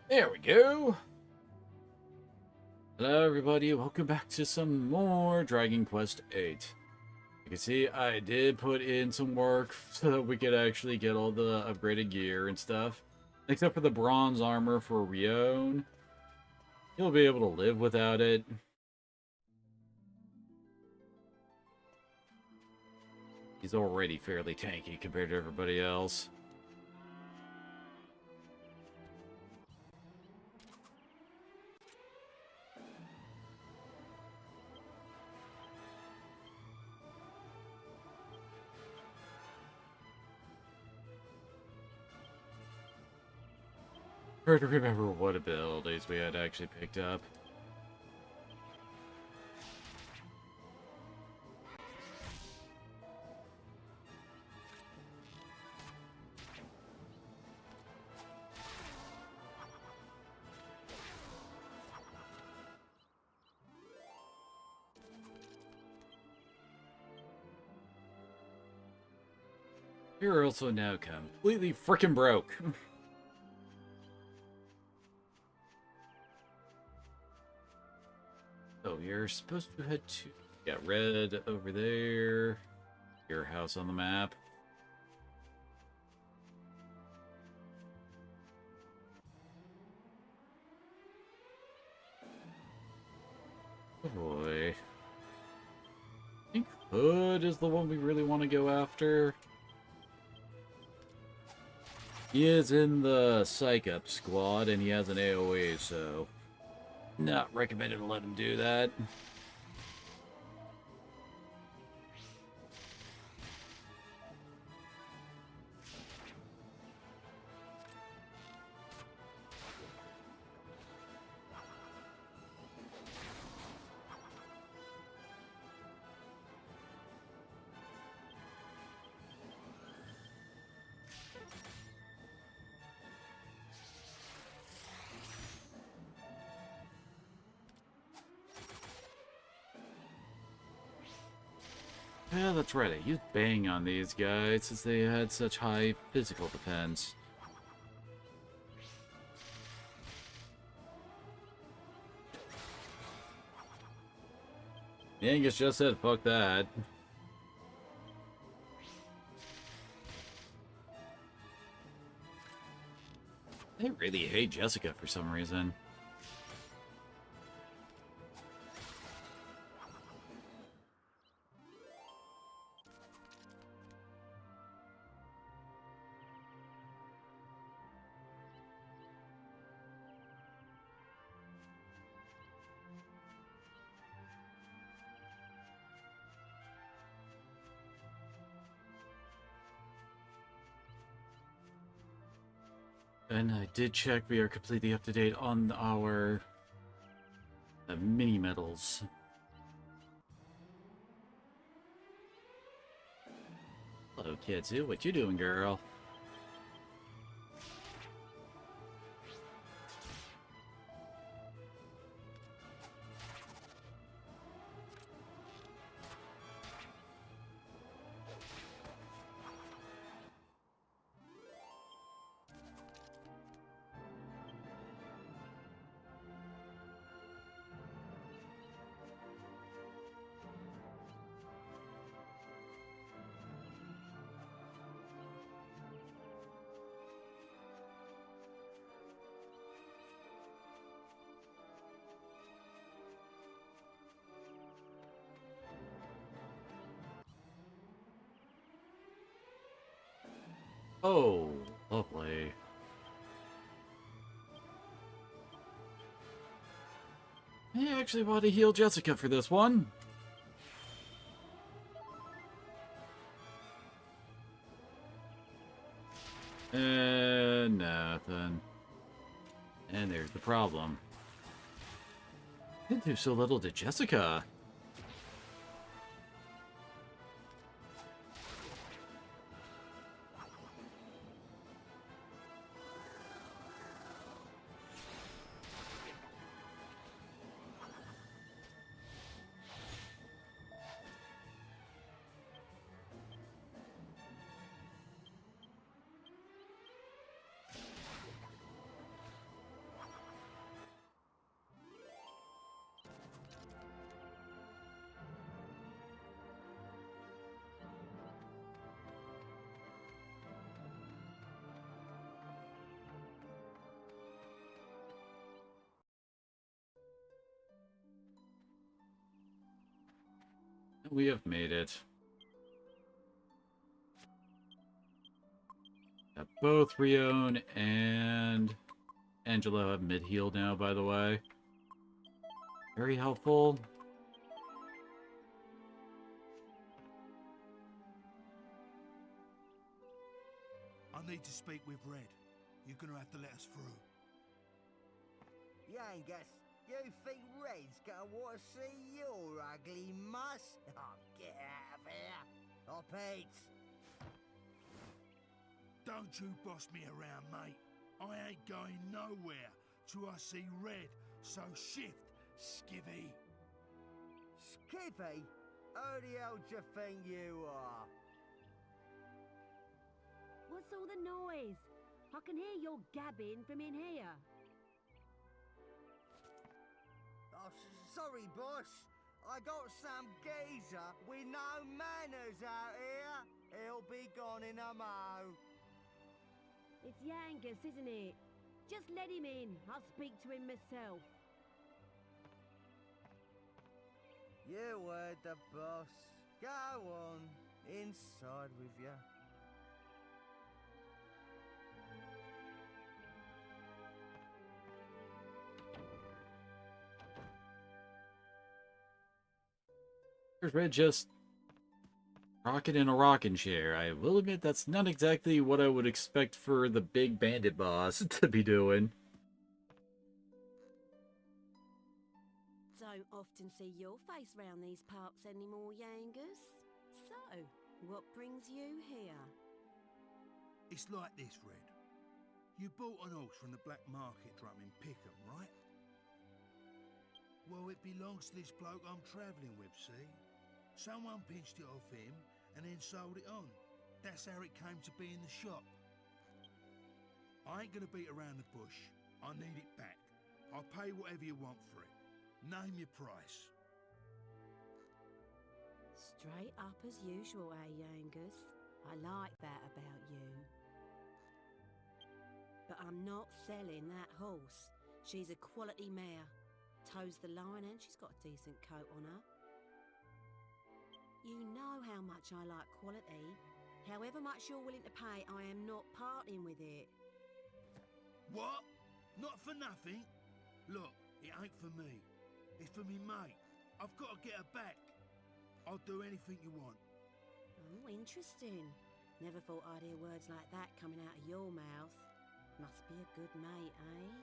There we go. Hello, everybody. Welcome back to some more Dragon Quest VIII. You can see I did put in some work so that we could actually get all the upgraded gear and stuff. Except for the bronze armor for Rion. He'll be able to live without it. He's already fairly tanky compared to everybody else. Hard to remember what abilities we had actually picked up. You're also now completely freaking broke. So you're supposed to head to... Yeah, red over there. Your house on the map. Oh boy. I think Hood is the one we really want to go after. He is in the Psych Up squad, and he has an AoE, so... Not recommended to let him do that. Yeah, that's right. I used Bang on these guys since they had such high physical defense. Angus just said, fuck that. I really hate Jessica for some reason. And I did check we are completely up to date on our mini medals. Hello, Kitsu. What you doing, girl? Oh, lovely. I actually want to heal Jessica for this one. Nothing. And there's the problem. Didn't do so little to Jessica. we have made it. Both Rion and Angelo have mid-heal now, by the way. Very helpful. I need to speak with Red. You're gonna have to let us through. Yangus, you think Red's gonna want to see your ugly muss? Oh, get out of here! Up it! Don't you boss me around, mate. I ain't going nowhere till I see Red, so shift, skivvy. Skippy? Who the hell do you think you are? What's all the noise? I can hear your gabbing from in here. Oh, sorry, boss. I got some geezer with no manners out here. He'll be gone in a mo. It's Yangus, isn't it? Just let him in. I'll speak to him myself. You heard the boss. Go on. Inside with you. There's Red just rocking in a rocking chair. I will admit that's not exactly what I would expect for the big bandit boss to be doing. Don't often see your face round these parts anymore, Yangus. So, what brings you here? It's like this, Red. You bought an horse from the black market drum in Pickham, right? Well, it belongs to this bloke I'm travelling with, see? Someone pinched it off him and then sold it on. That's how it came to be in the shop. I ain't gonna beat around the bush. I need it back. I'll pay whatever you want for it. Name your price. Straight up as usual, Yangus? I like that about you. But I'm not selling that horse. She's a quality mare. Toes the line and she's got a decent coat on her. You know how much I like quality. However much you're willing to pay, I am not parting with it. What? Not for nothing? Look, it ain't for me. It's for me mate. I've got to get her back. I'll do anything you want. Oh, interesting. Never thought I'd hear words like that coming out of your mouth. Must be a good mate, eh?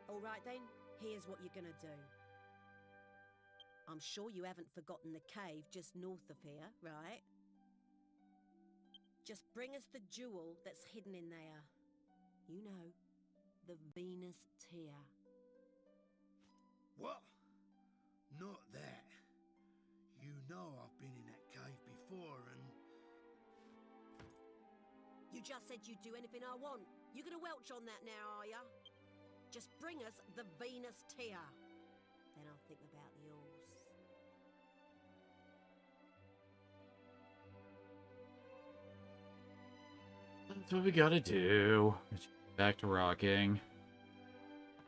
All right then, here's what you're gonna do. I'm sure you haven't forgotten the cave just north of here, right? Just bring us the jewel that's hidden in there. You know, the Venus tear. What? Not that. You know I've been in that cave before and... You just said you'd do anything I want. You gonna welch on that now, are ya? Just bring us the Venus tear. Then I'll think about the horse. That's what we gotta do. Back to rocking.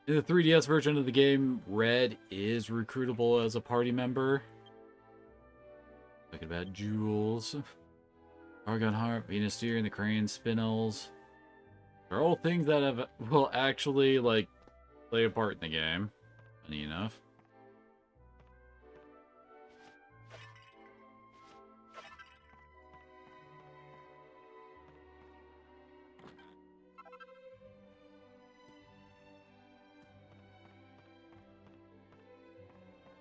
In the 3DS version of the game, Red is recruitable as a party member. Talking about jewels. Argon Heart, Venus Tear, and the Crane Spinels. They're all things that will actually, like, play a part in the game. Funny enough.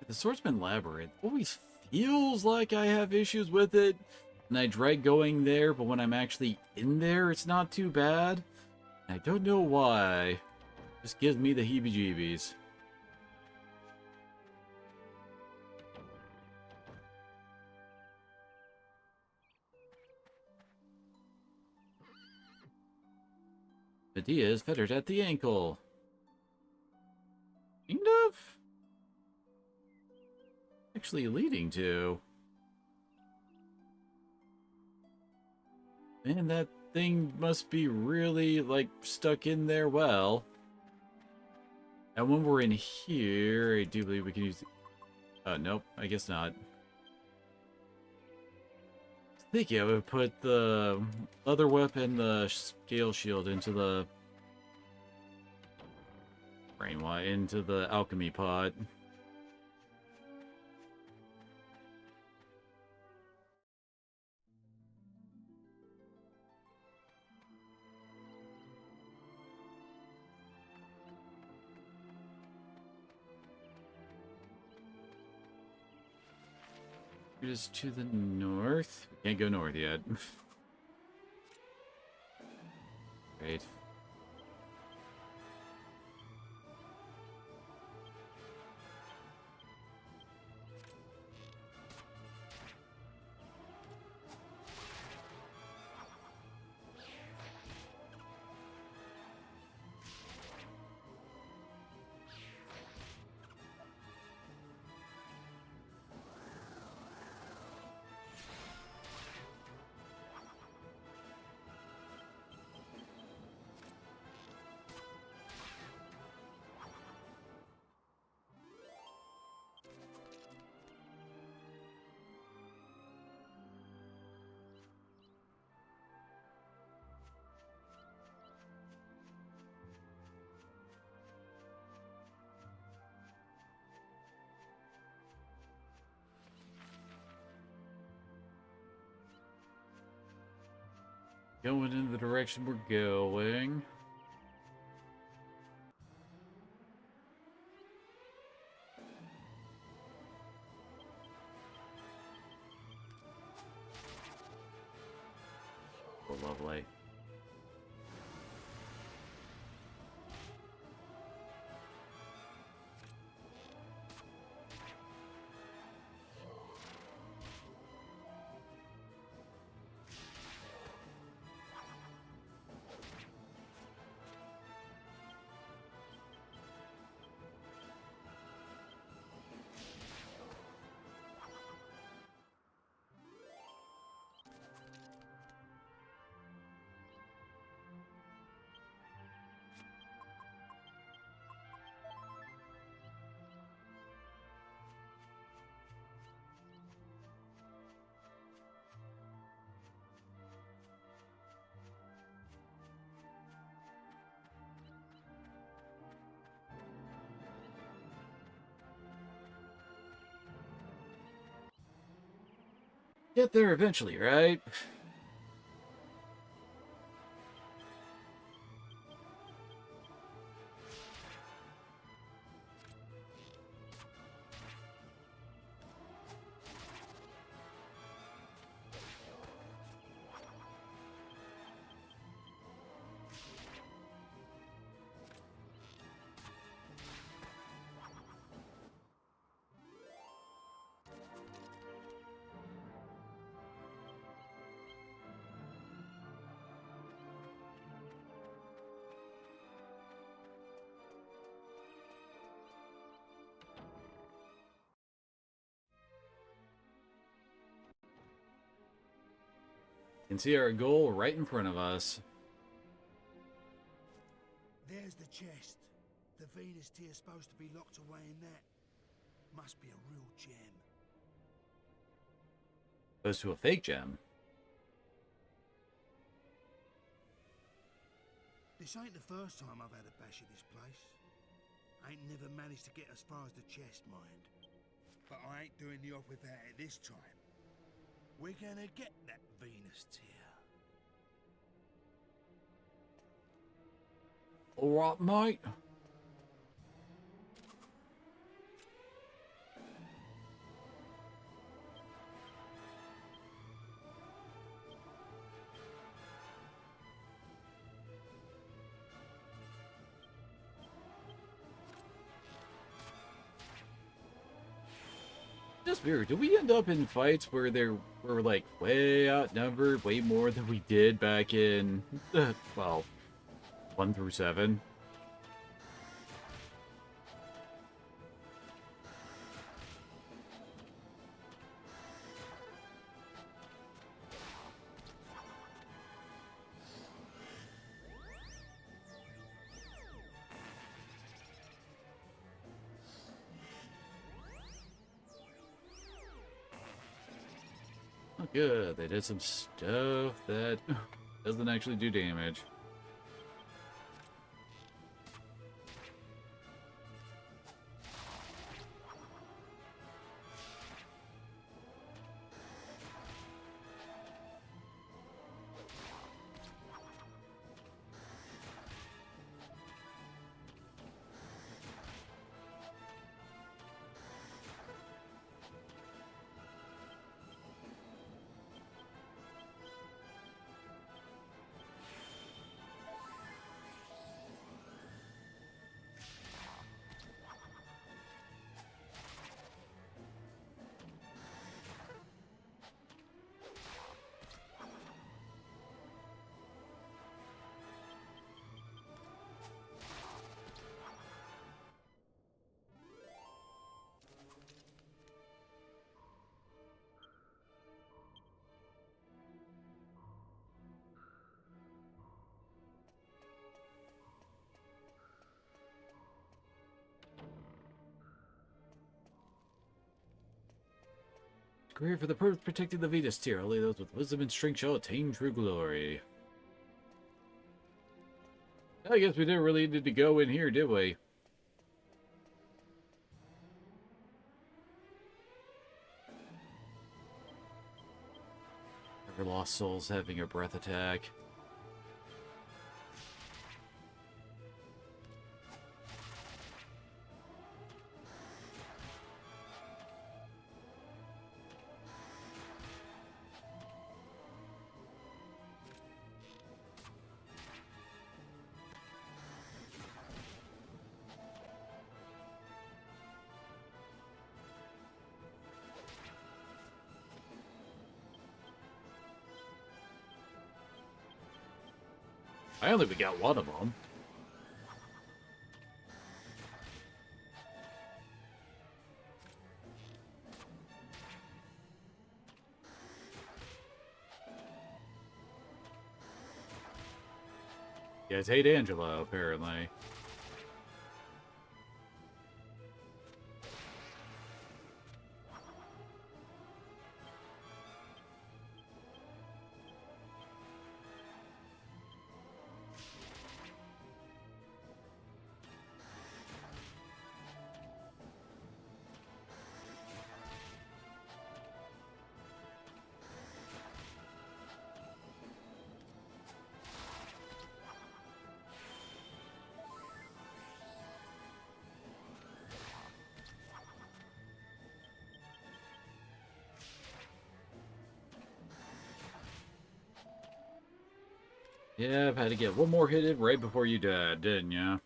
The Swordsman Labyrinth always feels like I have issues with it, and I dread going there, but when I'm actually in there, it's not too bad. I don't know why. It just gives me the heebie-jeebies. Medea is fettered at the ankle. Kind of? Actually leading to. Man, that thing must be really, like, stuck in there well. And when we're in here, I do believe we can use Nope, I guess not. I think I would put the other weapon, the scale shield, into the into the alchemy pot. It is to the north. We can't go north yet. Great. Going in the direction we're going. Oh, lovely. Get there eventually, right? Can see our goal right in front of us. There's the chest. The Venus tear's supposed to be locked away in that. Must be a real gem. Goes to a fake gem. This ain't the first time I've had a bash at this place. I ain't never managed to get as far as the chest, mind. But I ain't doing the off without it this time. We're gonna get that Venus tear. Alright, mate. Just weird. Did we end up in fights where they were like way outnumbered, way more than we did back in, well, 1 through 7? good. They did some stuff that doesn't actually do damage. Great for the purpose of protecting the Venus tier. Only those with wisdom and strength shall attain true glory. I guess we didn't really need to go in here, did we? Ever lost souls having a breath attack. I only got one of them. You guys hate Angela, apparently. Yeah, I've had to get one more hit in right before you died, didn't ya?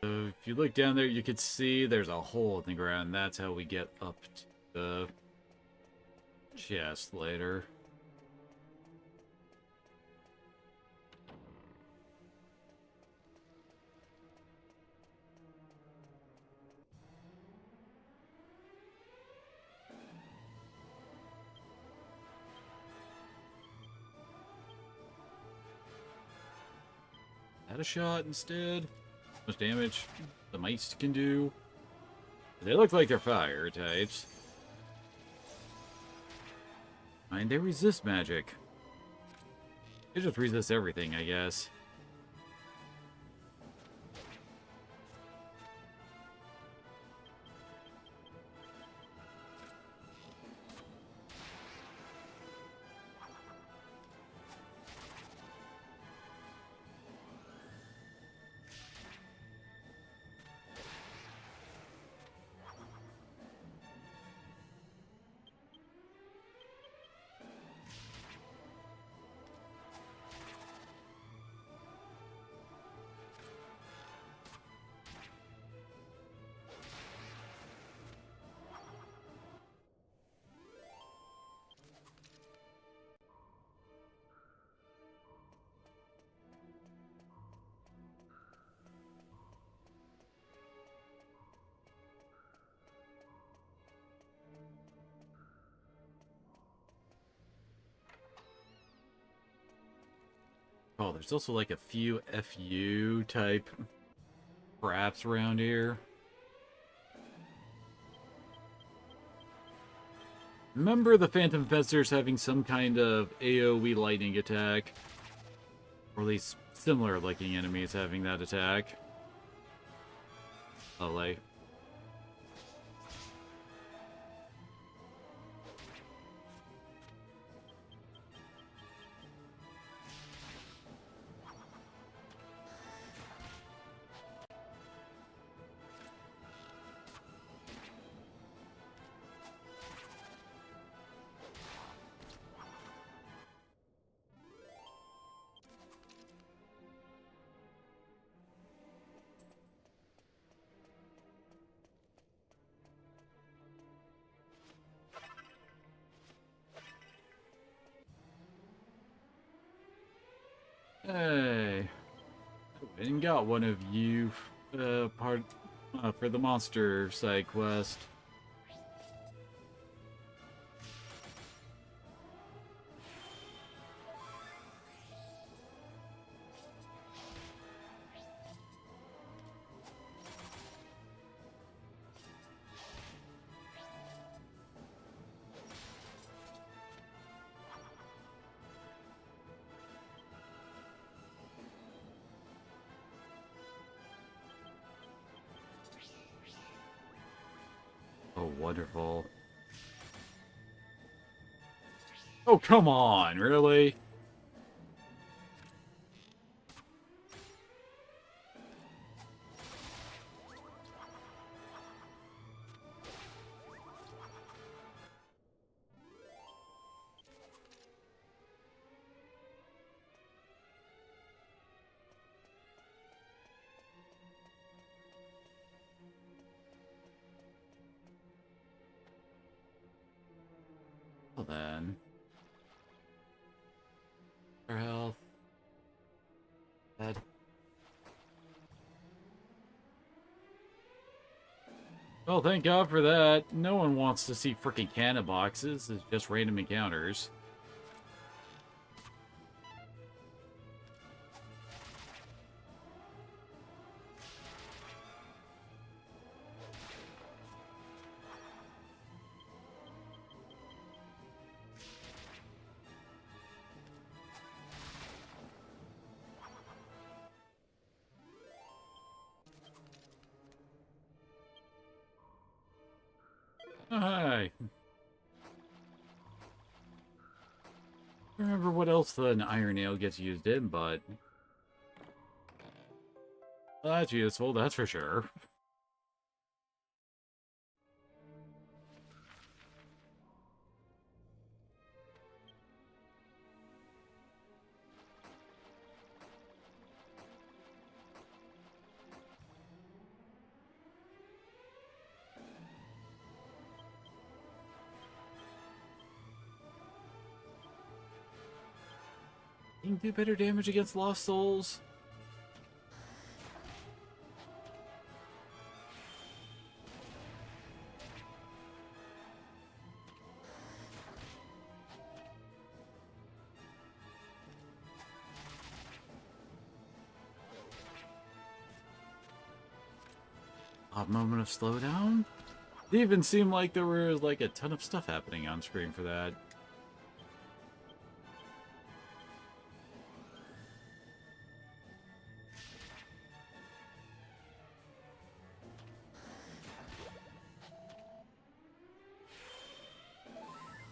So if you look down there, you can see there's a hole in the ground. That's how we get up to the chest later. Had a shot instead. Much damage the mice can do. They look like they're fire types. I mean, they resist magic. They just resist everything, I guess. Oh, there's also like a few FU type traps around here. Remember the Phantom Fencers having some kind of AoE lightning attack? Or at least similar looking enemies having that attack. Oh, like... Hey, I even got one of you for the monster side quest. Oh, wonderful. Oh, come on, really? Well then. For health. Dead. Well, thank God for that. No one wants to see freaking cannon boxes. It's just random encounters. Oh, hi. I don't remember what else an iron nail gets used in, but... Well, that's useful, that's for sure. You can do better damage against lost souls. Odd moment of slowdown? It even seemed like there was like a ton of stuff happening on screen for that.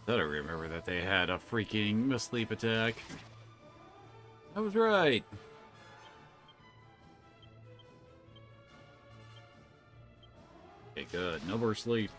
I don't remember that they had a freaking sleep attack. I was right. Okay, good. No more sleep.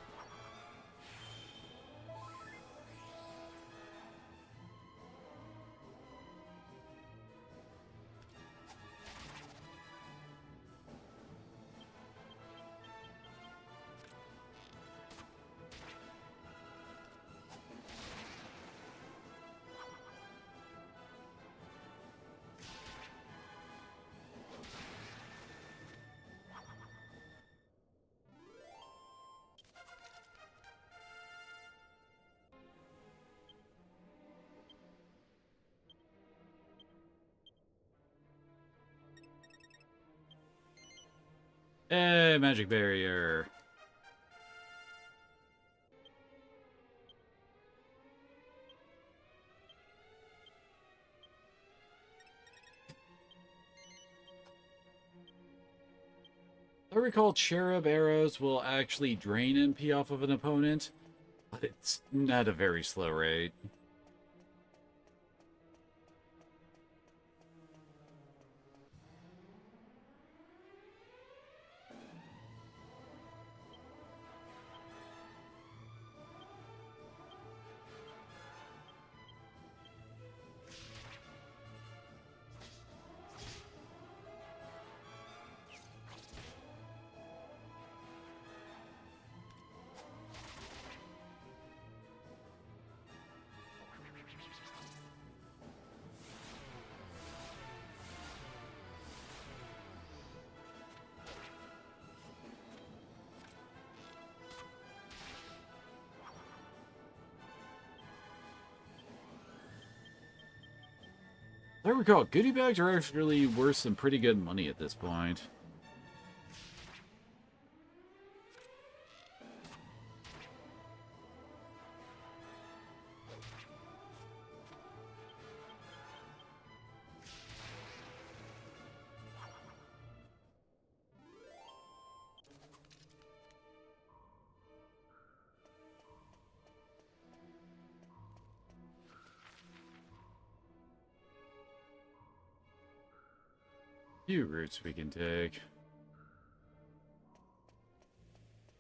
Hey, magic barrier. I recall cherub arrows will actually drain MP off of an opponent, but it's not a very slow rate. I recall, goodie bags are actually worth some pretty good money at this point. Few routes we can take.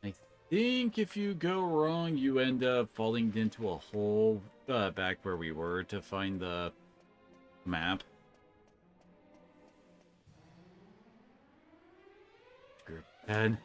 I think if you go wrong, you end up falling into a hole back where we were to find the map. Group 10.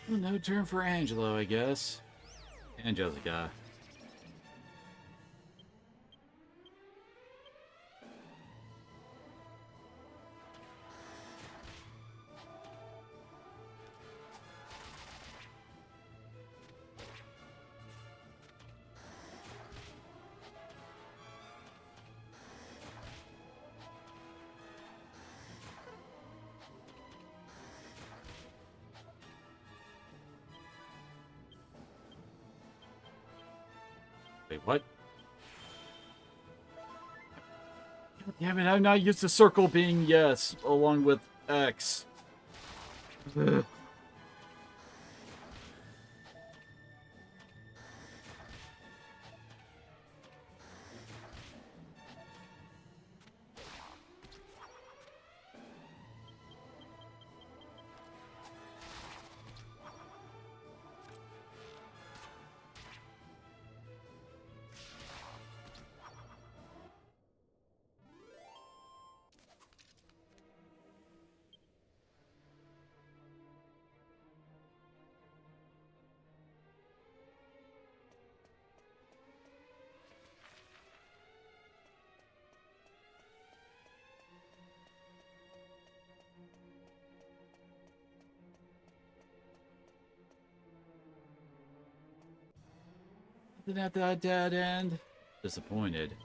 Well, no turn for Angelo, I guess. And Jessica. Wait, what? God damn it, I'm not used to circle being yes, along with X. Ugh. Nothing at that dead end. Disappointed.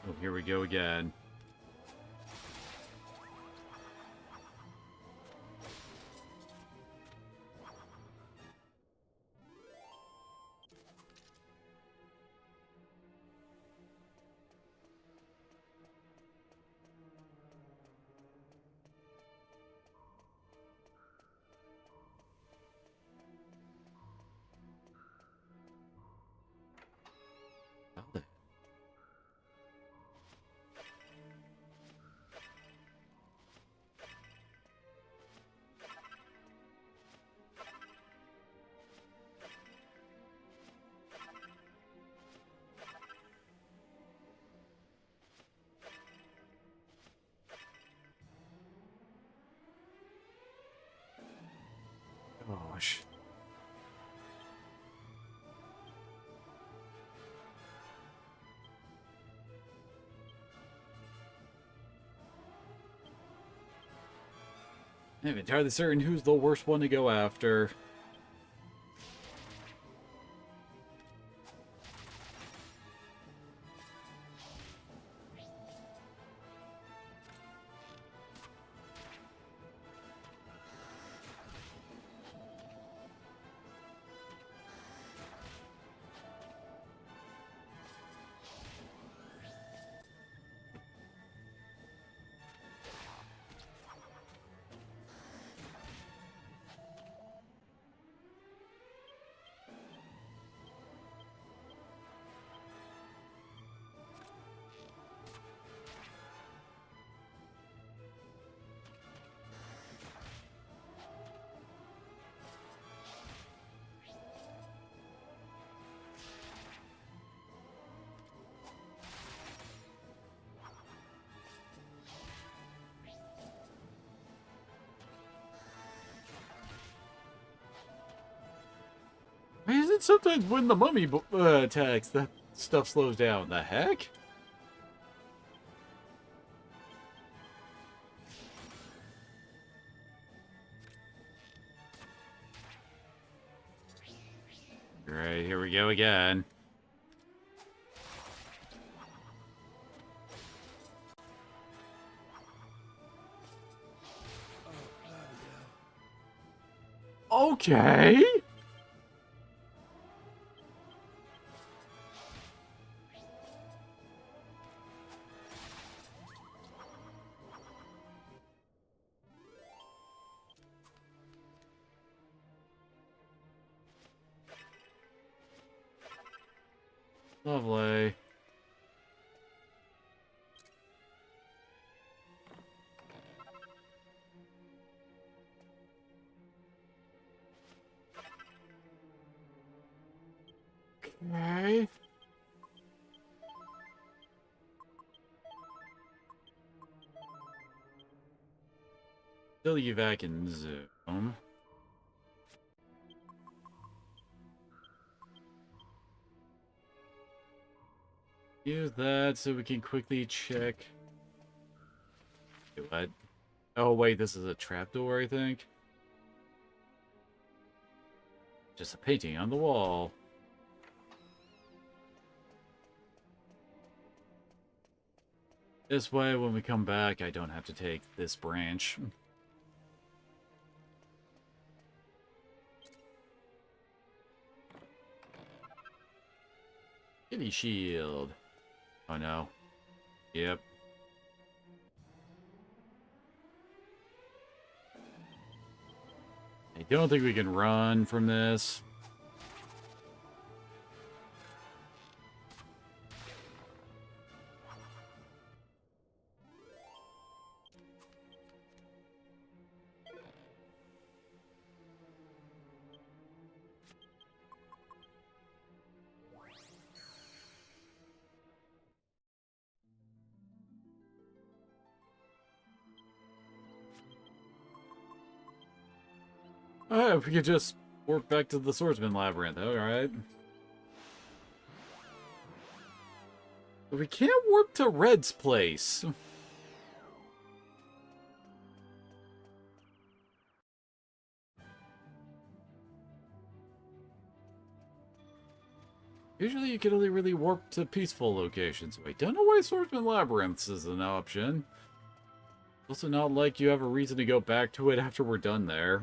Oh, here we go again. How the gosh. I'm entirely certain who's the worst one to go after. Why is it sometimes when the mummy attacks that stuff slows down? The heck? Great, here we go again. Okay. Lovely. Okay. Still evac in Zoom. Use that so we can quickly check. Wait, what? Oh wait, this is a trapdoor, I think. Just a painting on the wall. This way, when we come back, I don't have to take this branch. Kitty shield. Oh no. Yep. I don't think we can run from this. Oh, if we could just warp back to the Swordsman Labyrinth, alright. But we can't warp to Red's place. Usually you can only really warp to peaceful locations. I don't know why Swordsman Labyrinths is an option. It's also not like you have a reason to go back to it after we're done there.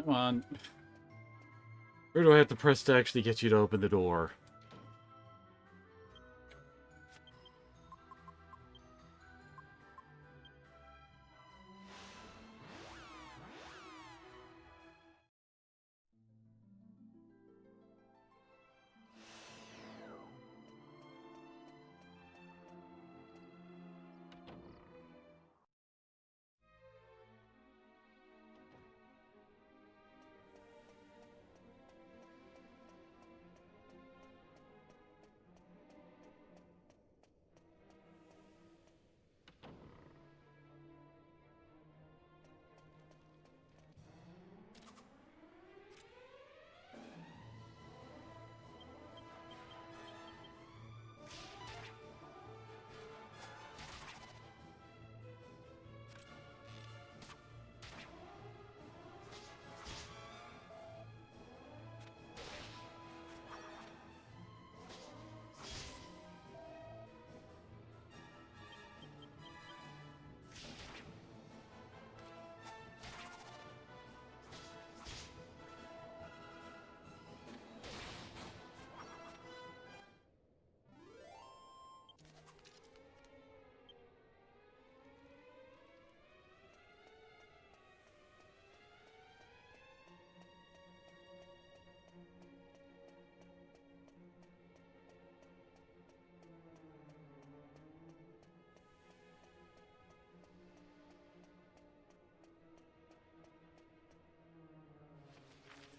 Come on. Where do I have to press to actually get you to open the door?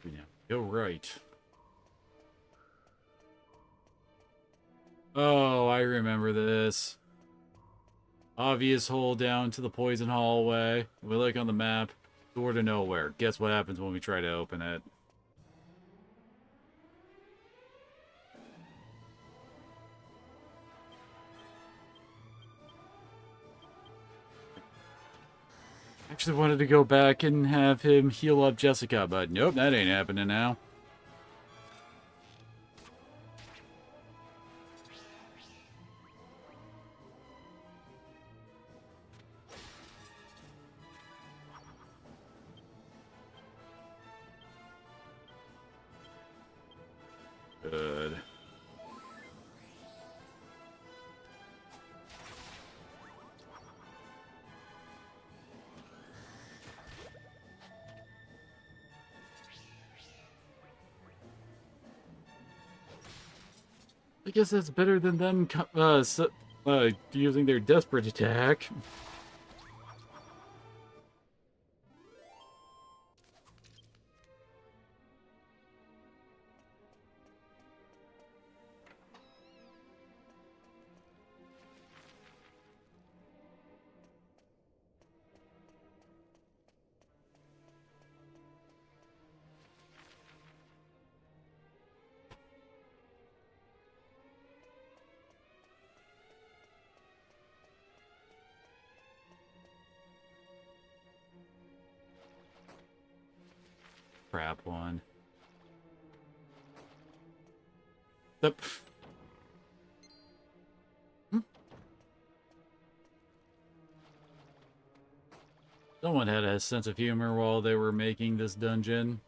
Yeah, go right. Oh, I remember this. Obvious hole down to the poison hallway. We look on the map. Door to nowhere. Guess what happens when we try to open it? Actually wanted to go back and have him heal up Jessica, but nope, that ain't happening now. Good. I guess that's better than them using their desperate attack. Crap one. Yep. Someone had a sense of humor while they were making this dungeon.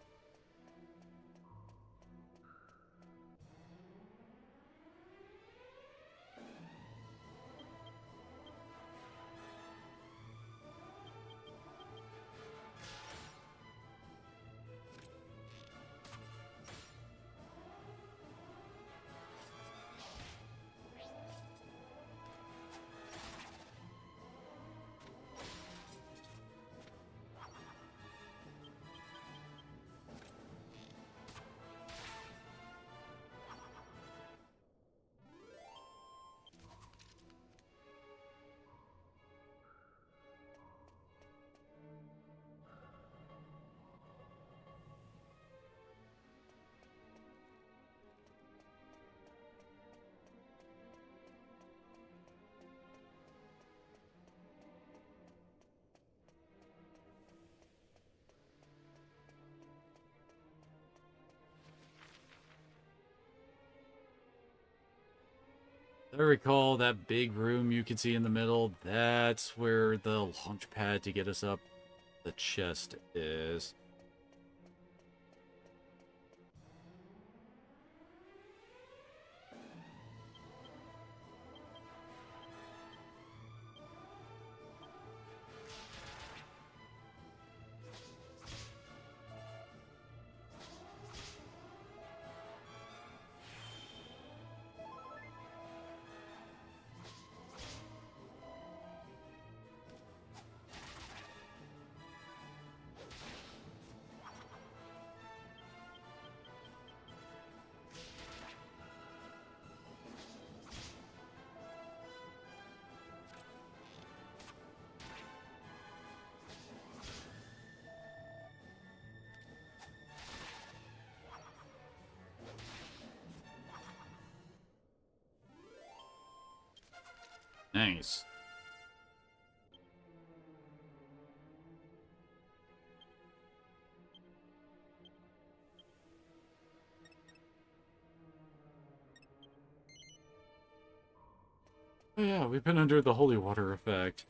I recall that big room you can see in the middle. That's where the launch pad to get us up the chest is. Nice. Oh yeah, we've been under the holy water effect.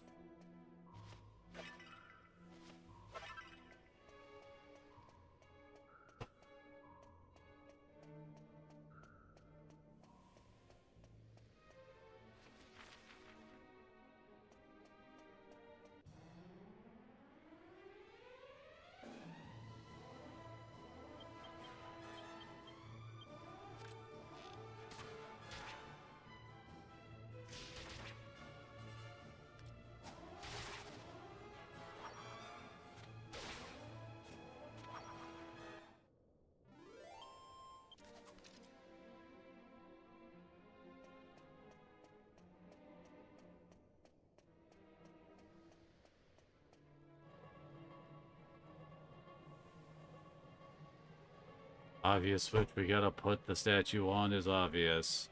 Obvious switch we gotta put the statue on is obvious.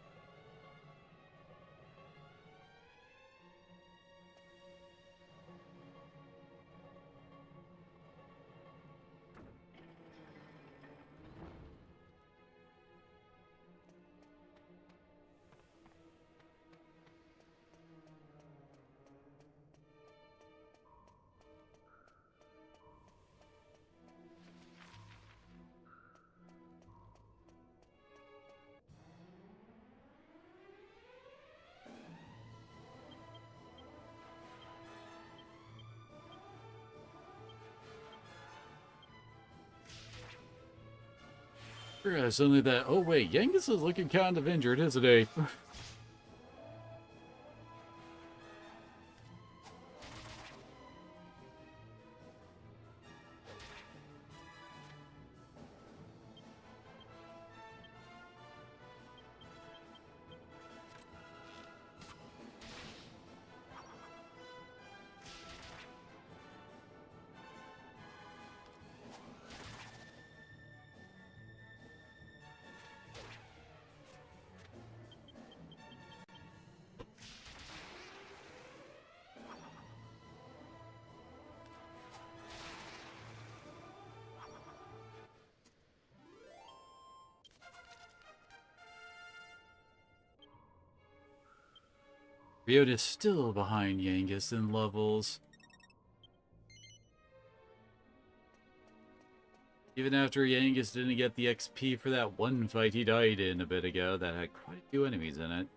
Yeah, suddenly that, oh wait, Yangus is looking kind of injured, isn't he? Ryota's still behind Yangus in levels. Even after Yangus didn't get the XP for that one fight he died in a bit ago that had quite a few enemies in it.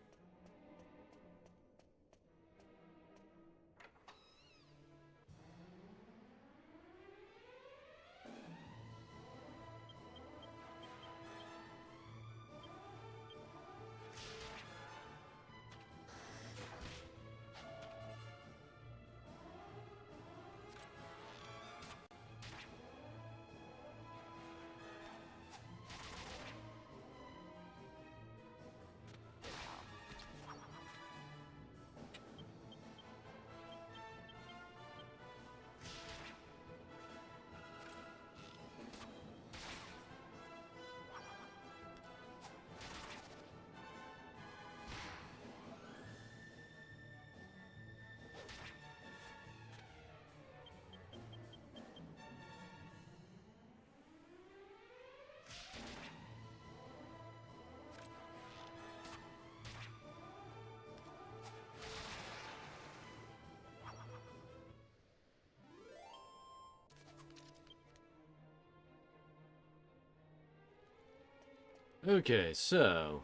Okay, so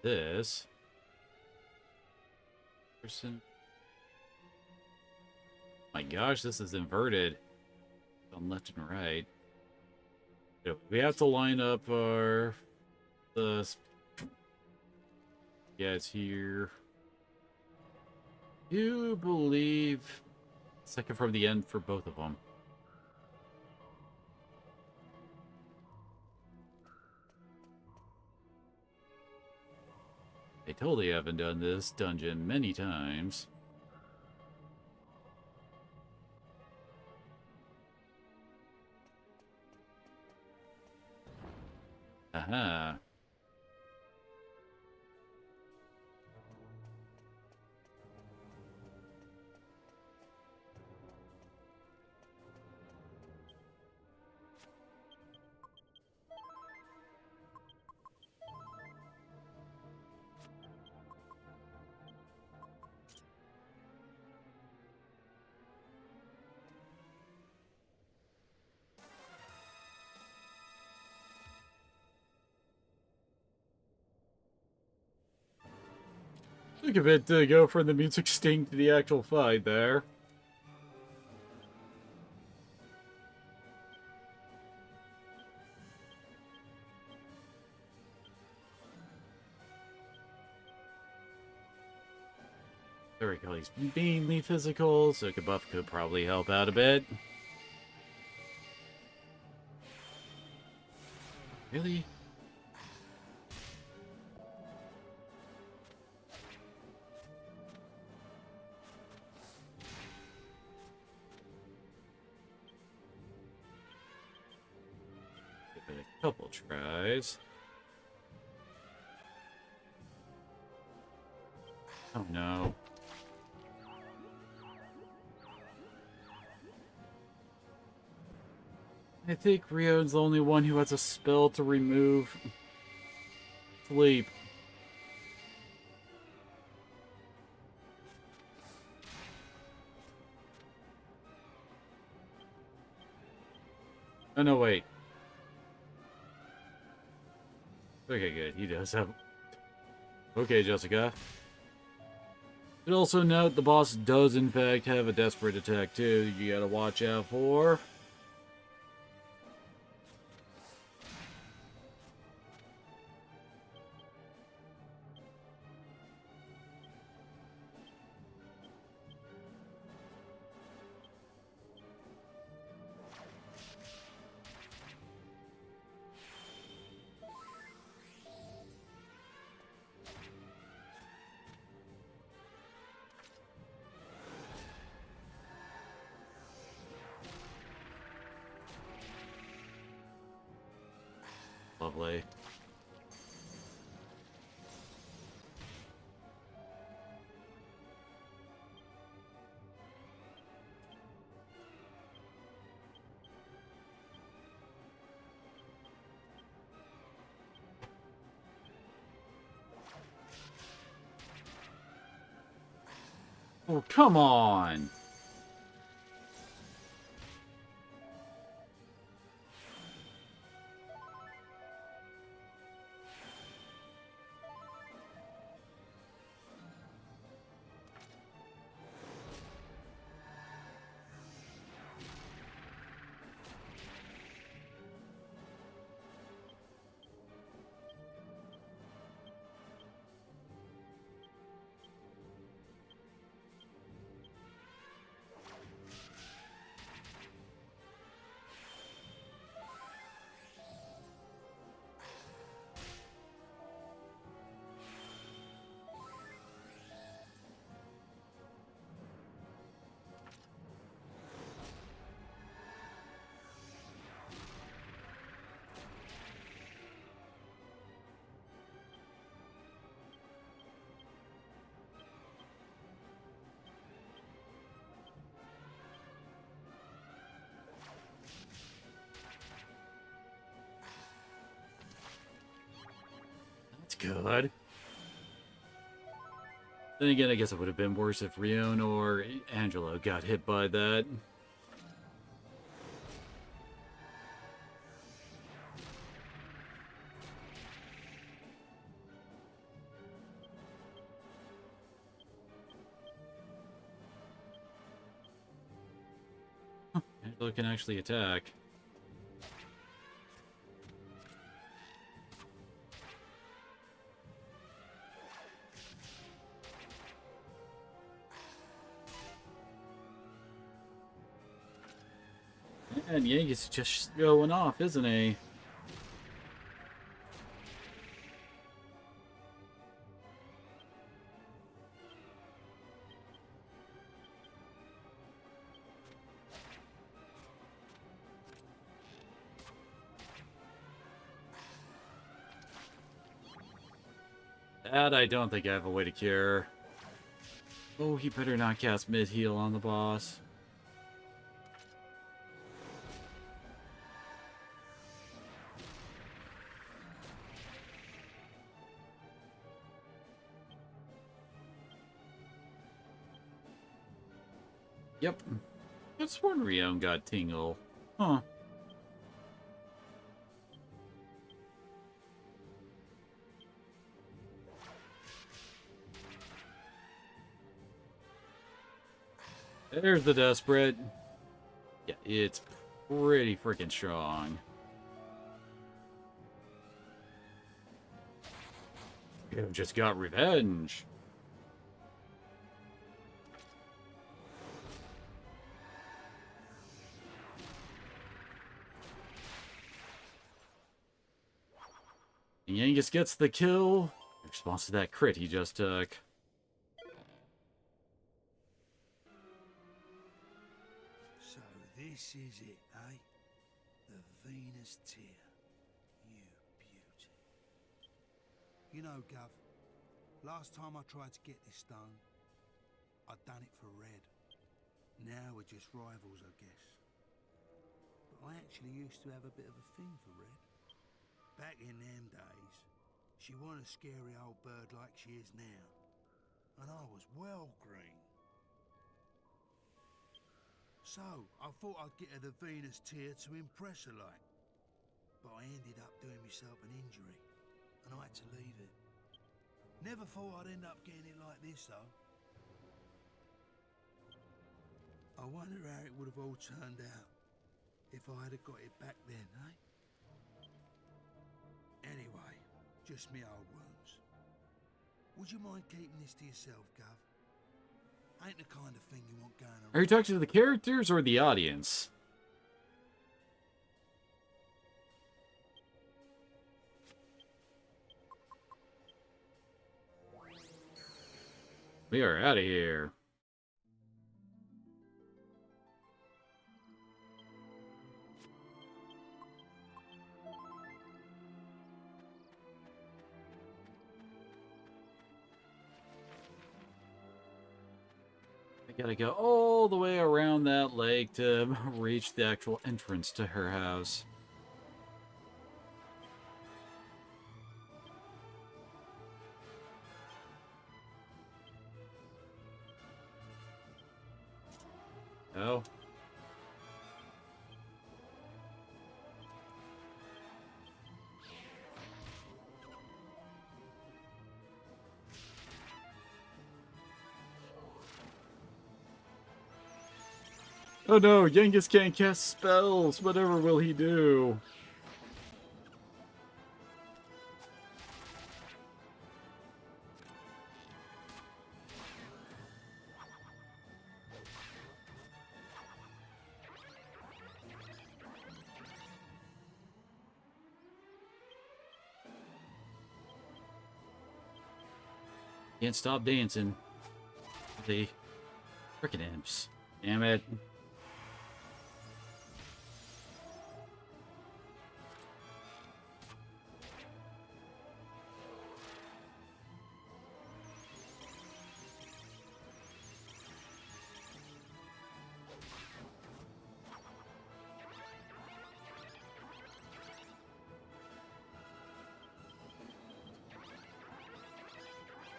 this person. My gosh, this is inverted on left and right. Yep, we have to line up our the guys here. You believe second from the end for both of them. I totally haven't done this dungeon many times. Aha. Took a bit to go from the music sting to the actual fight there. There we go, he's mainly physical, so a buff could probably help out a bit. Really? Give it a couple tries. Oh no. I think Rio's the only one who has a spell to remove sleep. Oh no, wait. Okay, good. He does have... Okay, Jessica. But also note, the boss does in fact have a desperate attack too, you gotta watch out for. Lovely. Oh, come on! Good. Then again, I guess it would have been worse if Rion or Angelo got hit by that. Huh, Angelo can actually attack. And Yankees just going off, isn't he? That I don't think I have a way to cure. Oh, he better not cast mid-heal on the boss. Yep. I've sworn Rion got Tingle. Huh. There's the Desperate. Yeah, it's pretty freaking strong. You just got revenge. And Yangus gets the kill in response to that crit he just took. So this is it, eh? The Venus Tear. You beauty. You know, Gov, last time I tried to get this stone, I'd done it for Red. Now we're just rivals, I guess. But I actually used to have a bit of a thing for Red. Back in them days, she wasn't a scary old bird like she is now. And I was well green. So, I thought I'd get her the Venus Tear to impress her like. But I ended up doing myself an injury, and I had to leave it. Never thought I'd end up getting it like this, though. I wonder how it would have all turned out if I had got it back then, eh? Anyway, just me old wounds. Would you mind keeping this to yourself, Gov? Ain't the kind of thing you want going around. Are you talking to the characters or the audience? We are out of here. I gotta go all the way around that lake to reach the actual entrance to her house. Oh. Oh no, Yangus can't cast spells. Whatever will he do? Can't stop dancing. The frickin' imps. Damn it.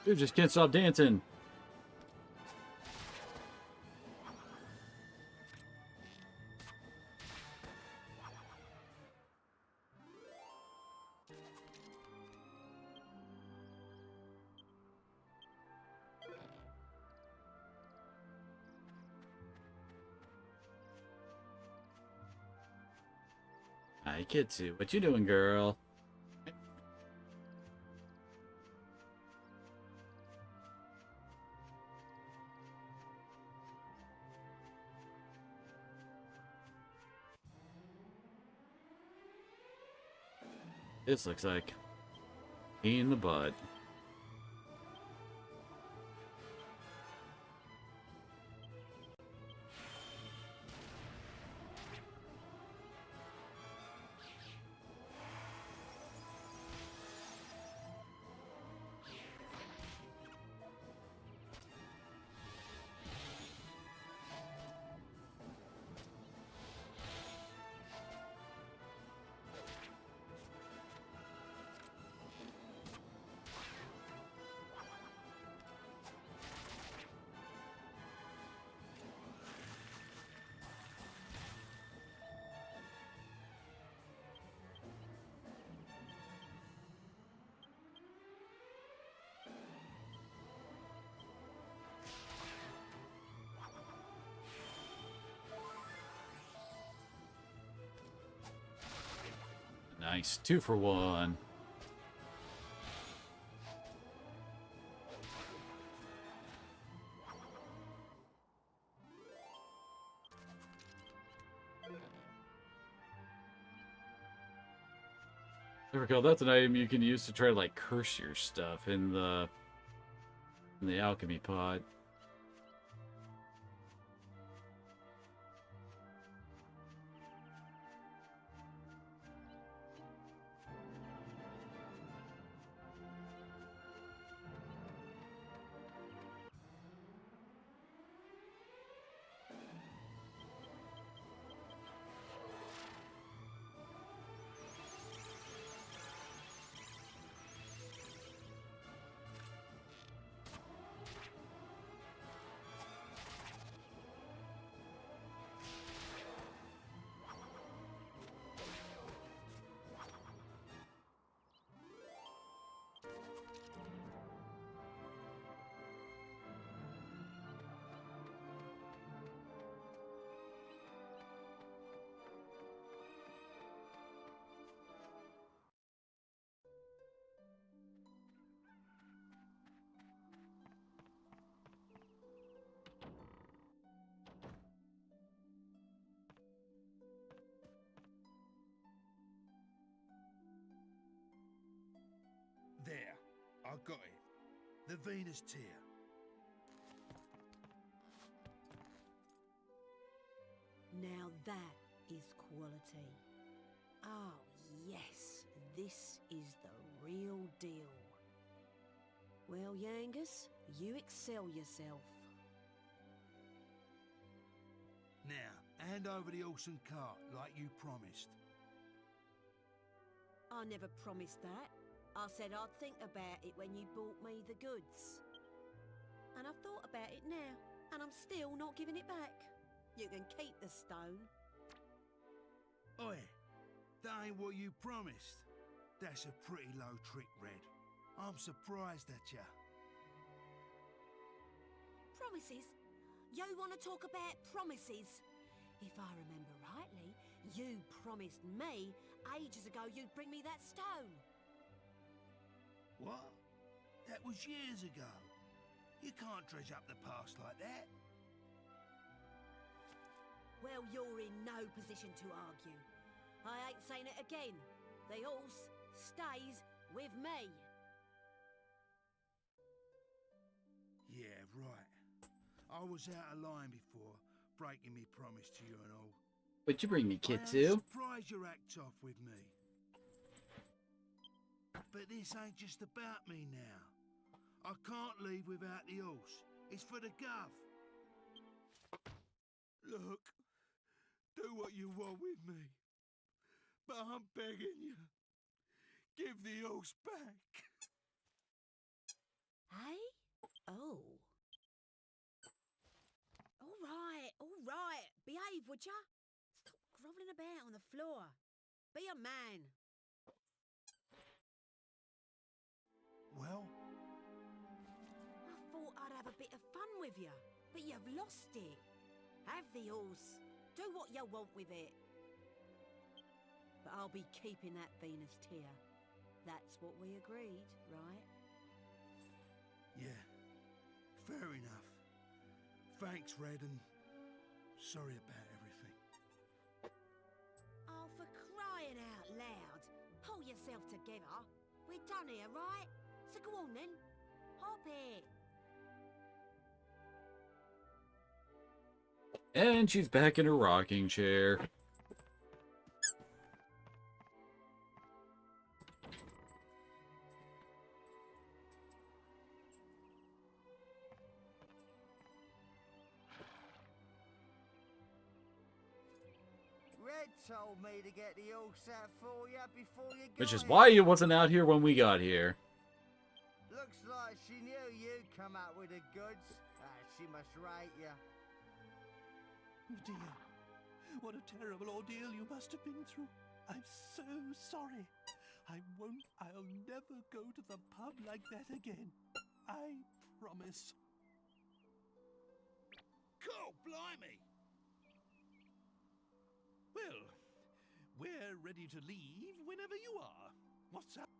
Dude, just can't stop dancing. Hi, Kitsu. What you doing, girl? This looks like in the butt. Nice. 2 for 1. There we go. That's an item you can use to try to like curse your stuff in the alchemy pod. There, I got it. The Venus Tear. Now that is quality. Oh, yes, this is the real deal. Well, Yangus, you excel yourself. Now, hand over the horse and cart like you promised. I never promised that. I said I'd think about it when you bought me the goods. And I've thought about it now, and I'm still not giving it back. You can keep the stone. Oi, that ain't what you promised. That's a pretty low trick, Red. I'm surprised at ya. Promises? You want to talk about promises? If I remember rightly, you promised me ages ago you'd bring me that stone. What? That was years ago. You can't dredge up the past like that. Well, you're in no position to argue. I ain't saying it again. The horse stays with me. Yeah, right. I was out of line before, breaking me promise to you and all. But you bring me kid I am too. surprised you act off with me. But this ain't just about me now. I can't leave without the horse. It's for the gov. Look, do what you want with me. But I'm begging you. Give the horse back. Hey? Oh. All right. Behave, would ya? Stop grovelling about on the floor. Be a man. Well, I thought I'd have a bit of fun with you, but you've lost it. Have the horse. Do what you want with it. But I'll be keeping that Venus Tear. That's what we agreed, right? yeah. Fair enough. Thanks, Red, and sorry about everything. Oh, for crying out loud. Pull yourself together. We're done here, right? So go on then. Hop it. And she's back in her rocking chair. Red told me to get the horse out for you before you got Which is here. why you wasn't out here when we got here. Looks like she knew you'd come out with the goods. She must rate you. Dear, what a terrible ordeal you must have been through. I'm so sorry. I'll never go to the pub like that again. I promise. God blimey! Well, where we're ready to leave whenever you are. What's up?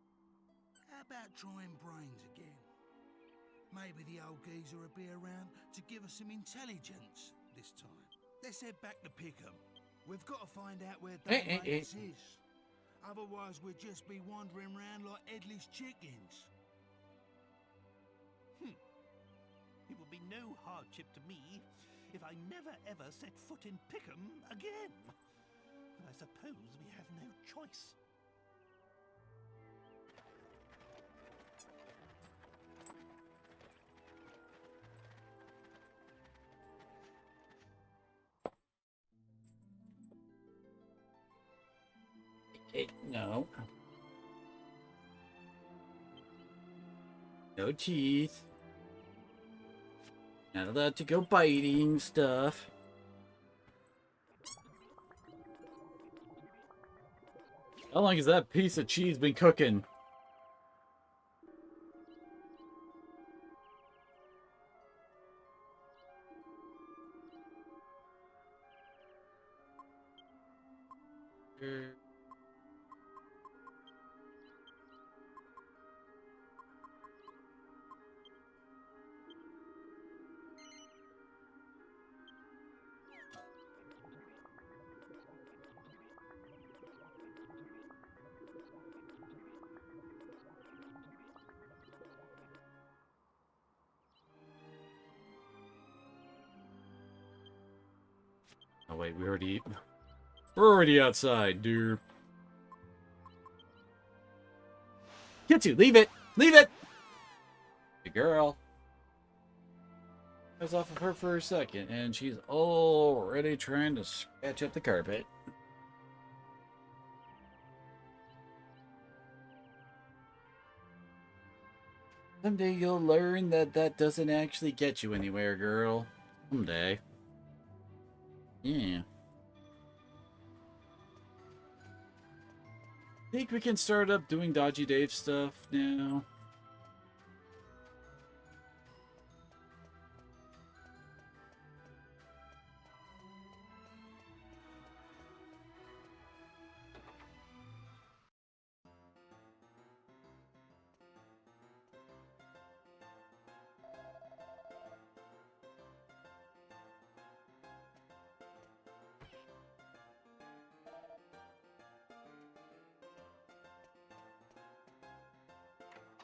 How about trying brains again? Maybe the old geezer will be around to give us some intelligence this time. Let's head back to Pickham. We've got to find out where Dame Mates is. Otherwise, we'll just be wandering around like headless chickens. It would be no hardship to me if I never ever set foot in Pickham again. But I suppose we have no choice. No. No teeth. Not allowed to go biting stuff. How long has that piece of cheese been cooking? Oh wait, we're already outside, dude. Get to leave it, leave it. The girl. I was off of her for a second, and she's already trying to scratch up the carpet. Someday you'll learn that that doesn't actually get you anywhere, girl. Someday. Yeah. Think we can start up doing Dodgy Dave stuff now?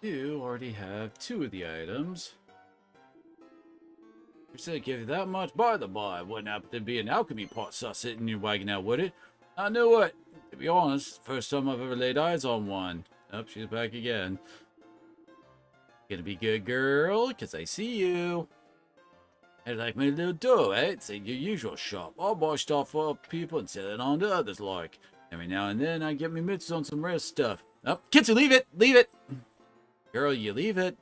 You already have 2 of the items. You said give you that much? By the by, wouldn't happen to be an alchemy pot sauce sitting in your wagon now, would it? I know what. To be honest, first time I've ever laid eyes on one. Oh, she's back again. Gonna be good, girl, because I see you. Hey, like my little dough, eh? It's in your usual shop. I'll buy stuff for people and sell it on to others, like. Every now and then I get me mitts on some rare stuff. Oh, Kitsu, leave it! Leave it! Girl, you leave it.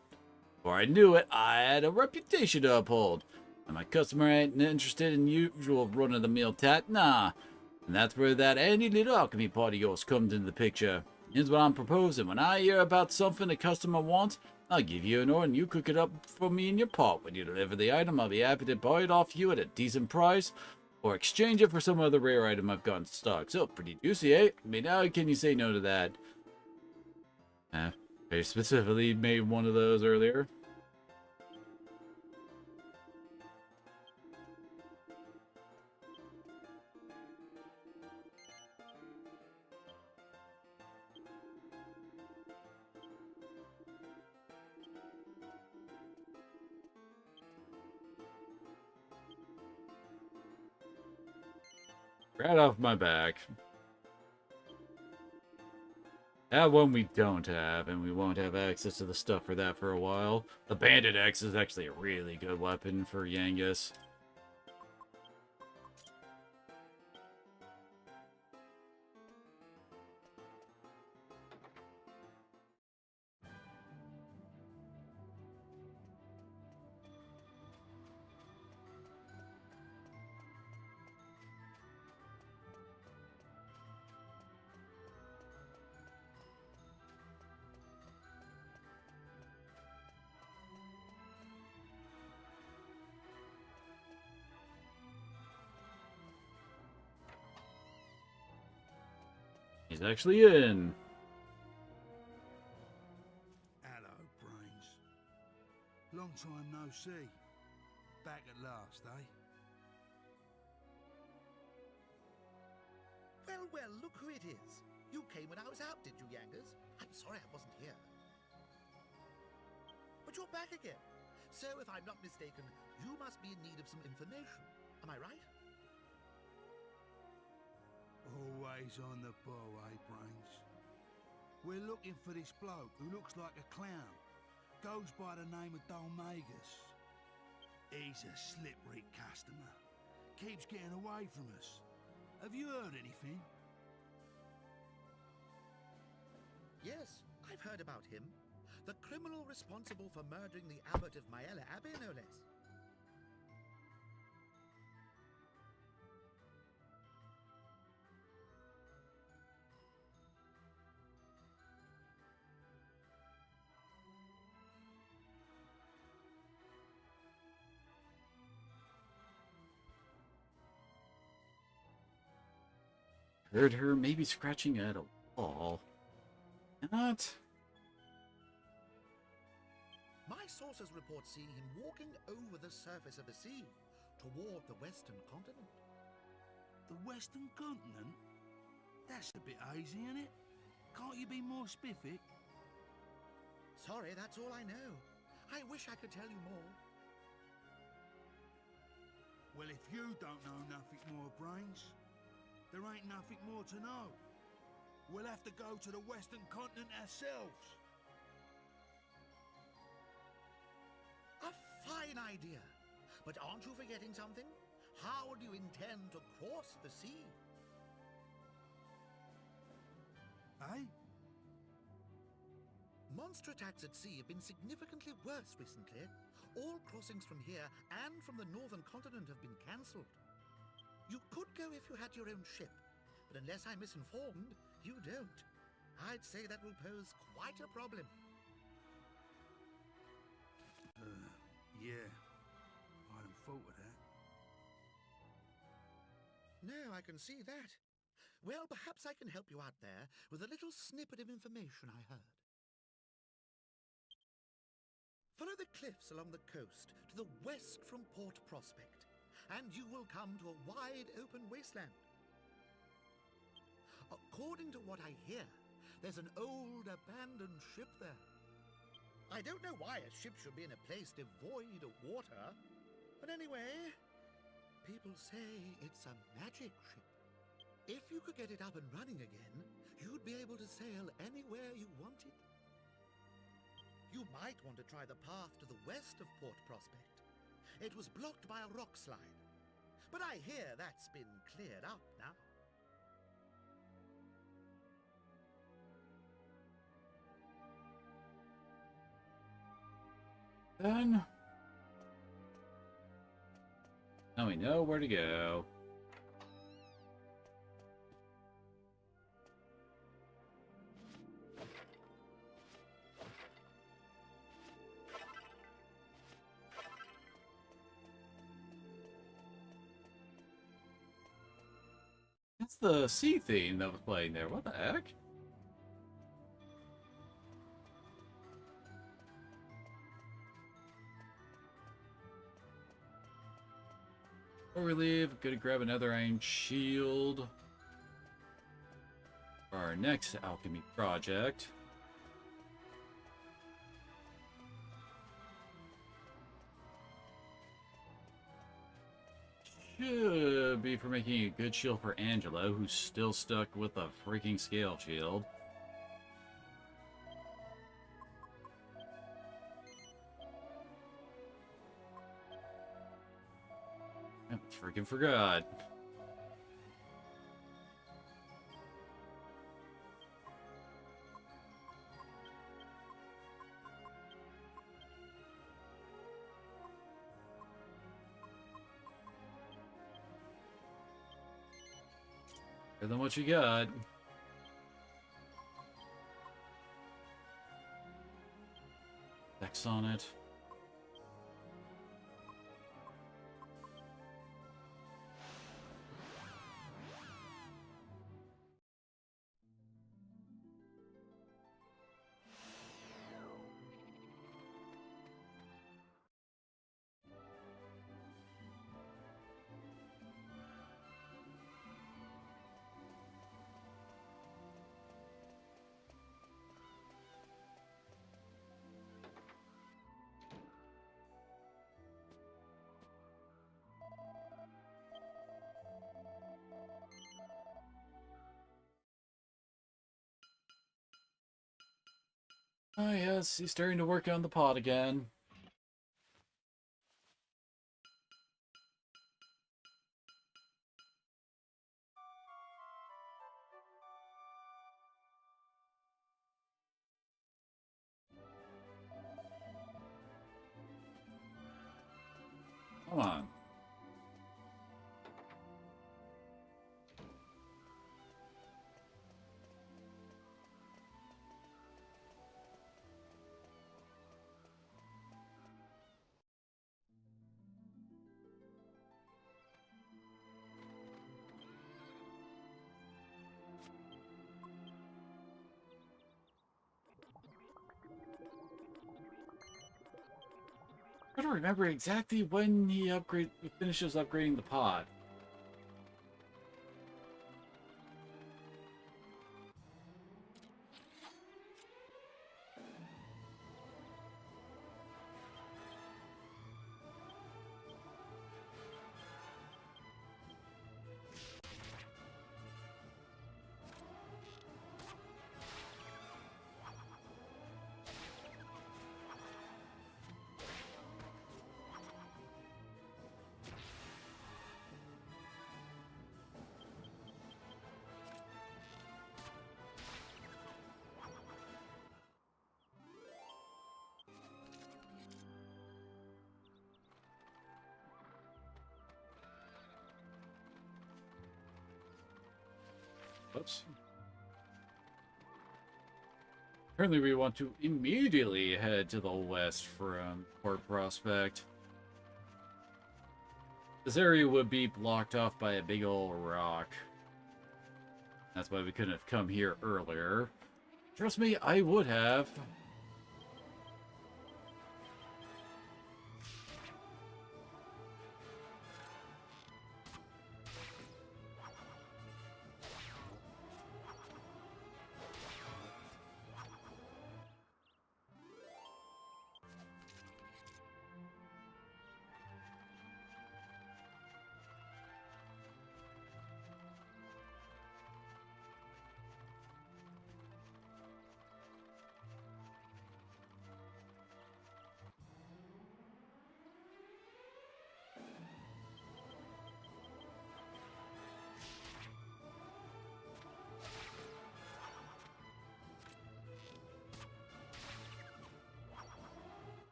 Before I knew it, I had a reputation to uphold. And my customer ain't interested in usual run-of-the-mill tat, nah. And that's where that handy little alchemy pot of yours comes into the picture. Here's what I'm proposing. When I hear about something a customer wants, I'll give you an order and you cook it up for me in your pot. When you deliver the item, I'll be happy to buy it off you at a decent price, or exchange it for some other rare item I've got in stock. So, pretty juicy, eh? I mean, how can you say no to that? I specifically made one of those earlier. Right off my back. That one we don't have, and we won't have access to the stuff for that for a while. The Bandit Axe is actually a really good weapon for Yangus. He's actually in. Hello, Brains. Long time no see. Back at last, eh? Well, well, look who it is. You came when I was out, did you, Yangers? I'm sorry I wasn't here. But you're back again. So, if I'm not mistaken, you must be in need of some information. Am I right? Always on the ball, eh, Brains? We're looking for this bloke who looks like a clown. Goes by the name of Dolmagus. He's a slippery customer. Keeps getting away from us. Have you heard anything? Yes, I've heard about him. The criminal responsible for murdering the abbot of Maella Abbey, no less. Heard her maybe scratching at a wall. Not. My sources report seeing him walking over the surface of the sea toward the western continent. The Western Continent? That's a bit hazy, isn't it? Can't you be more specific? Sorry, that's all I know. I wish I could tell you more. Well, if you don't know nothing more, Brains, there ain't nothing more to know. We'll have to go to the Western Continent ourselves. A fine idea. But aren't you forgetting something? How do you intend to cross the sea? Eh? Monster attacks at sea have been significantly worse recently. All crossings from here and from the northern continent have been cancelled. You could go if you had your own ship, but unless I'm misinformed, you don't. I'd say that will pose quite a problem. Yeah. I hadn't thought of that. No, I can see that. Well, perhaps I can help you out there with a little snippet of information I heard. Follow the cliffs along the coast to the west from Port Prospect, and you will come to a wide open wasteland. According to what I hear, there's an old abandoned ship there. I don't know why a ship should be in a place devoid of water, but anyway, people say it's a magic ship. If you could get it up and running again, you'd be able to sail anywhere you wanted. You might want to try the path to the west of Port Prospect. It was blocked by a rock slide, but I hear that's been cleared up now. Then. Now we know where to go. That's the sea theme that was playing there. What the heck? Before we leave, gonna grab another iron shield for our next alchemy project. Should be for making a good shield for Angelo, who's still stuck with a freaking scale shield. I freaking forgot. Better than what you got. X on it. Yes, he's starting to work on the pod again. Come on. I don't remember exactly when he finishes upgrading the pod. Oops. Apparently we want to immediately head to the west from Port Prospect. This area would be blocked off by a big old rock. That's why we couldn't have come here earlier. Trust me, I would have.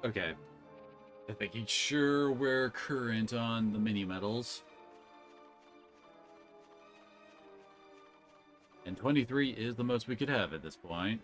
Okay. I'm making sure we're current on the mini metals. And 23 is the most we could have at this point.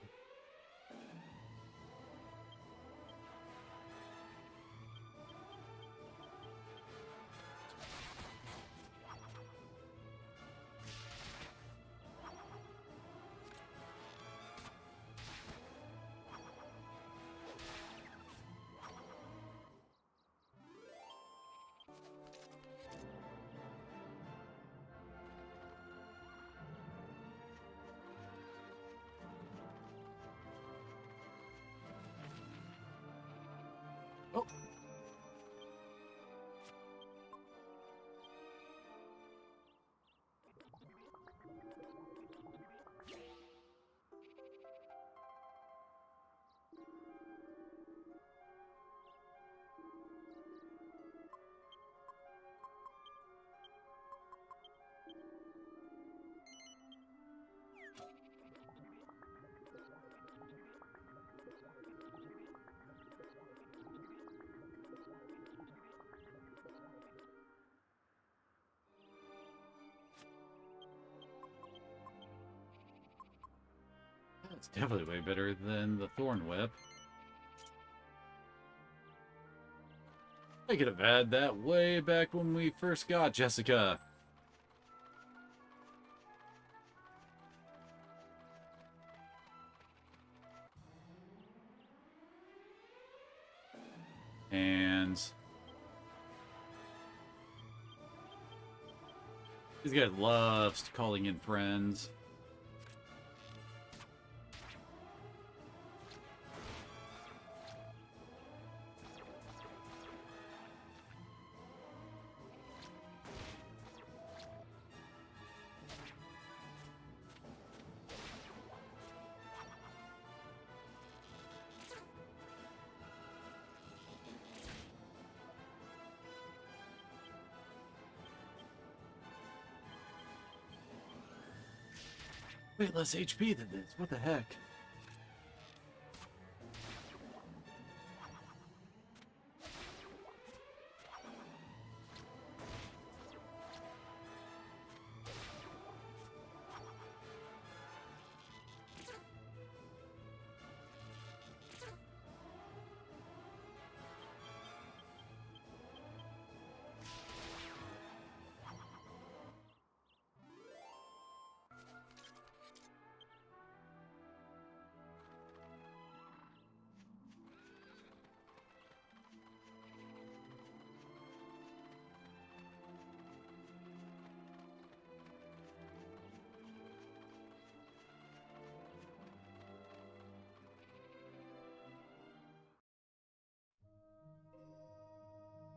Oh. That's definitely way better than the Thorn Whip. I could have had that way back when we first got Jessica. And this guy loves calling in friends. way less HP than this. What the heck?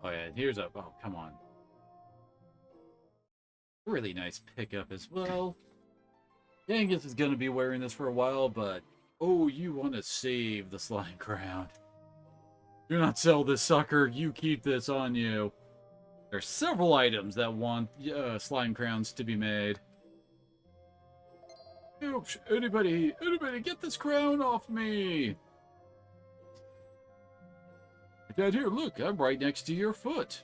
Oh yeah, here's a... Oh, come on. Really nice pickup as well. Yangus is going to be wearing this for a while, but... Oh, you want to save the slime crown. Do not sell this sucker. You keep this on you. There's several items that want slime crowns to be made. Oops, anybody get this crown off me! Dad, here, look, I'm right next to your foot.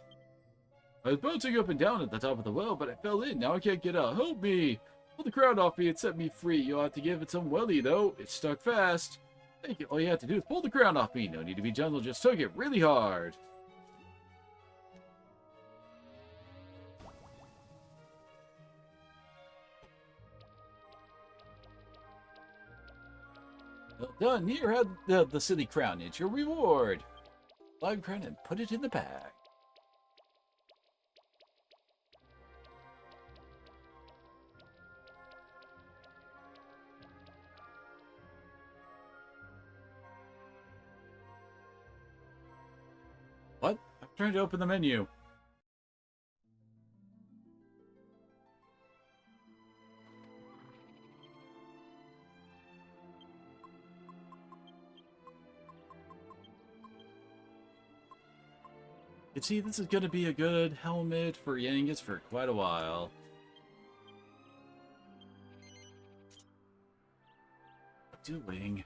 I was bouncing up and down at the top of the well, but I fell in. Now I can't get out. Help me! Pull the crown off me and set me free. You'll have to give it some welly, though. It's stuck fast. Thank you. All you have to do is pull the crown off me. No need to be gentle, just tug it really hard. Well done. Here, have the silly crown. It's your reward. Slime crown and put it in the bag. What? I'm trying to open the menu. You see, this is going to be a good helmet for Yangus for quite a while. Doing.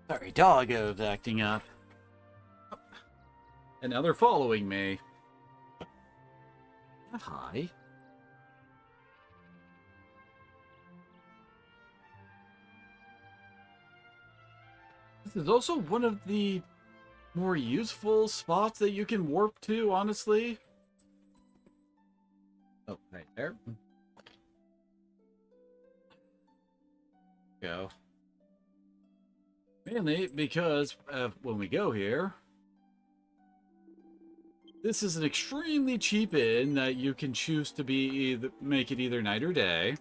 Sorry, doggo's acting up. And now they're following me. That high? This is also one of the more useful spots that you can warp to, honestly. Oh, right there. Go. Mainly because when we go here, this is an extremely cheap inn that you can choose to be make it either night or day.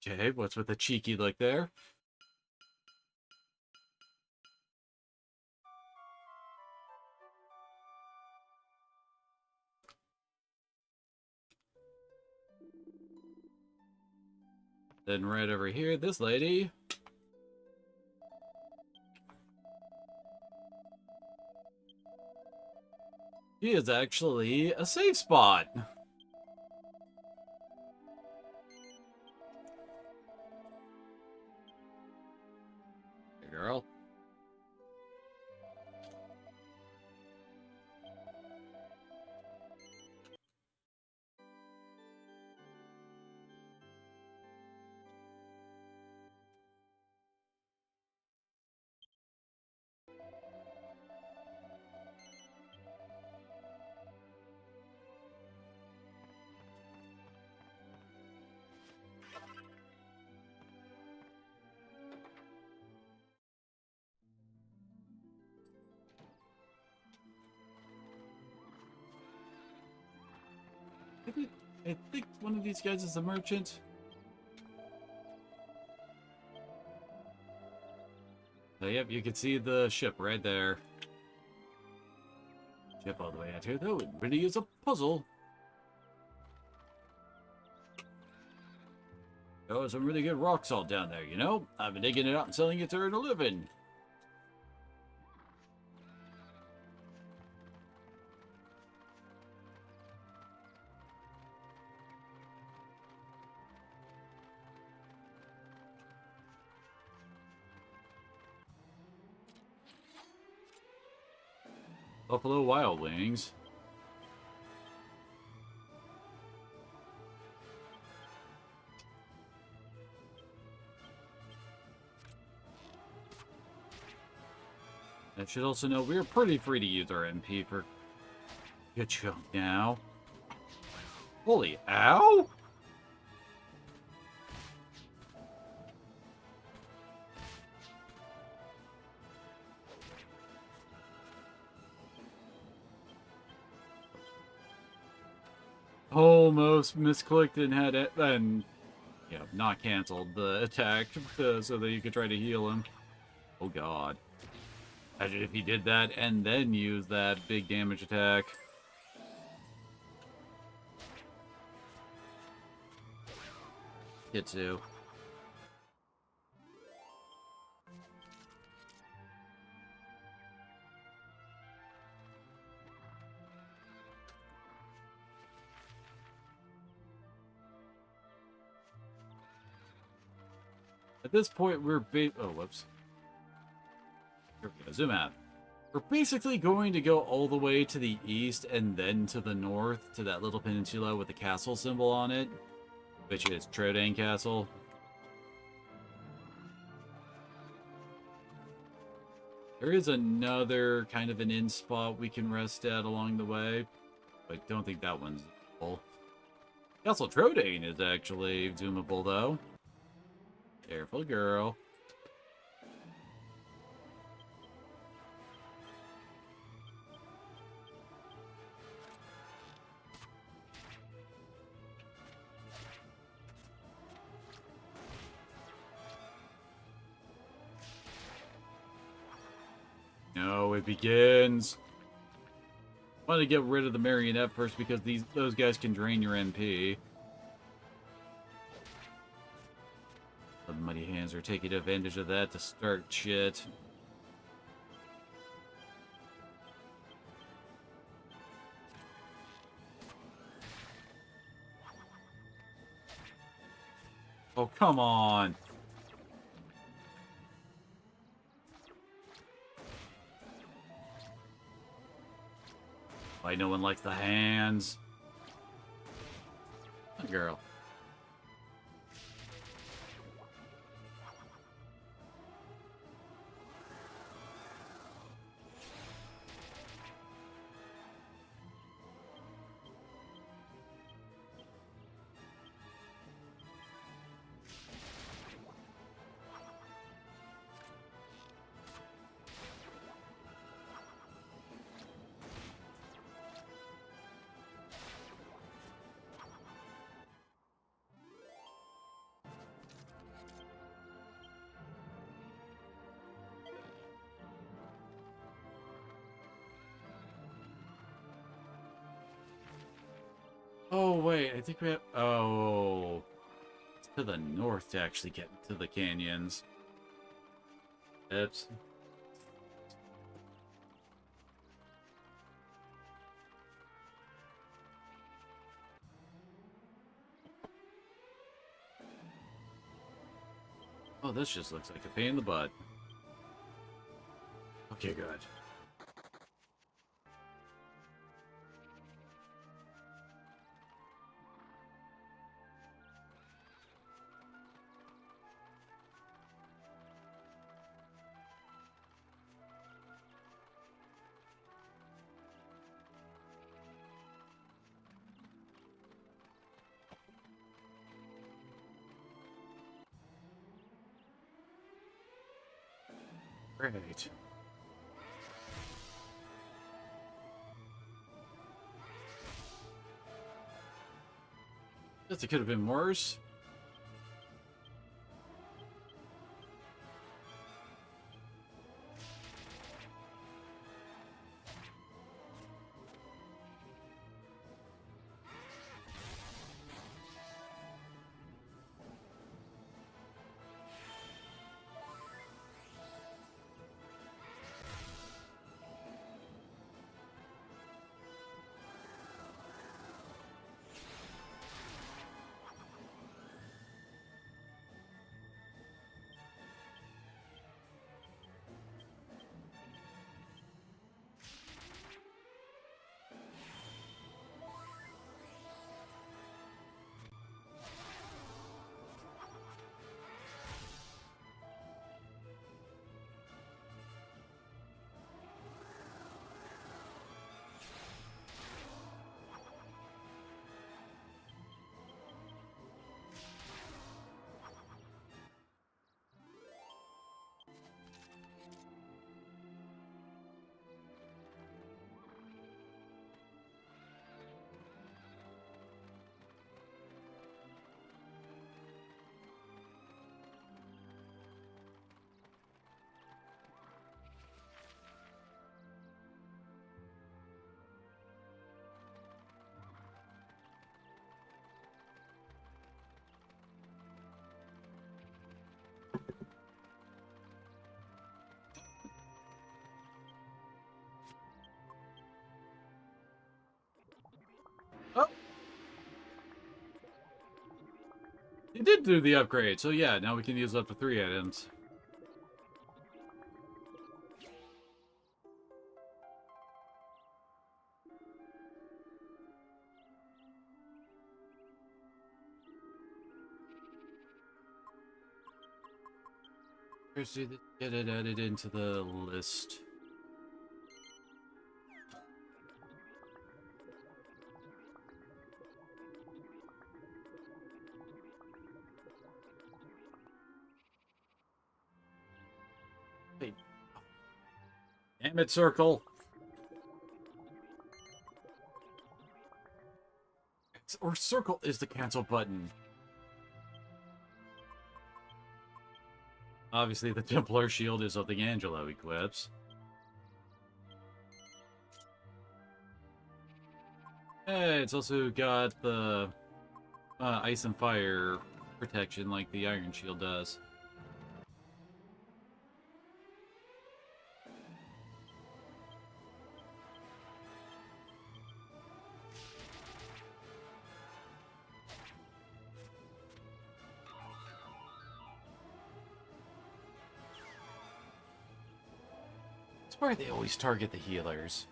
Okay, what's with the cheeky look there? Then right over here, this lady. She is actually a safe spot. Hey, girl. I think one of these guys is a merchant. Oh, yep, you can see the ship right there. Ship all the way out here, though. It really is a puzzle. Oh, some really good rock salt down there, you know? I've been digging it out and selling it to earn a living. Buffalo Wild Wings. I should also know we're pretty free to use our MP for good chunk now. Holy ow! Almost misclicked and had it, and you know, not canceled the attack so that you could try to heal him. Oh god. Imagine if he did that and then used that big damage attack. Kitsu. At this point, we're oh, whoops. Here we go, zoom out. We're basically going to go all the way to the east and then to the north to that little peninsula with the castle symbol on it, which is Trodain Castle. There is another kind of an inn spot we can rest at along the way, but I don't think that one's full. Castle Trodain is actually zoomable, though. Careful, girl. No, it begins. I want to get rid of the marionette first because those guys can drain your MP. The Muddy Hands are taking advantage of that to start shit. Oh, come on. Why no one likes the hands? Oh, girl. Oh, wait, I think we have... Oh... It's to the north to actually get into the canyons. Oops. Oh, this just looks like a pain in the butt. Okay, good. Great. Guess it could have been worse. Oh! You did do the upgrade, so yeah, now we can use up to 3 items. Here's to get it added into the list. Wait. Damn it, circle. Or circle is the cancel button. Obviously, the Templar shield is something Angelo equips. Hey, it's also got the ice and fire protection like the Iron Shield does. That's why they always target the healers.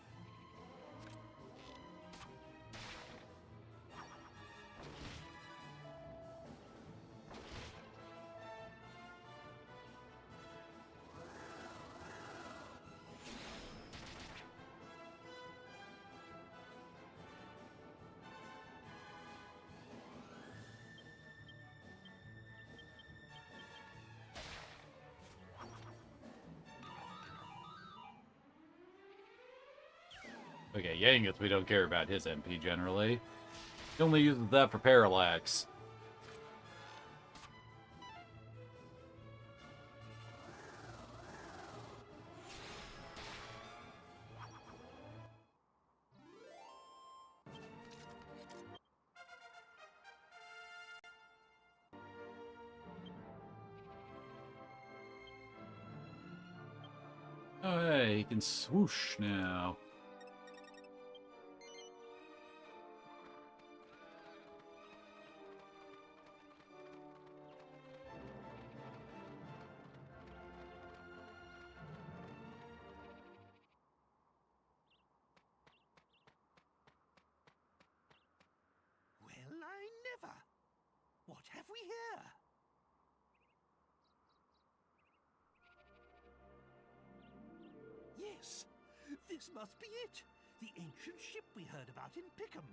Okay, Yangus, we don't care about his MP generally. He only uses that for parallax. Oh, hey, he can swoosh now. Well, I never. What have we here? Yes, this must be it. The ancient ship we heard about in Pickham.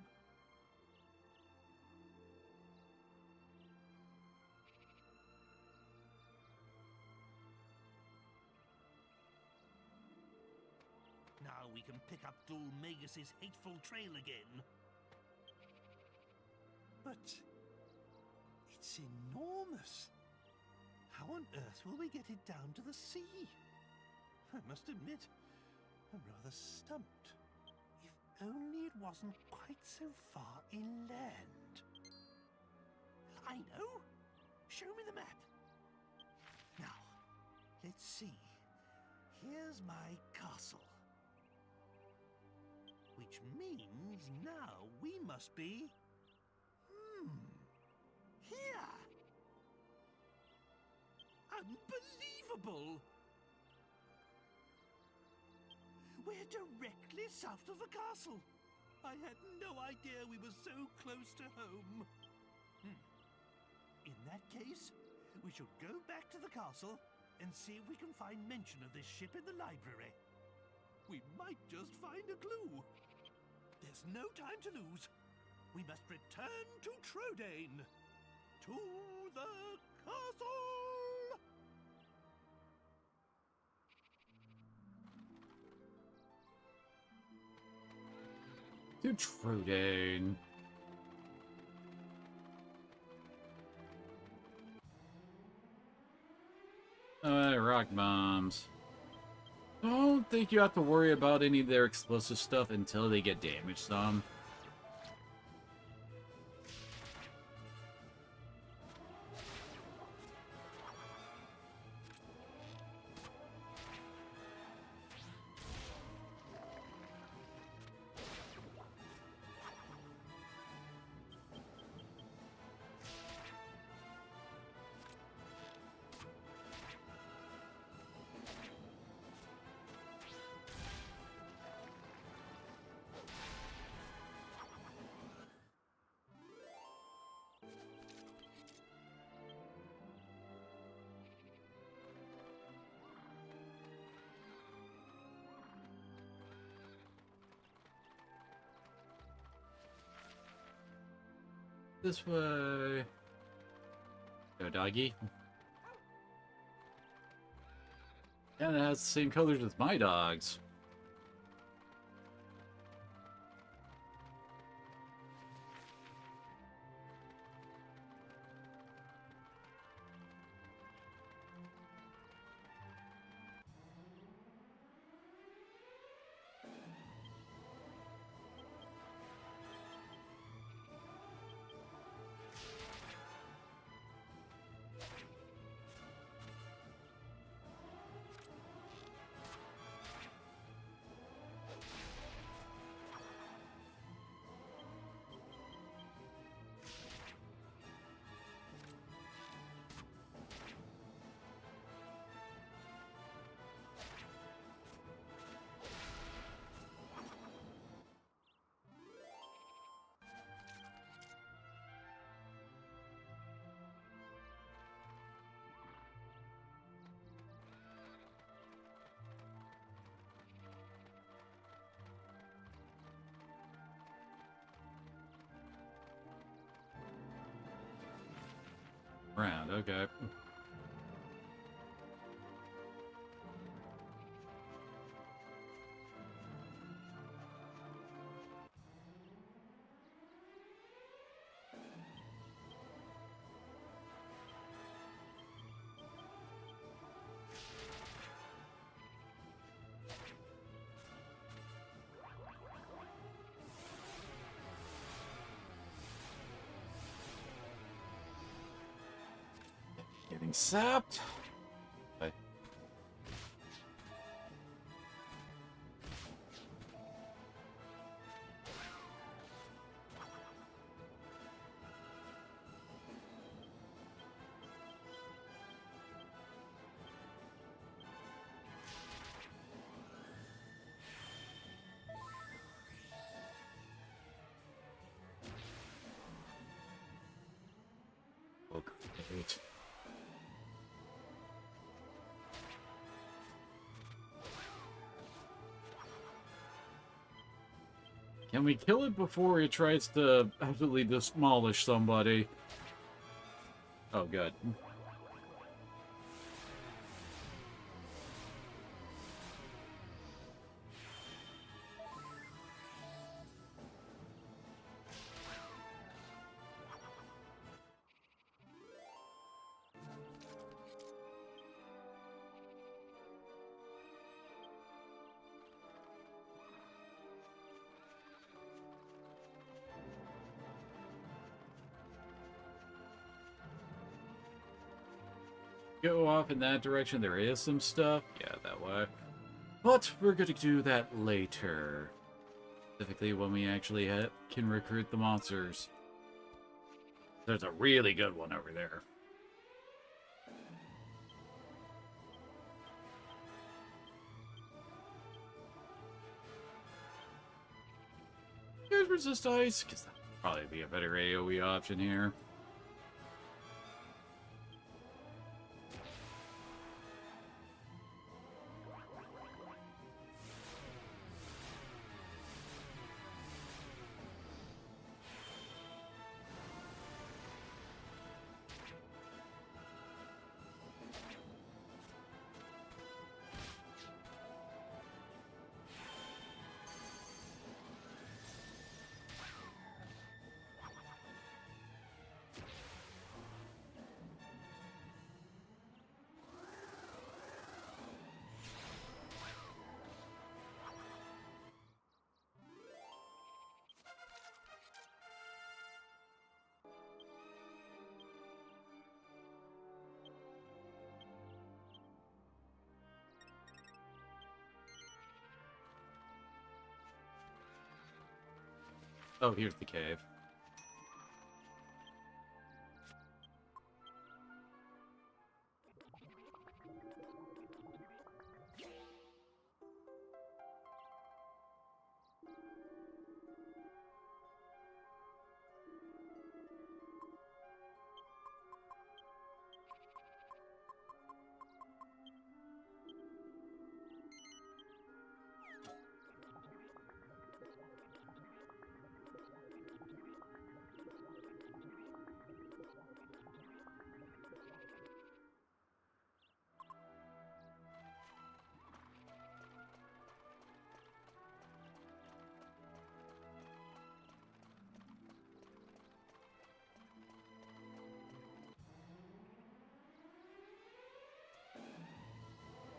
Now we can pick up Dul Magus's hateful trail again. But it's enormous. How on earth will we get it down to the sea? I must admit, I'm rather stumped. If only it wasn't quite so far inland. I know! Show me the map! Now, let's see. Here's my castle. Which means now we must be... here! Unbelievable! We're directly south of the castle. I had no idea we were so close to home. In that case, we should go back to the castle and see if we can find mention of this ship in the library. We might just find a clue. There's no time to lose. We must return to Trodain. To the castle! To Trodain. Alright, rock bombs. I don't think you have to worry about any of their explosive stuff until they get damaged some. This way. Go, doggy. And it has the same colors as my dogs. Round, okay. Getting sapped. Okay. Oh, great. Can we kill it before it tries to absolutely demolish somebody? Oh, good. Go off in that direction. There is some stuff. Yeah, that way. But we're going to do that later. Specifically when we actually can recruit the monsters. There's a really good one over there. Here's resist ice, because that would probably be a better AoE option here. Oh, here's the cave.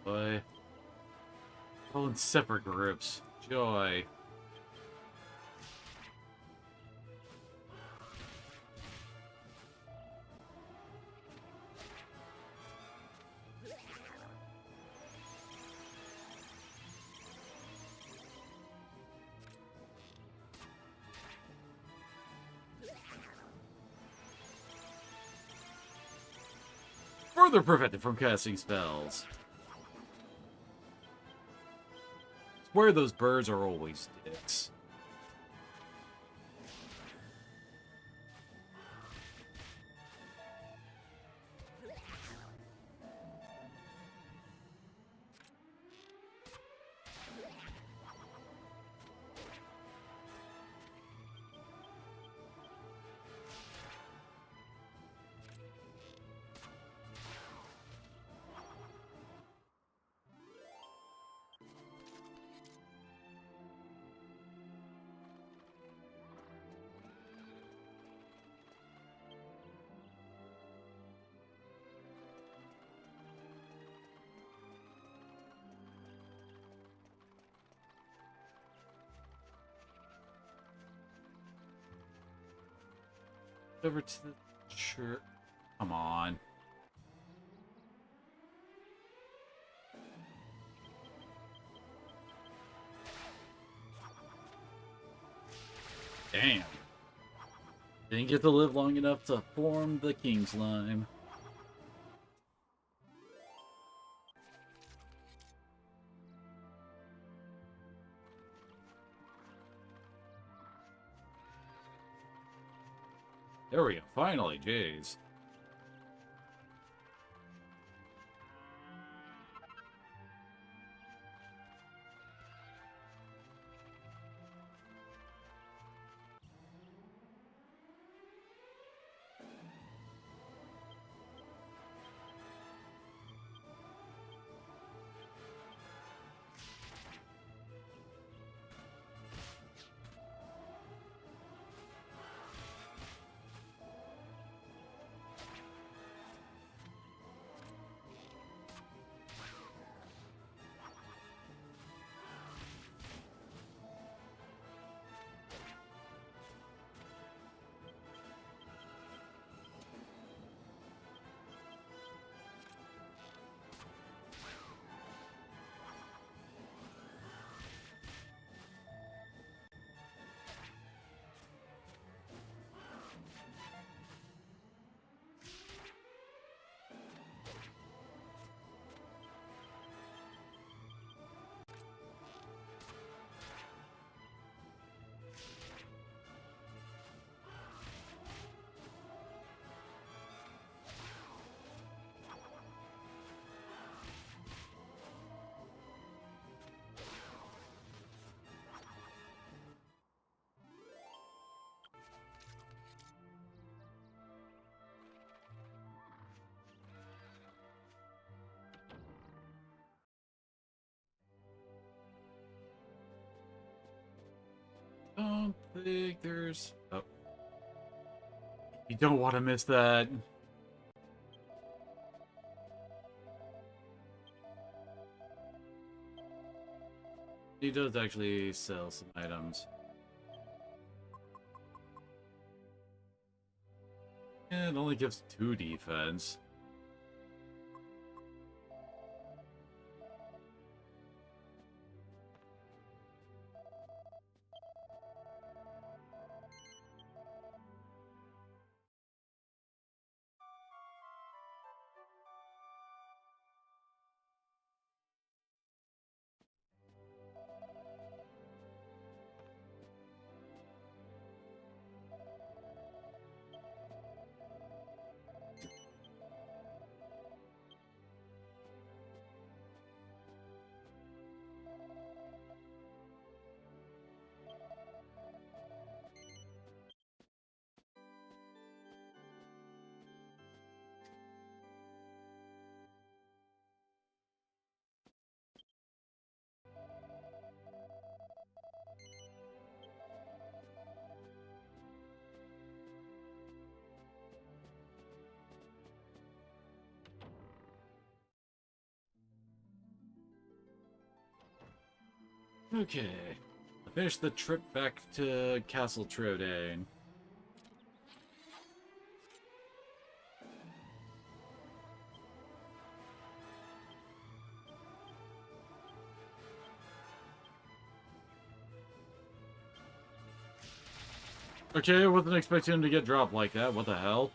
Boy. All in separate groups. Joy. Further prevented from casting spells. Where those birds are always dicks. Over to the church. Come on. Damn. Didn't get to live long enough to form the king slime. There we go. Finally, jeez. Don't think there's... Oh. You don't want to miss that. He does actually sell some items. And it only gives 2 defense. Okay. Finish the trip back to Castle Trodain. Okay, I wasn't expecting him to get dropped like that. What the hell?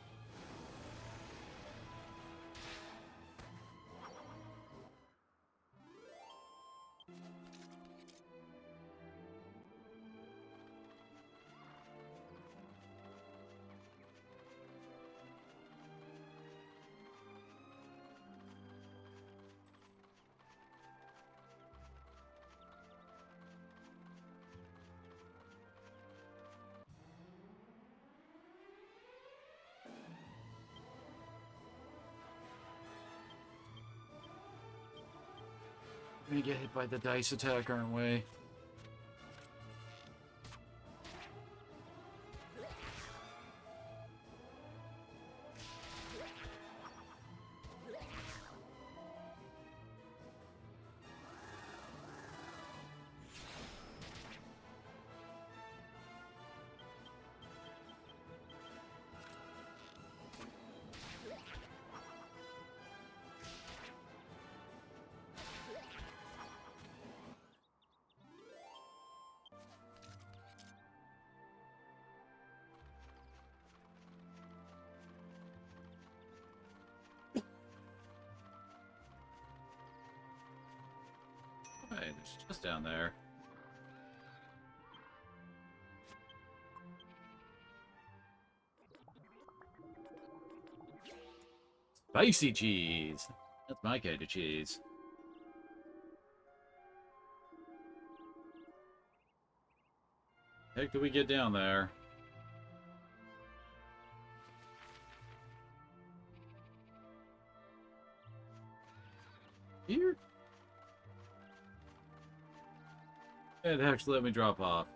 We're gonna get hit by the dice attack, aren't we? It's just down there. Spicy cheese. That's my kind of cheese. Heck, do we get down there? Here? It actually let me drop off.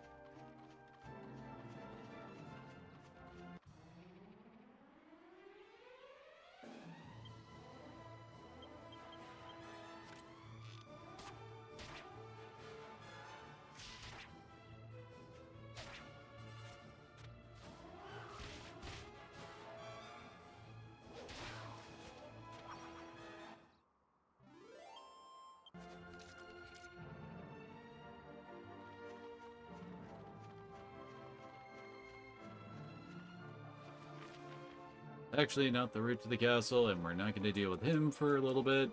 Actually, not the route to the castle, and we're not going to deal with him for a little bit.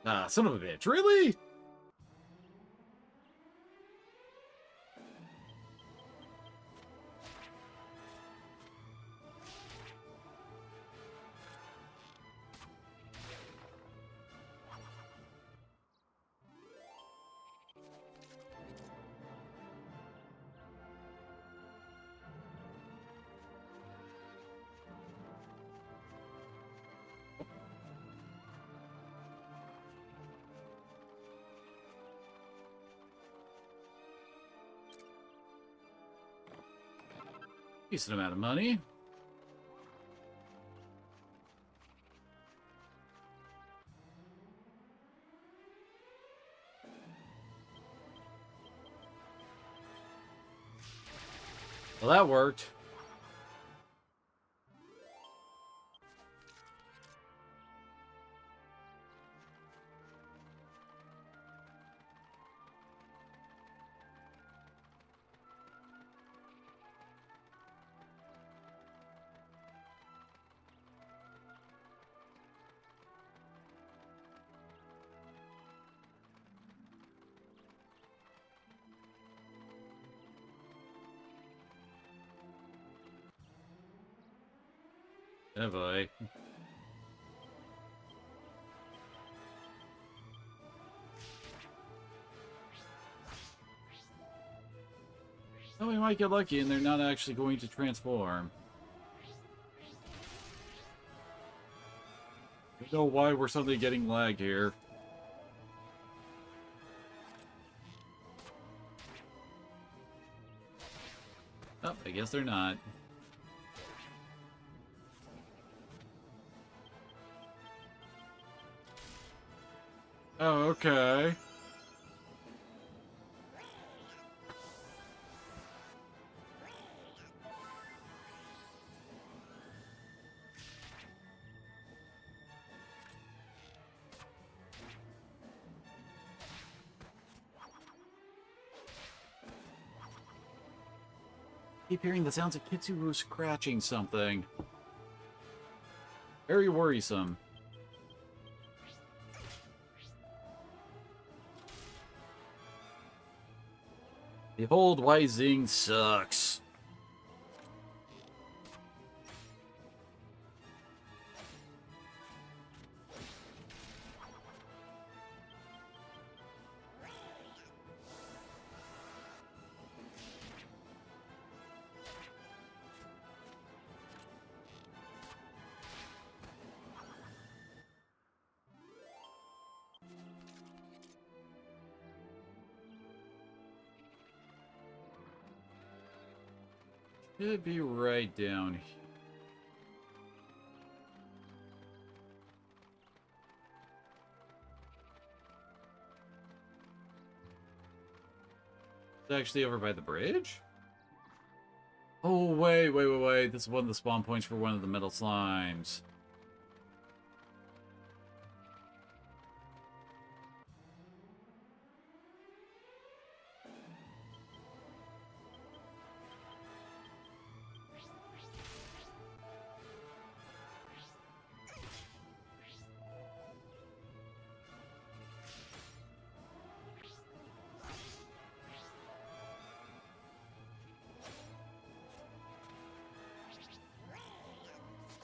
Ah, son of a bitch, really? Decent amount of money. Well, that worked. Oh boy. Oh, we might get lucky and they're not actually going to transform. I don't know why we're suddenly getting lag here. Oh, I guess they're not. Oh, okay. Keep hearing the sounds of Kitsuru scratching something. Very worrisome. Behold, why Zing sucks. Should be right down here. It's actually over by the bridge? Oh, wait. This is one of the spawn points for one of the metal slimes.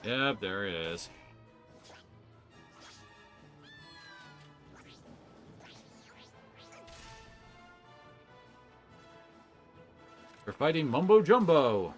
Yep, there it is. We're fighting Mumbo Jumbo.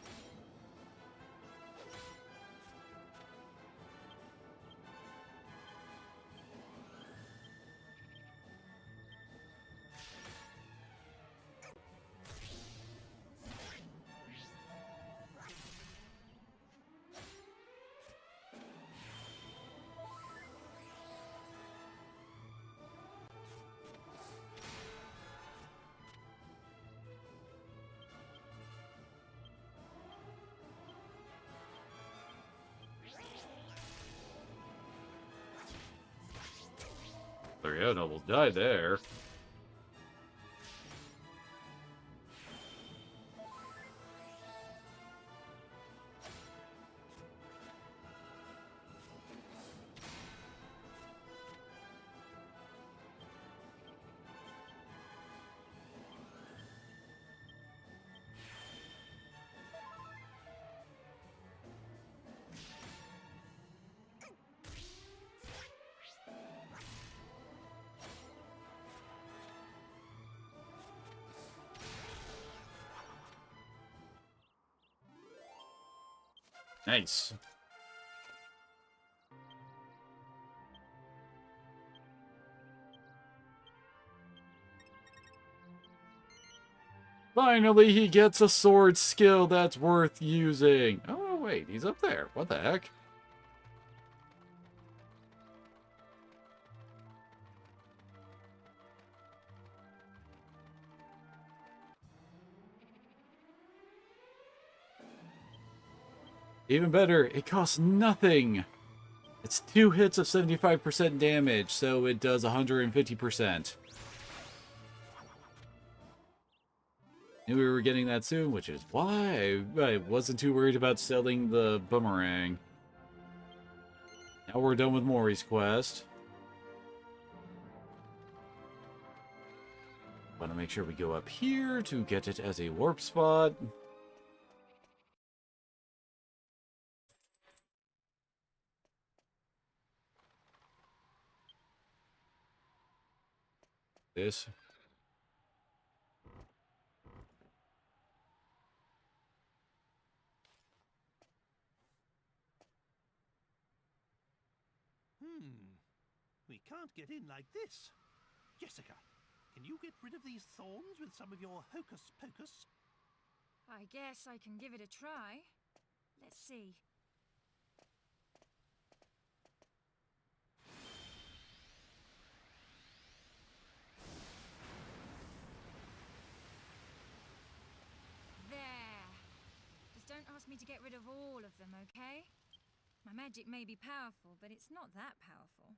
There you go, Noble died there. Nice. Finally, he gets a sword skill that's worth using. Oh, wait, he's up there. What the heck? Even better, it costs nothing. It's 2 hits of 75% damage, so it does 150%. Knew we were getting that soon, which is why I wasn't too worried about selling the boomerang. Now we're done with Mori's quest. Want to make sure we go up here to get it as a warp spot. This. We can't get in like this. Jessica, can you get rid of these thorns with some of your hocus pocus? I guess I can give it a try. Let's see. There. Just don't ask me to get rid of all of them, okay? My magic may be powerful, but it's not that powerful.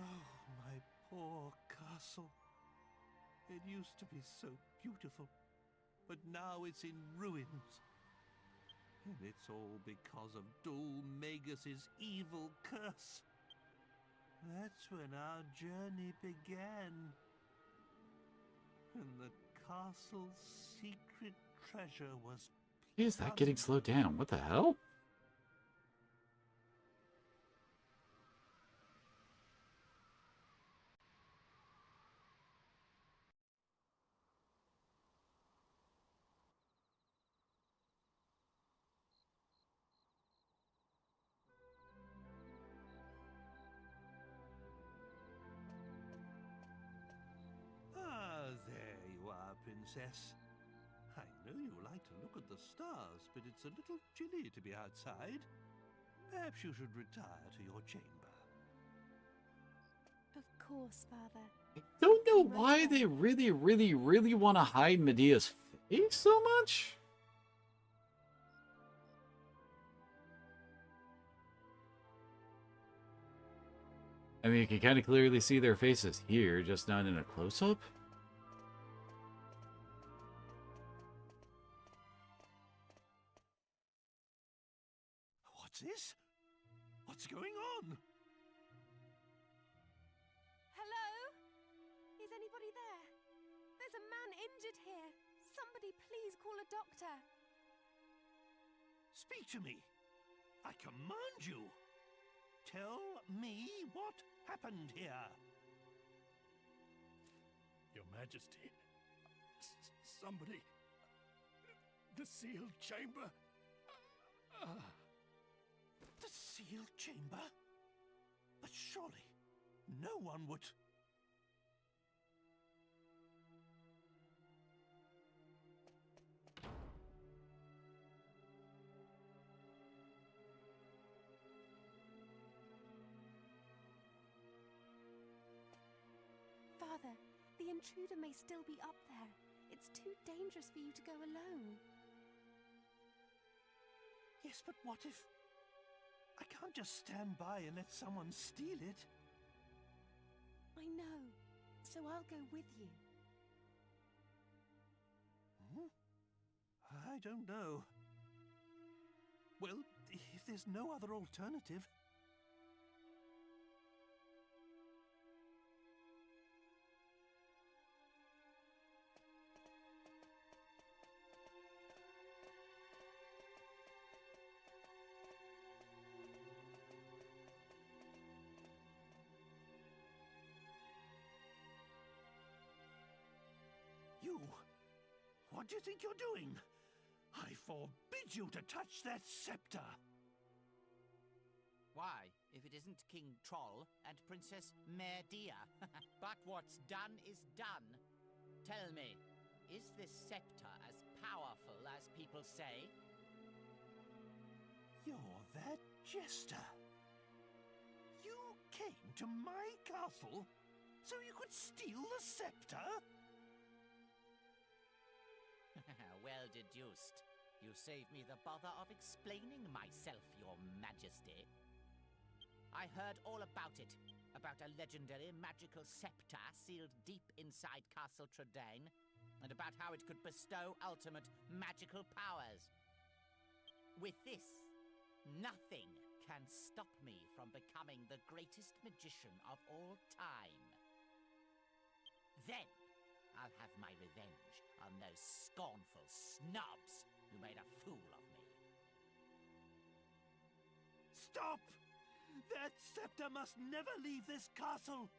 Oh, my poor castle. It used to be so beautiful, but now it's in ruins. And it's all because of Dol Magus's evil curse. That's when our journey began. And the castle's secret treasure was... Is that getting slowed down? What the hell? Ah, there you are, Princess. I know you like to look at the stars, but it's a little chilly to be outside. Perhaps you should retire to your chamber. Of course, Father. I don't know why they really want to hide Medea's face so much. I mean, you can kind of clearly see their faces here, just not in a close-up. Francis? What's going on? Hello? Is anybody there? There's a man injured here. Somebody please call a doctor. Speak to me. I command you. Tell me what happened here. Your Majesty, somebody... The sealed chamber... The sealed chamber? But surely, no one would... Father, the intruder may still be up there. It's too dangerous for you to go alone. Yes, but what if... I can't just stand by and let someone steal it. I know, so I'll go with you. I don't know. Well, if there's no other alternative... You! What do you think you're doing? I forbid you to touch that scepter! Why, if it isn't King Troll and Princess Merdia? But what's done is done. Tell me, is this scepter as powerful as people say? You're that jester. You came to my castle so you could steal the scepter? Well deduced. You saved me the bother of explaining myself, Your Majesty. I heard all about it. About a legendary magical scepter sealed deep inside Castle Tradain, and about how it could bestow ultimate magical powers. With this, nothing can stop me from becoming the greatest magician of all time. Then, I'll have my revenge on those scornful snobs who made a fool of me. Stop! That scepter must never leave this castle!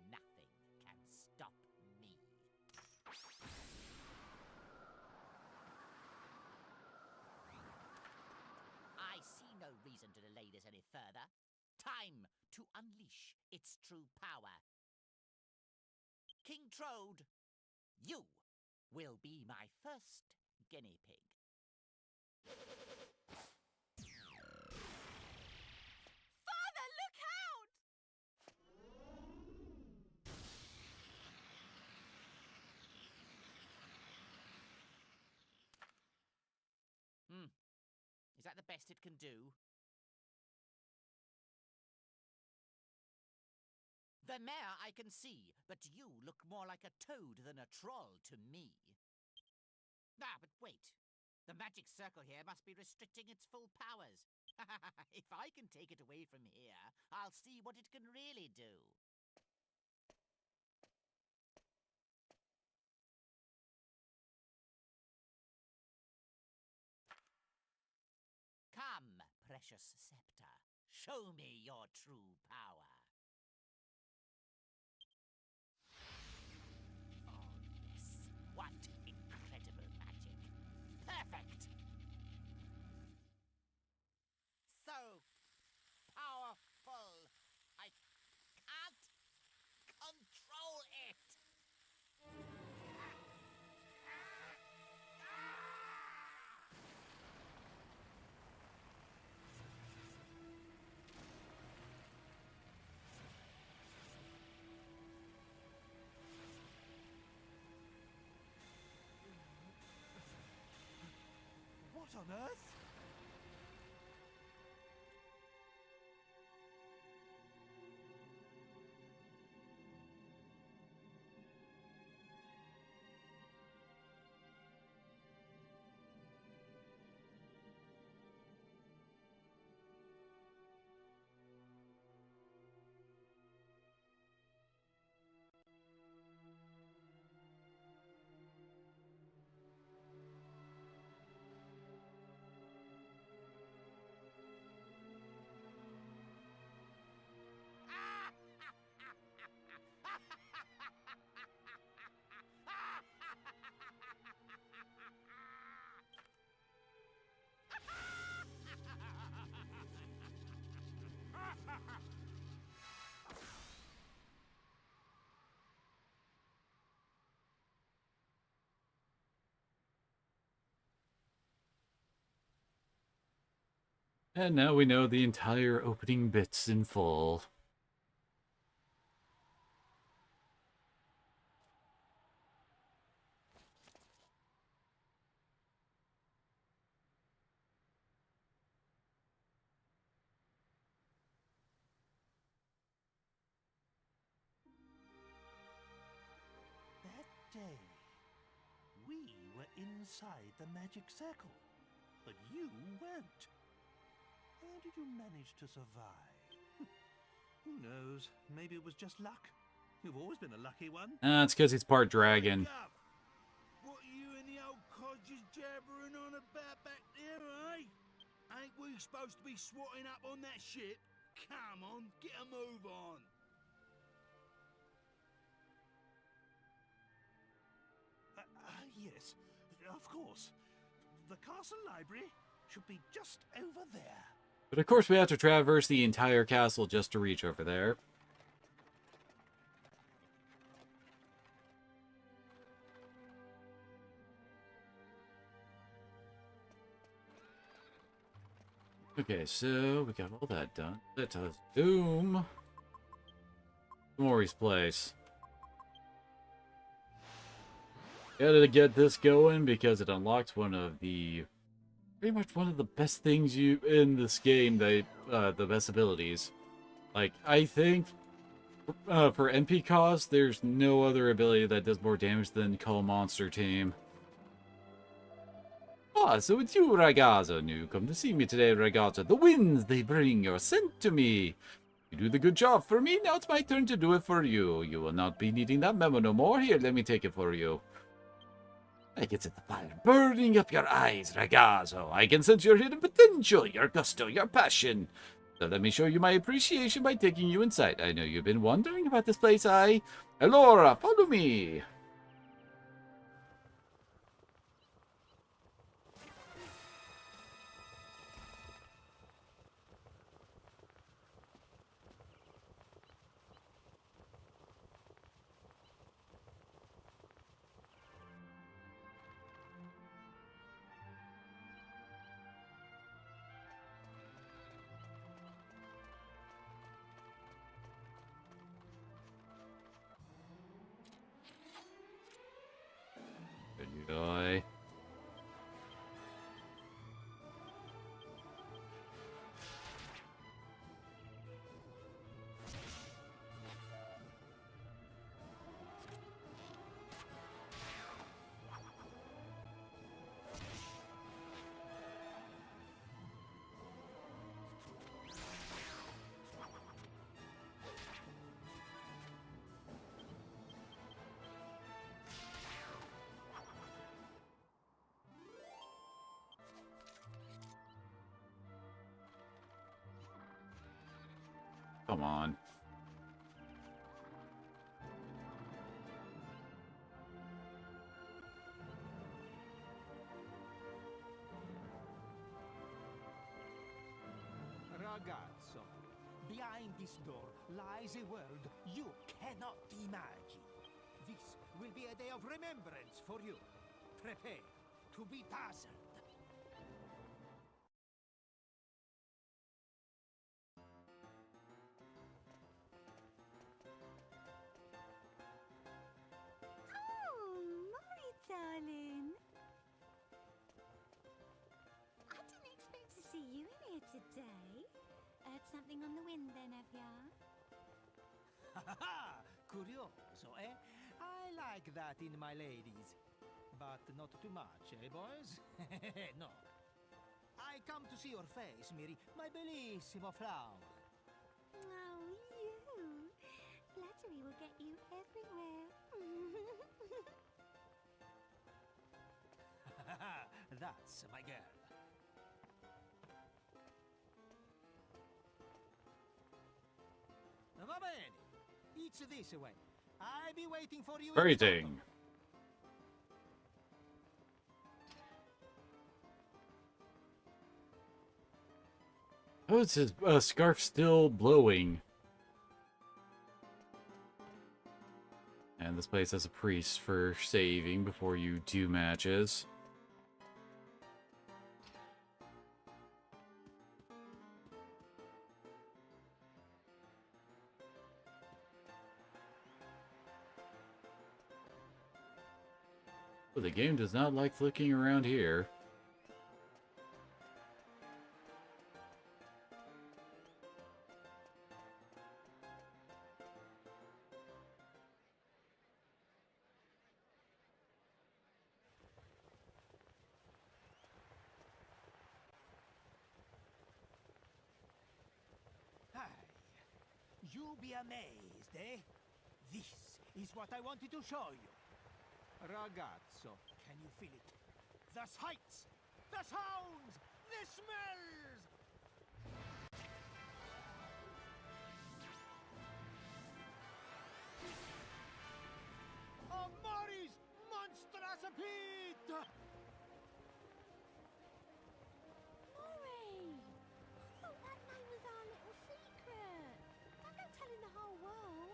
Nothing can stop me. I see no reason to delay this any further. Time to unleash its true power. King Trode, you will be my first guinea pig. Father, look out! Is that the best it can do? The mare I can see, but you look more like a toad than a troll to me. Ah, but wait. The magic circle here must be restricting its full powers. If I can take it away from here, I'll see what it can really do. Come, precious scepter. Show me your true power. Oh, yes. What incredible magic. Perfect! So powerful. I can't control it. What on earth? And now we know the entire opening bits in full. That day, we were inside the magic circle, but you weren't. How did you manage to survive? Who knows? Maybe it was just luck. You've always been a lucky one. It's because he's part dragon. Up. What are you and the old codgers jabbering on about back there, eh? Ain't we supposed to be swatting up on that ship? Come on, get a move on. Yes, of course. The castle library should be just over there. But of course we have to traverse the entire castle just to reach over there. Okay, so we got all that done. Let us doom Mori's place. Gotta get this going because it unlocks one of the pretty much one of the best things you in this game. The best abilities. Like I think for NP cost, there's no other ability that does more damage than Call Monster Team. Ah, so it's you, Ragazzo, new. Come to see me today, Ragazzo. The winds they bring are sent to me. You do the good job for me, now it's my turn to do it for you. You will not be needing that memo no more. Here, let me take it for you. I can sense the fire burning up your eyes, Ragazzo. I can sense your hidden potential, your gusto, your passion. So let me show you my appreciation by taking you inside. I know you've been wondering about this place, Allora, follow me. Enjoy. Come on. Ragazzo, behind this door lies a world you cannot imagine. This will be a day of remembrance for you. Prepare to be dazzled. Darling. I didn't expect to see you in here today. Heard something on the wind then, have ya? Ha ha ha! Curioso, eh? I like that in my ladies. But not too much, eh, boys? No. I come to see your face, Miri, my bellissimo flower. Oh, you. Flattery will get you everywhere. That's my girl. Va bene. It's this way. I'll be waiting for you. Greeting. How is his scarf still blowing? And this place has a priest for saving before you do matches. But the game does not like flicking around here. You be amazed, eh? This is what I wanted to show you. Ragazzo, can you feel it? The sights, the sounds, the smells! Amoris Monstras Pete! Maury! I thought that name was our little secret. Don't go telling the whole world.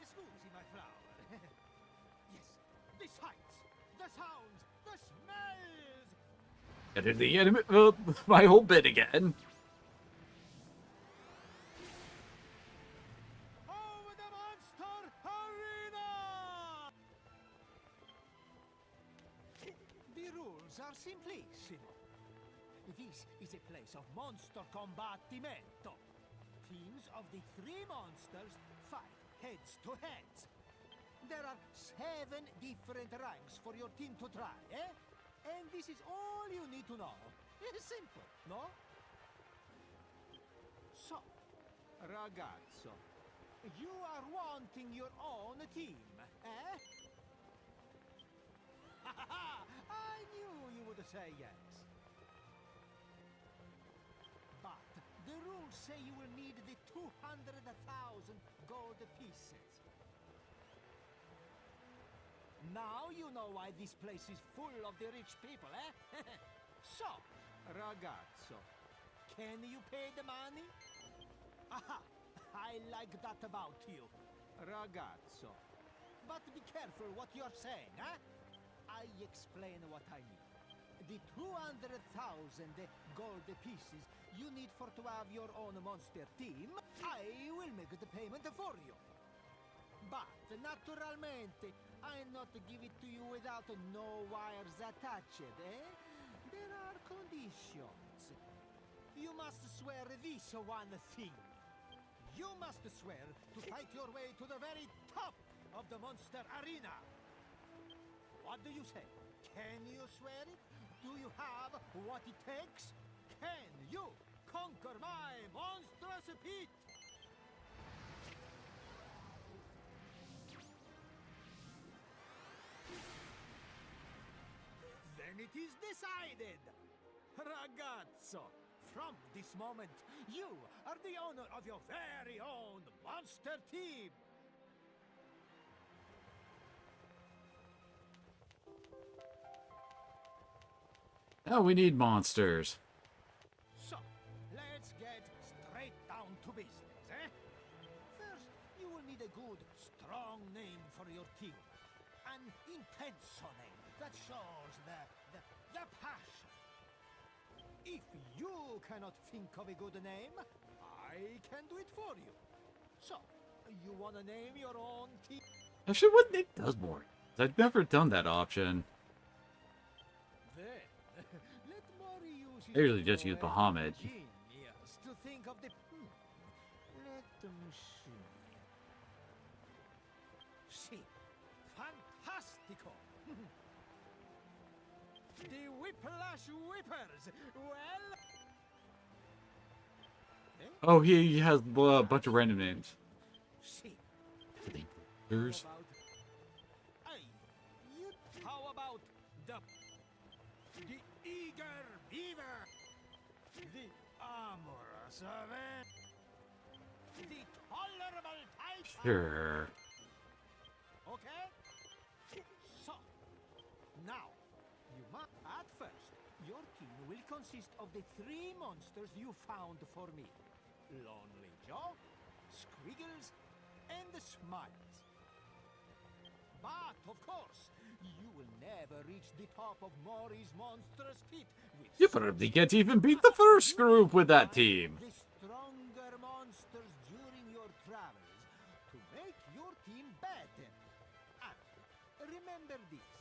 Scusi, my flower. Yes, the sights, the sounds, the smells! Edit the enemy, my whole bit again. Over the Monster Arena! The rules are simplissimo. This is a place of monster combattimento. Teams of the three monsters fight heads to heads. There are 7 different ranks for your team to try, eh? And this is all you need to know. It's simple, no? So, ragazzo, you are wanting your own team, eh? I knew you would say yes. But the rules say you will need the 200,000 gold pieces. Now you know why this place is full of the rich people, eh? So, ragazzo, can you pay the money? Aha! I like that about you, ragazzo. But be careful what you're saying, eh? I explain what I mean. The 200,000 gold pieces you need for to have your own monster team, I will make the payment for you. But, naturalmente, I'll not give it to you without no wires attached, eh? There are conditions. You must swear this one thing. You must swear to fight your way to the very top of the monster arena. What do you say? Can you swear it? Do you have what it takes? Can you conquer my monstrous pit? Then it is decided! Ragazzo, from this moment, you are the owner of your very own monster team! Now we need monsters. So, let's get straight down to business, eh? First, you will need a good, strong name for your team. An intenso name that shows the passion. If you cannot think of a good name, I can do it for you. So, you want to name your own team? Actually, what name does more? I've never done that option. Then, let Mori use his I usually just use poetic Bahamut. genius to think of the... Let me see. See. Fantastico! The Whiplash Whippers! Well... Eh? Oh, he has a bunch of random names. See. There's... How about the eager beaver, the amorous event, the tolerable tiger? Sure. Okay. So now you must at first Your team will consist of the 3 monsters you found for me. Lonely Joe, Squiggles, and the Smiles. But, of course, you will never reach the top of Mori's monstrous pit with You probably can't even beat the first group with that team. the stronger monsters during your travels to make your team better. And remember this.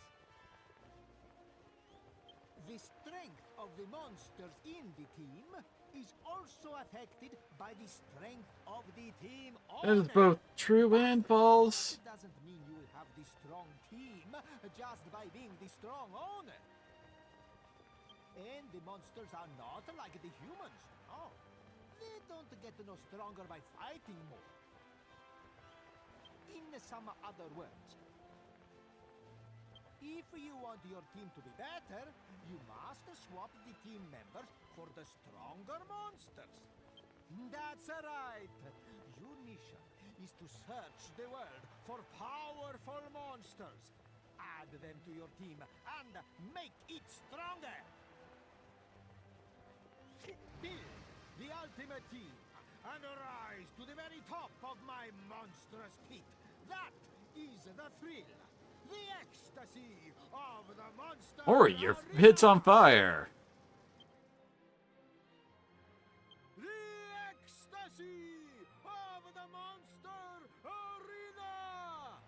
The strength of the monsters in the team is also affected by the strength of the team That is owner. both true and false. It doesn't mean you will have the strong team just by being the strong owner. And the monsters are not like the humans, no. They don't get no stronger by fighting more. In some other words, if you want your team to be better, you must swap the team members for the stronger monsters. That's right. Your mission is to search the world for powerful monsters. Add them to your team and make it stronger. Build the ultimate team and rise to the very top of my monstrous pit. That is the thrill, the ecstasy of the monster. Or your pit's on fire. The ecstasy of the monster arena.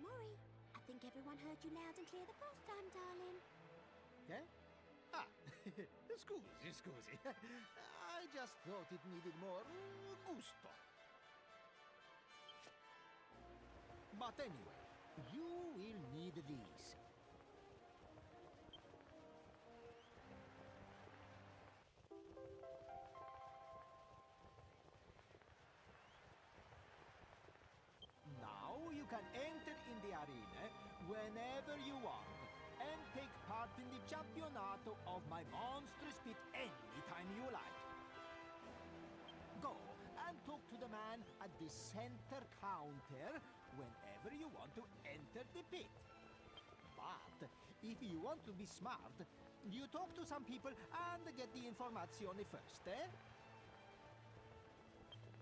Mori, I think everyone heard you loud and clear the first time, darling. Yeah? Ah, scusi. I just thought it needed more gusto. But anyway, you will need these. Now you can enter in the arena whenever you want and take part in the Championato of my monstrous pit anytime you like. Go and talk to the man at the center counter whenever you want to enter the pit. But if you want to be smart, you talk to some people and get the informazione first, eh?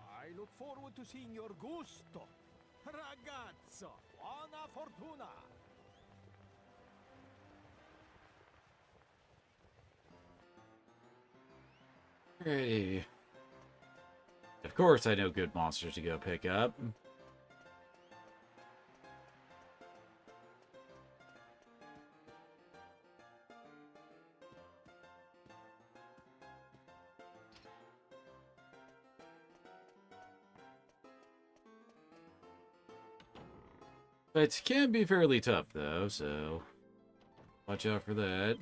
I look forward to seeing your gusto. Ragazzo, buona fortuna! Alrighty. Of course I know good monsters to go pick up. It can be fairly tough, though, so watch out for that.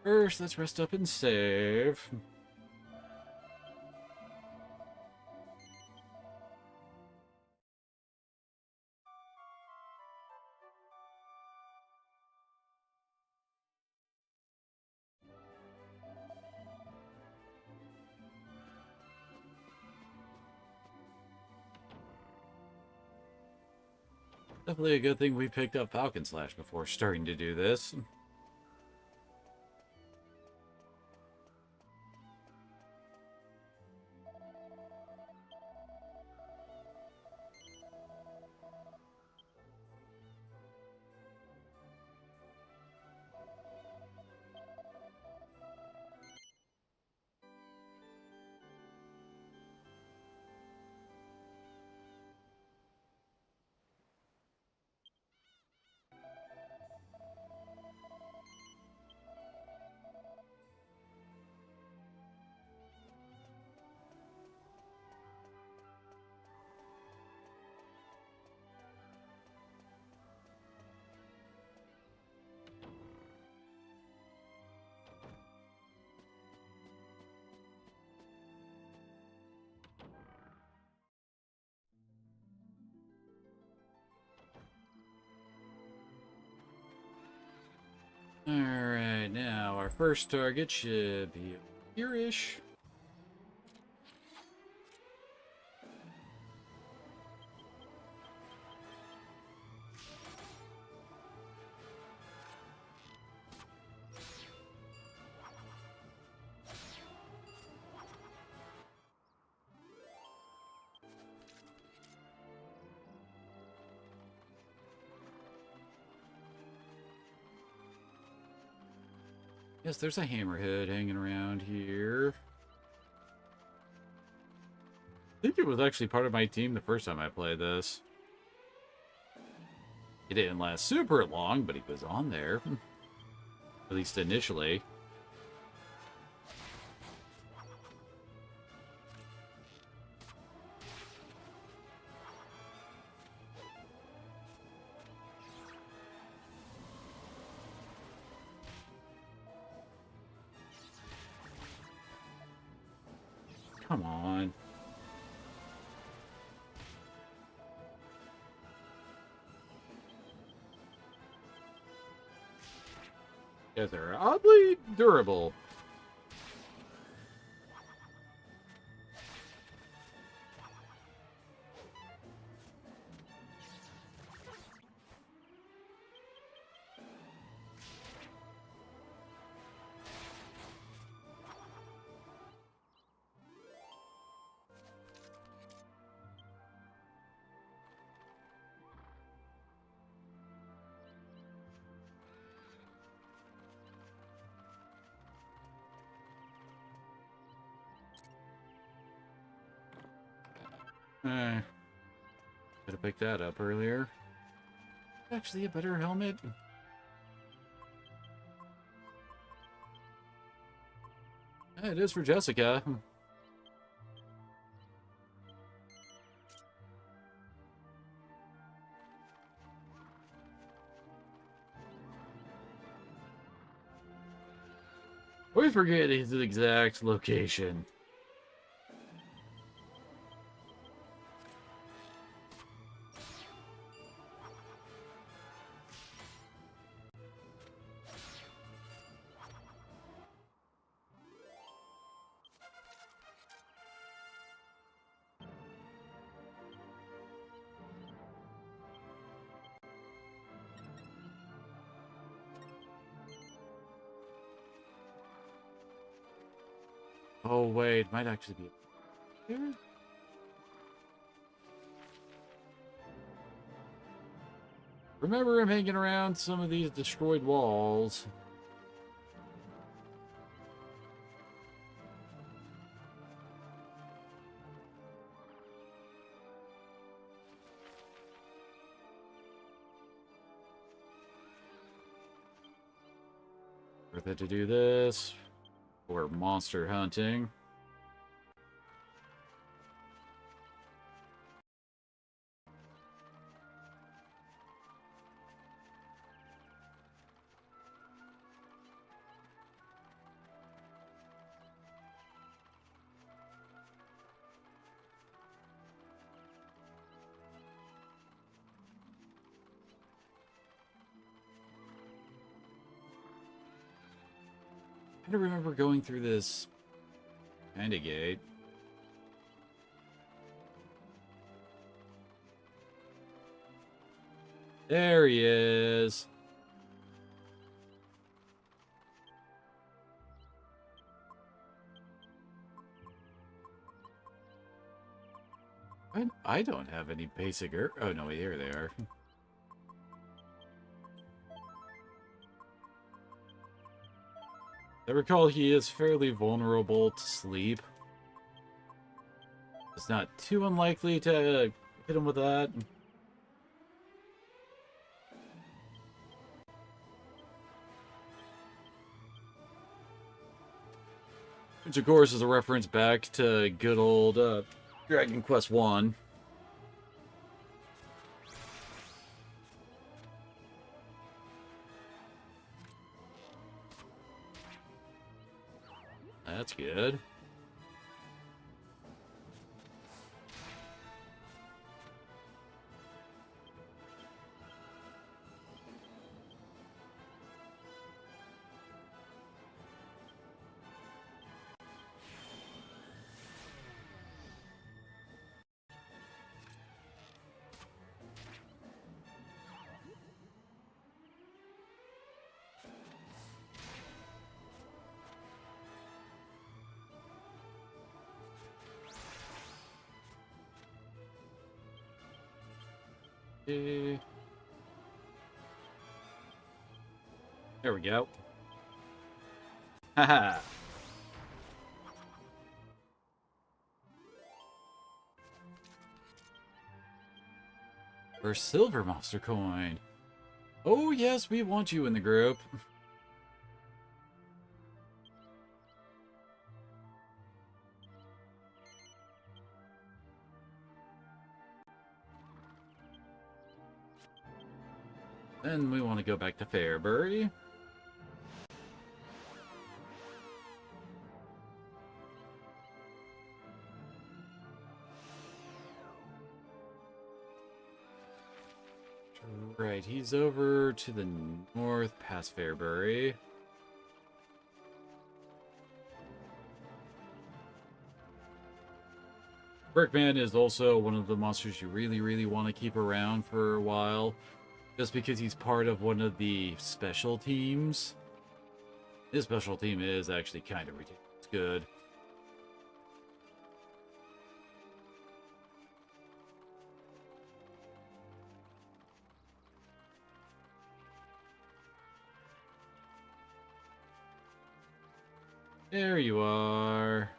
First, let's rest up and save. Definitely a good thing we picked up Falcon Slash before starting to do this. our first target should be here-ish. Yes, there's a hammerhead hanging around here. I think it was actually part of my team the first time I played this. It didn't last super long, but he was on there. At least initially. Come on. Yeah, they're oddly durable. Could have picked that up earlier. Actually, a better helmet. It is for Jessica. We forget his exact location. Oh wait, it might actually be here. Remember him hanging around some of these destroyed walls. Worth it to do this. Or monster hunting. I don't remember going through this kind of gate. There he is. I don't have any basic oh no, here they are. I recall he is fairly vulnerable to sleep. It's not too unlikely to hit him with that. Which of course is a reference back to good old Dragon Quest 1. That's good. There we go. Haha. For silver monster coin. Oh yes, we want you in the group. Then we want to go back to Fairbury. Right, he's over to the north past Fairbury. Brickman is also one of the monsters you really want to keep around for a while, just because he's part of one of the special teams. His special team is actually kind of ridiculous good. There you are.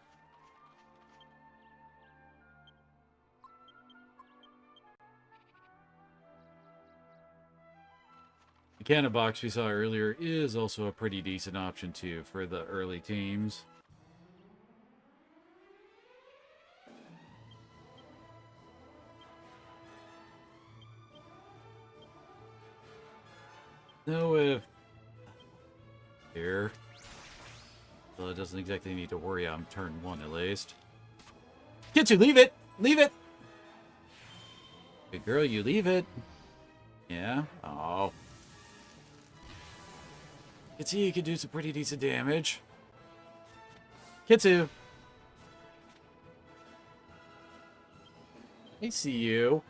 The cannon box we saw earlier is also a pretty decent option too for the early teams. No, if here. Well, it doesn't exactly need to worry on turn 1 at least. Get you, leave it! Leave it! Good girl, you leave it. Yeah? Oh. You can see you can do some pretty decent damage. Kitsu! I see you.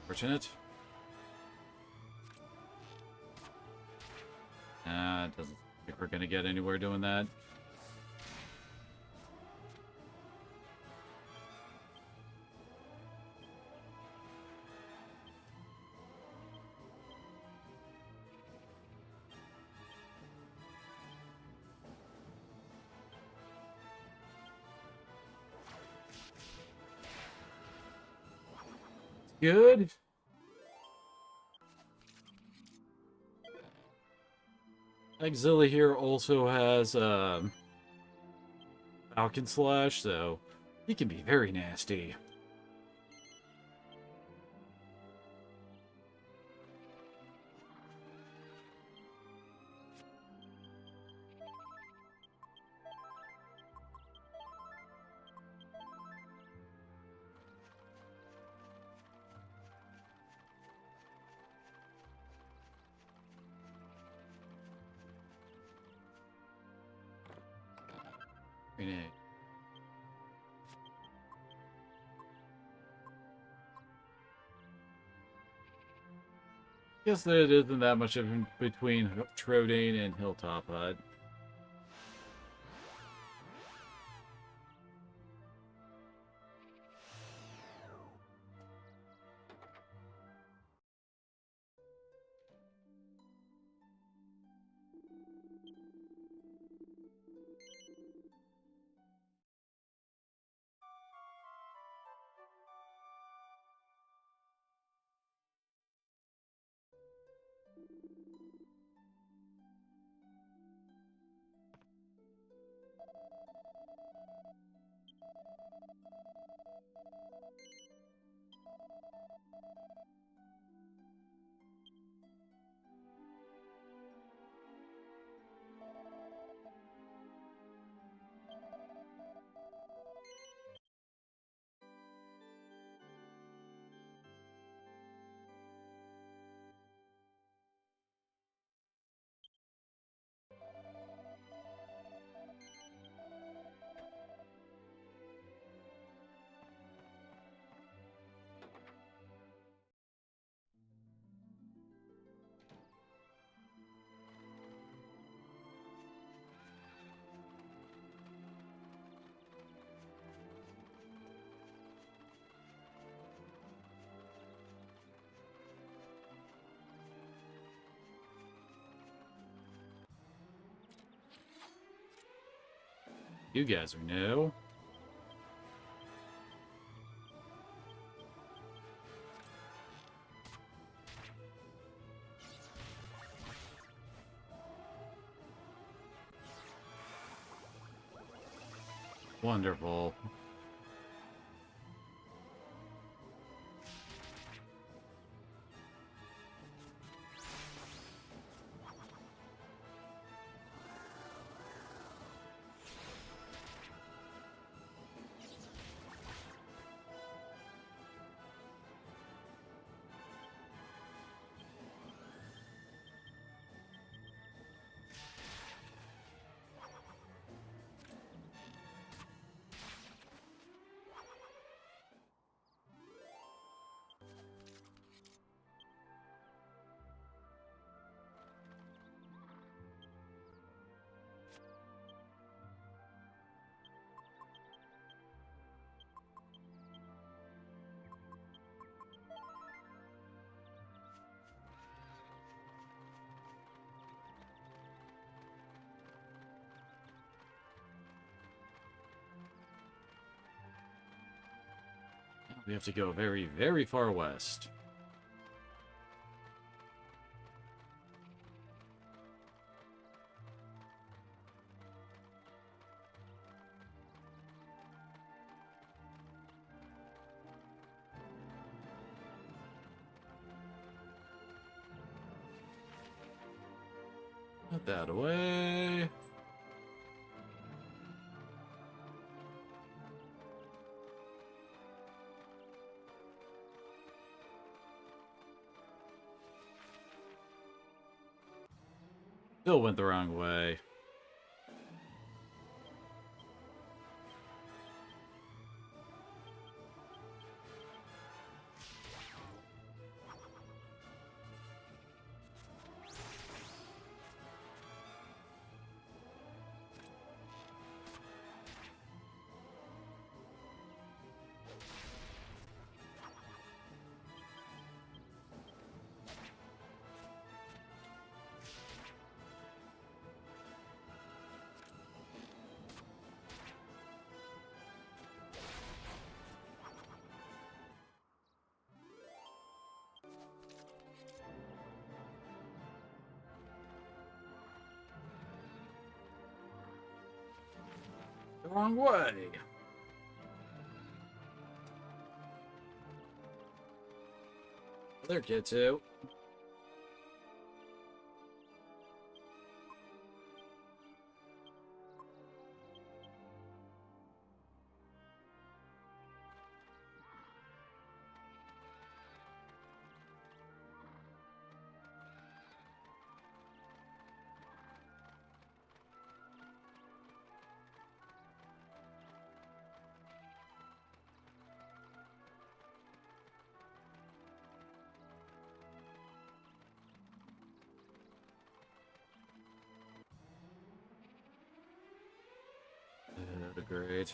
Unfortunate. It doesn't think we're gonna get anywhere doing that. Good. Exilla here also has Falcon Slash, so he can be very nasty. Grenade. Guess that it isn't that much of in between Trodane and Hilltop Hut. You guys are new. Wonderful. We have to go very, very far west. Put that away. Still went the wrong way. The wrong way. There, kid too. Great.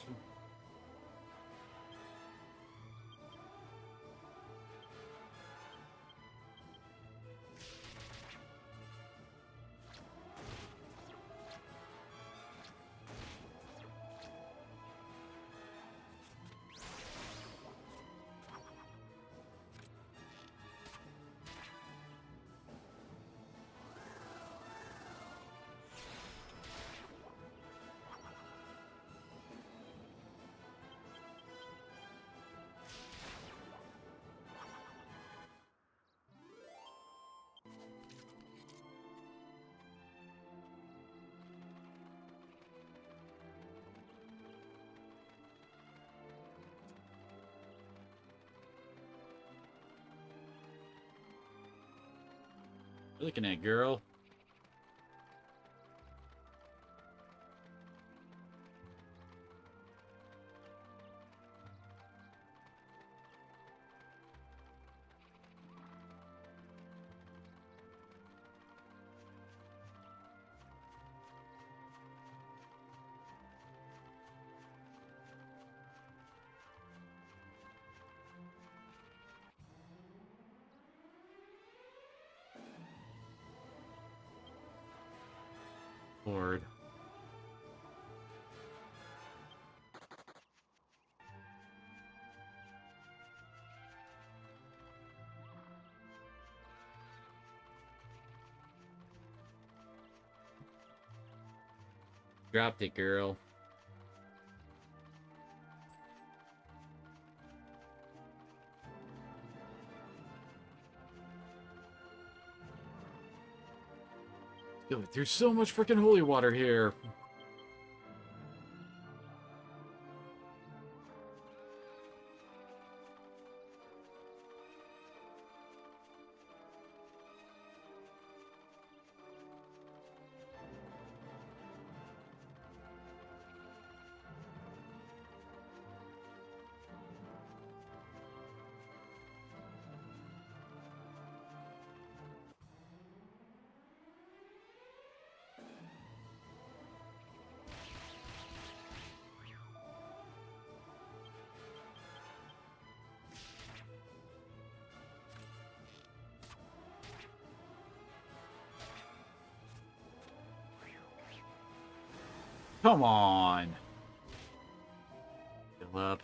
Looking at girl. Lord. Dropped it, girl. Going through so much freaking holy water here. Come on. Fill up.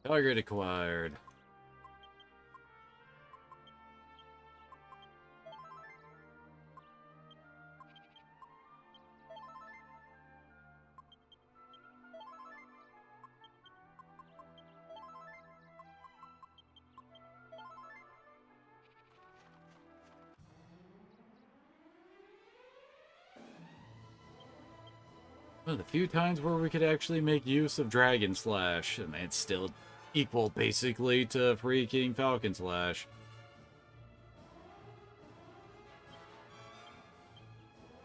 Target acquired. One of the few times where we could actually make use of Dragon Slash, and it's still equal basically to freaking Falcon Slash.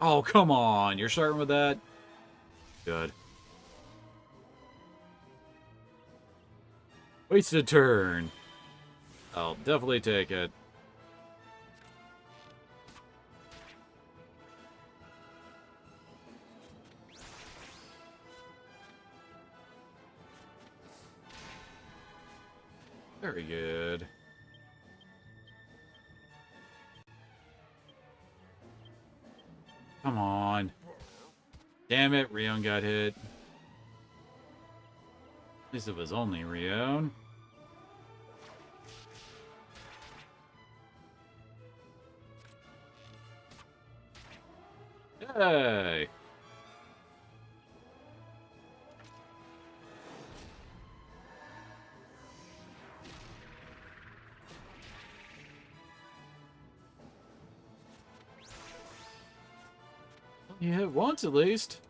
Oh, come on. You're starting with that? Good. Wasted turn. I'll definitely take it. Very good. Come on. Damn it, Rion got hit. At least it was only Rion. Yay! You hit once at least.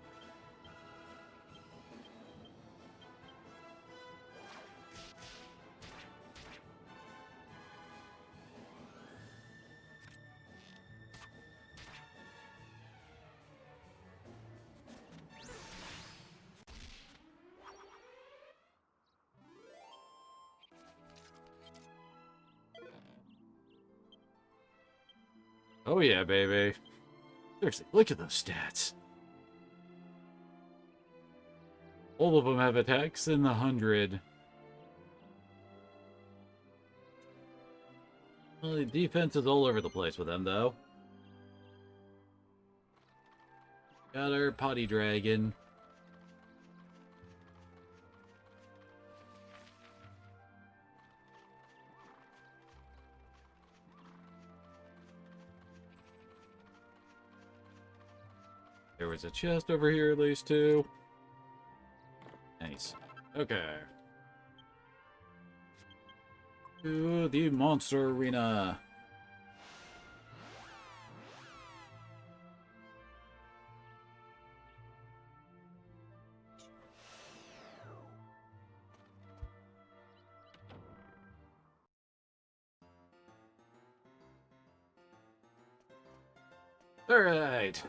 Oh yeah, baby. Seriously, look at those stats. All of them have attacks in the 100. Well, the defense is all over the place with them, though. Got our potty dragon. There was a chest over here, at least, too. Nice. Okay. To the monster arena. All right.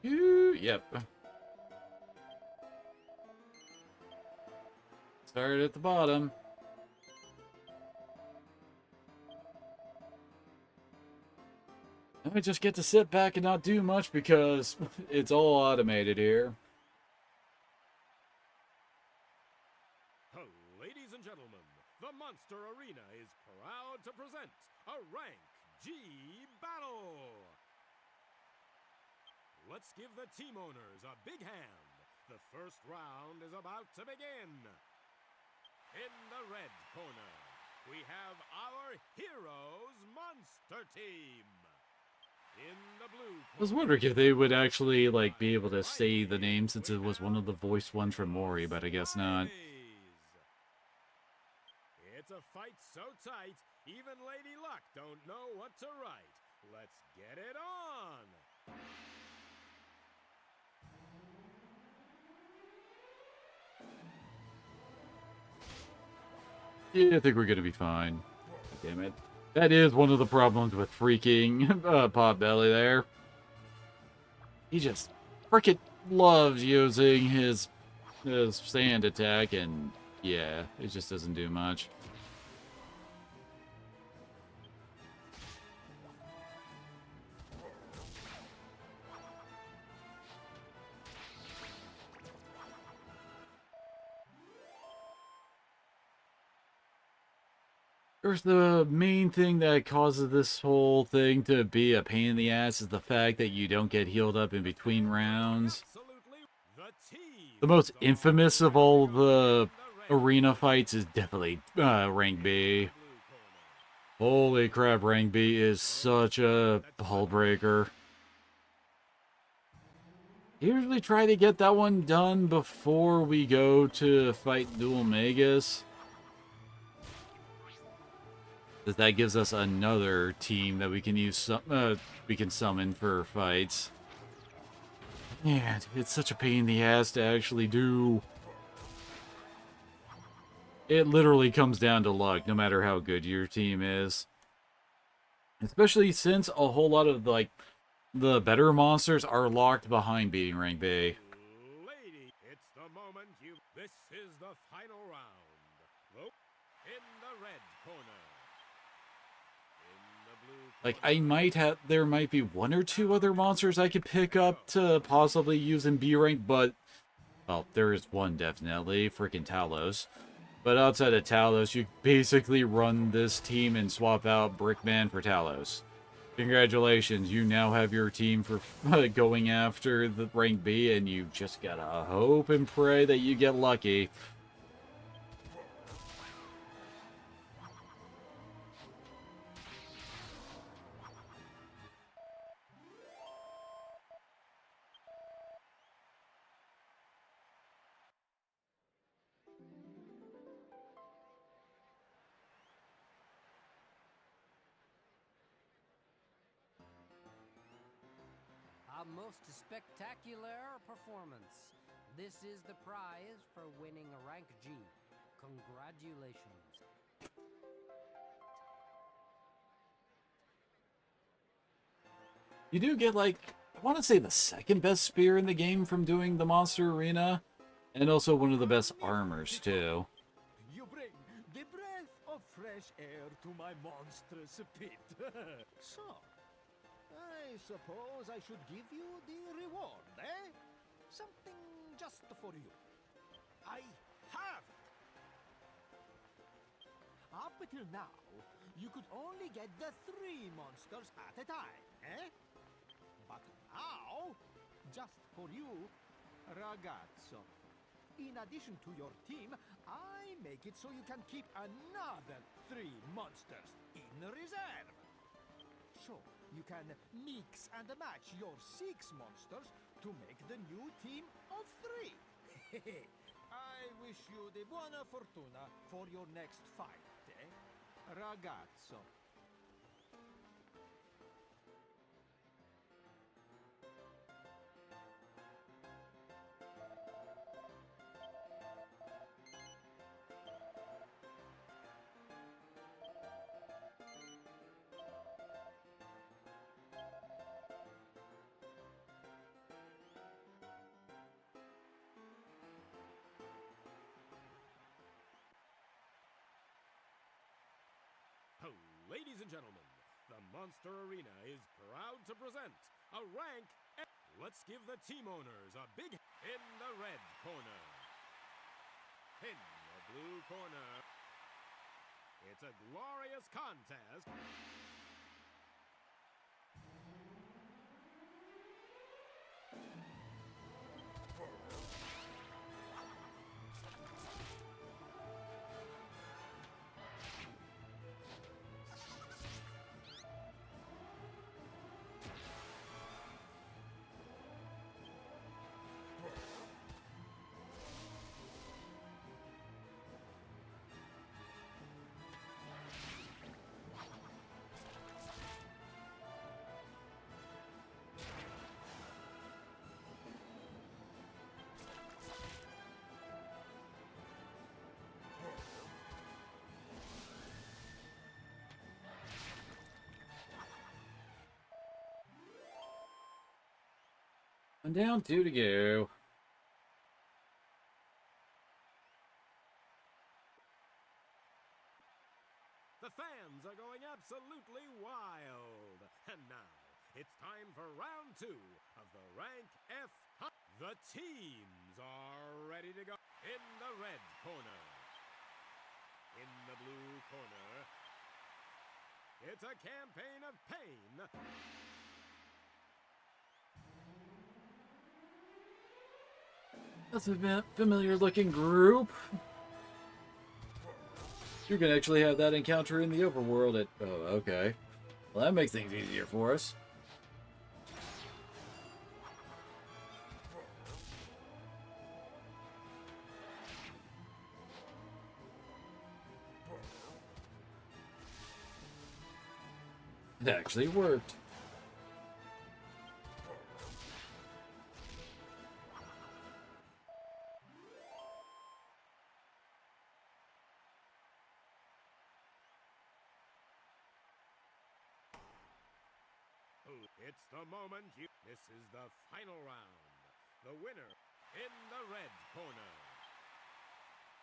Yep. Start at the bottom. I just get to sit back and not do much because it's all automated here. Ladies and gentlemen, the Monster Arena is proud to present a Rank G battle. Let's give the team owners a big hand. The first round is about to begin. In the red corner, we have our Heroes Monster Team. In the blue corner, I was wondering if they would actually like be able to say the name since it was one of the voiced ones from Mori, but I guess not. It's a fight so tight, even Lady Luck don't know what to write. Let's get it on! Yeah, I think we're gonna be fine. Damn it. That is one of the problems with freaking Potbelly there. He just freaking loves using his sand attack, and yeah, it just doesn't do much. Of course, the main thing that causes this whole thing to be a pain in the ass is the fact that you don't get healed up in between rounds. The most infamous of all the arena fights is definitely Rank B. Holy crap, Rank B is such a hull breaker. Usually try to get that one done before we go to fight Dual Magus. That gives us another team that we can use. We can summon for fights. Yeah, it's such a pain in the ass to actually do. It literally comes down to luck, no matter how good your team is. Especially since a whole lot of like the better monsters are locked behind beating Rank B. Lady, it's the moment you. This is the final round. Look in the red corner. Like, there might be one or two other monsters I could pick up to possibly use in B rank, but, well, there is one definitely, freaking Talos. But outside of Talos, you basically run this team and swap out Brickman for Talos. Congratulations, you now have your team for going after the rank B, and you just gotta hope and pray that you get lucky. A most spectacular performance. This is the prize for winning a rank G. Congratulations. You do get, like, I want to say the second best spear in the game from doing the Monster Arena, and also one of the best armors, too. You bring the breath of fresh air to my monstrous pit. So, I suppose I should give you the reward, eh? Something just for you. I have it! Up until now, you could only get the 3 monsters at a time, eh? But now, just for you, ragazzo. In addition to your team, I make it so you can keep another 3 monsters in reserve. So, you can mix and match your 6 monsters to make the new team of 3. I wish you the buona fortuna for your next fight, eh? Ragazzo. Ladies and gentlemen, the Monster Arena is proud to present a rank F. Let's give the team owners a big in the red corner. In the blue corner, it's a glorious contest. And down 2 to go. The fans are going absolutely wild. And now, it's time for round 2 of the Rank F. The teams are ready to go. In the red corner. In the blue corner. It's a campaign of pain. That's a familiar looking group. You can actually have that encounter in the overworld at... Oh, okay. Well, that makes things easier for us. It actually worked. It's the moment you... This is the final round. The winner in the red corner.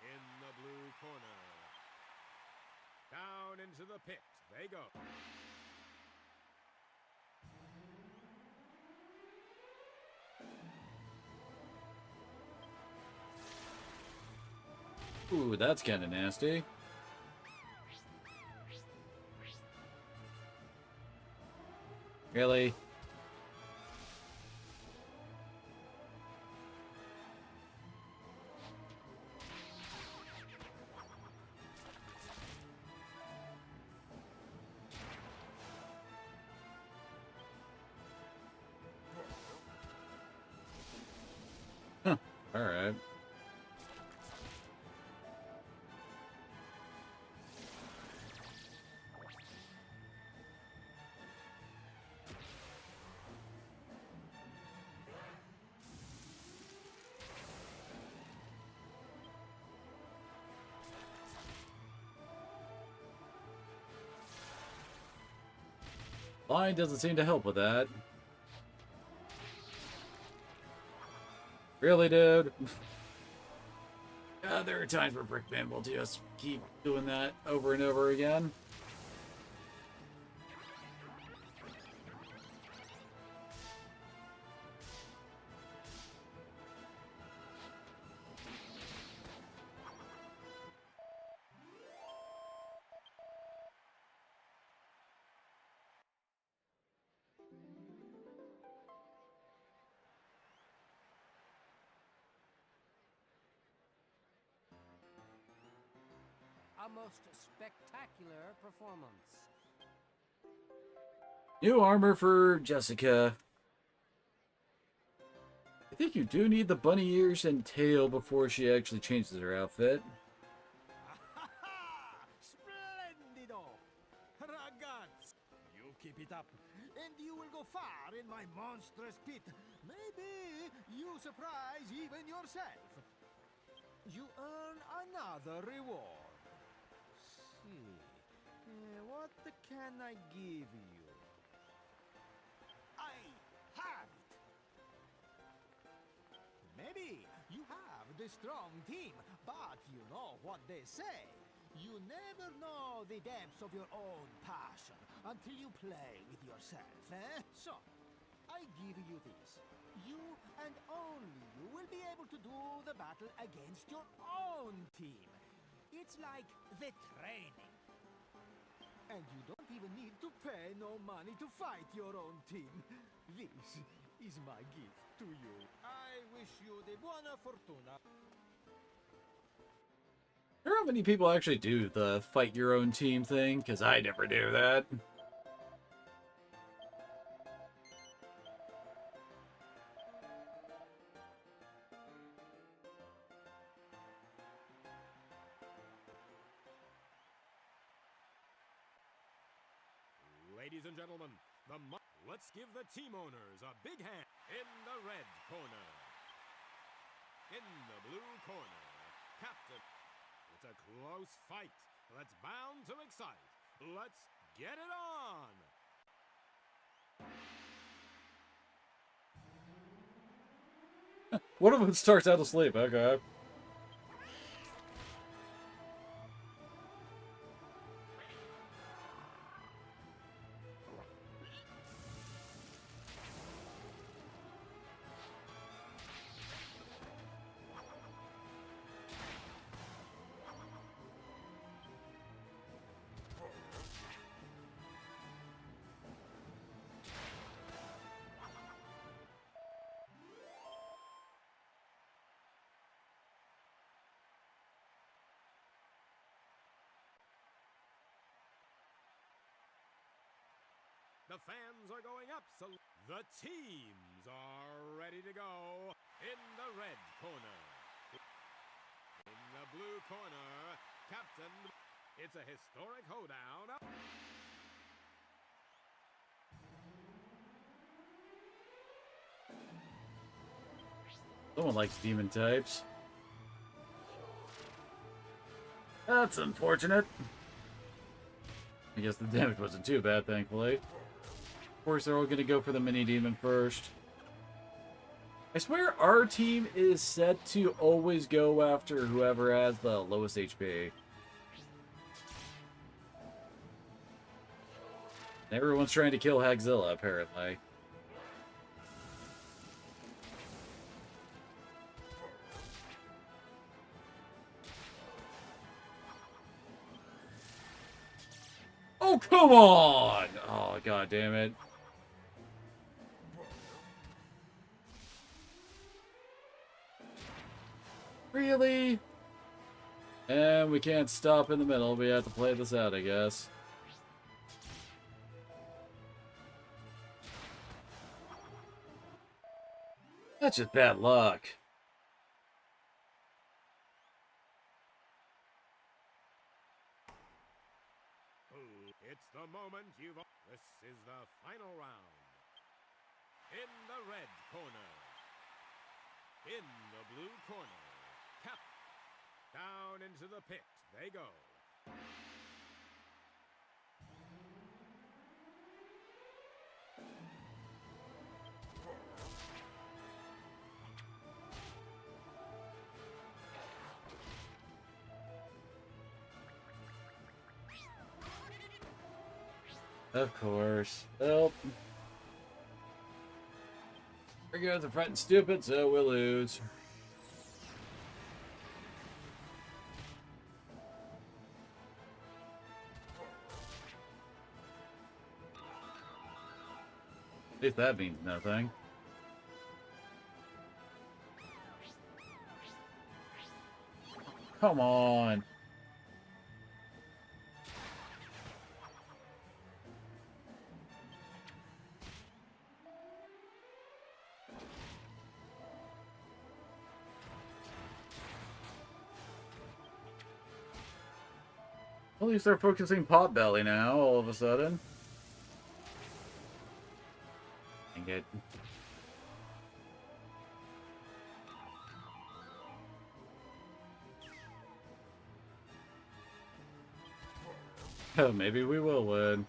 In the blue corner. Down into the pit they go. Ooh, that's kind of nasty. Really? Huh. All right. Line doesn't seem to help with that. Really, dude? There are times where Brickman will just keep doing that over and over again. A most spectacular performance. New armor for Jessica. I think you do need the bunny ears and tail before she actually changes her outfit. Splendido! Ragazzi, you keep it up, and you will go far in my monstrous pit. Maybe you surprise even yourself. You earn another reward. What can I give you? I have it! Maybe you have the strong team, but you know what they say. You never know the depths of your own passion until you play with yourself, eh? So, I give you this. You and only you will be able to do the battle against your own team. It's like the training. And you don't even need to pay no money to fight your own team. This is my gift to you. I wish you the buona fortuna. I don't know how many people actually do the fight your own team thing, because I never do that. Ladies and gentlemen, let's give the team owners a big hand. In the red corner. In the blue corner, Captain. It's a close fight that's bound to excite. Let's get it on! One of them starts out asleep, okay. The fans are going up, so the teams are ready to go. In the red corner. In the blue corner, Captain. It's a historic hoedown. Someone likes demon types. That's unfortunate. I guess the damage wasn't too bad, thankfully. Of course, they're all going to go for the mini-demon first. I swear our team is set to always go after whoever has the lowest HP. Everyone's trying to kill Hagzilla, apparently. Oh, come on! Oh, god damn it. Really? And we can't stop in the middle. We have to play this out, I guess. That's just bad luck. It's the moment you've... This is the final round. In the red corner. In the blue corner. Cap. Down into the pit they go. Of course. Well, we're going to fighting stupid, so we'll lose. At least that means nothing. Come on. Well, you start focusing Potbelly now, all of a sudden. Dang it. Oh, maybe we will win.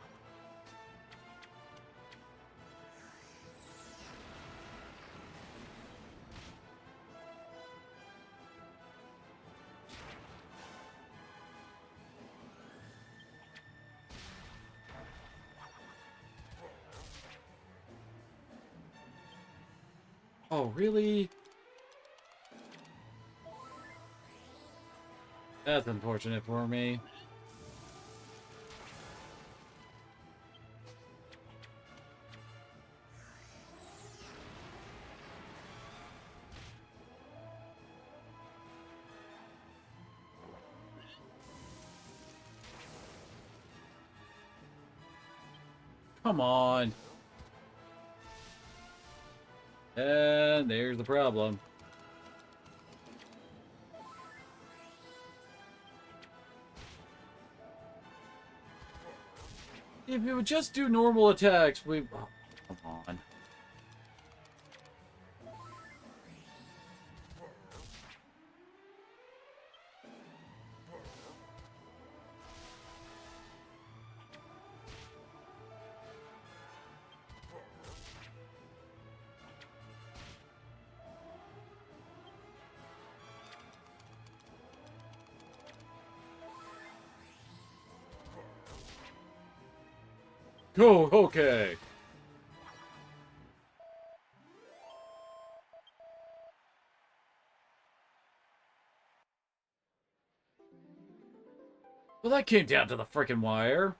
Oh, really? That's unfortunate for me. Come on. And there's the problem. If you would just do normal attacks, we... Oh, come on. Go, okay. Well, that came down to the frickin' wire.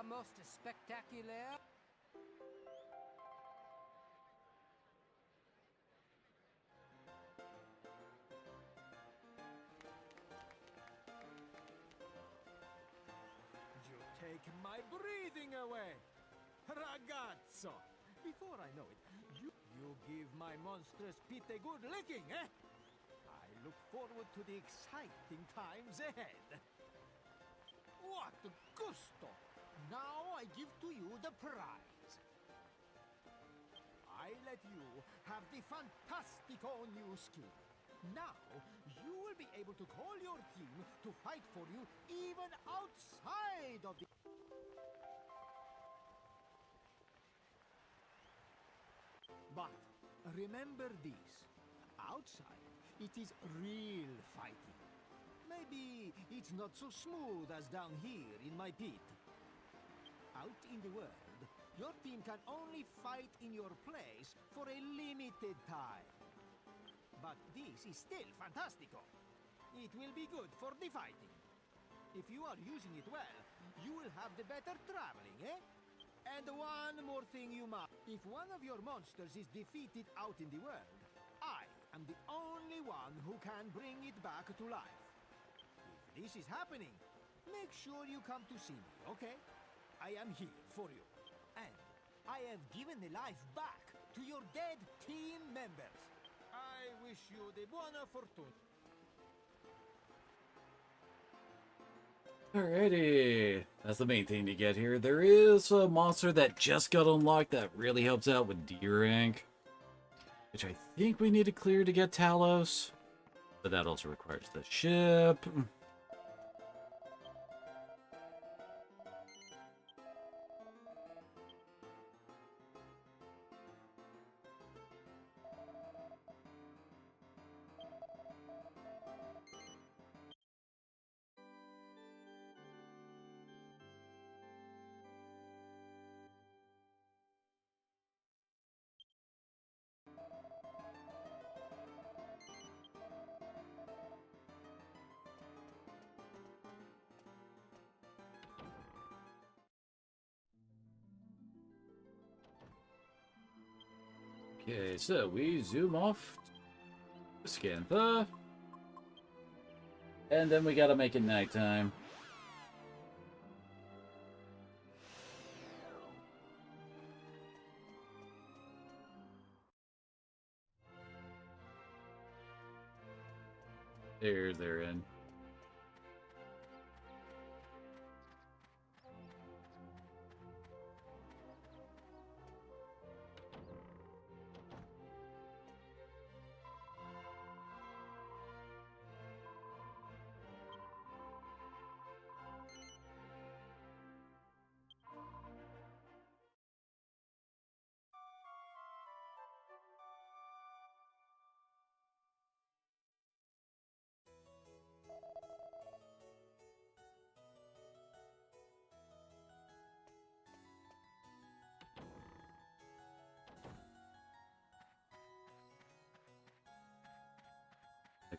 A most spectacular. You take my breathing away! Ragazzo! Before I know it, you give my monstrous pit a good licking, eh? I look forward to the exciting times ahead. What gusto! Now I give to you the prize. I let you have the fantastico new skin. Now, you will be able to call your team to fight for you even outside of the... But remember this. Outside, it is real fighting. Maybe it's not so smooth as down here in my pit. Out in the world, your team can only fight in your place for a limited time. But this is still fantastico. It will be good for the fighting. If you are using it well, you will have the better traveling, eh? And one more thing you must. If one of your monsters is defeated out in the world, I am the only one who can bring it back to life. If this is happening, make sure you come to see me, okay? I am here for you. And I have given the life back to your dead team members. I wish you the buona fortuna. Alrighty. That's the main thing to get here. There is a monster that just got unlocked that really helps out with D-rank, which I think we need to clear to get Talos. But that also requires the ship. Okay, so we zoom off to Scantha. And then we gotta make it nighttime. There's their end.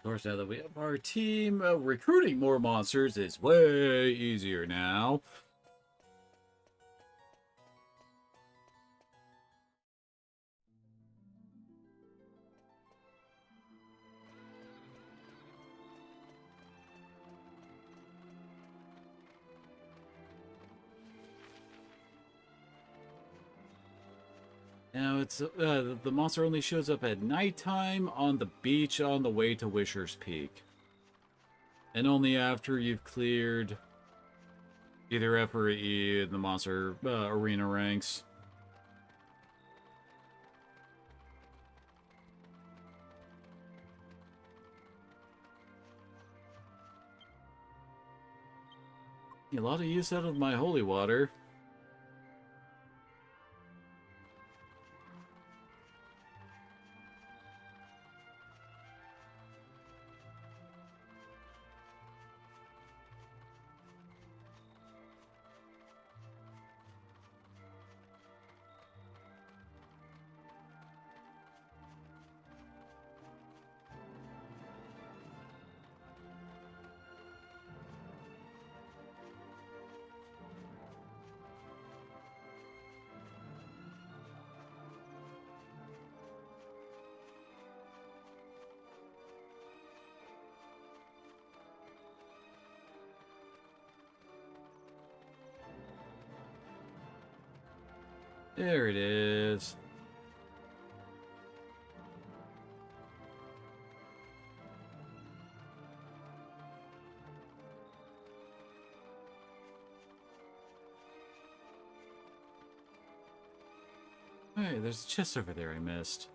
course, now that we have our team, recruiting more monsters is way easier now. Now it's the monster only shows up at nighttime on the beach on the way to Wisher's Peak. And only after you've cleared either F or E in the monster arena ranks. A lot of use out of my holy water. There it is. Hey, there's a chest over there I missed.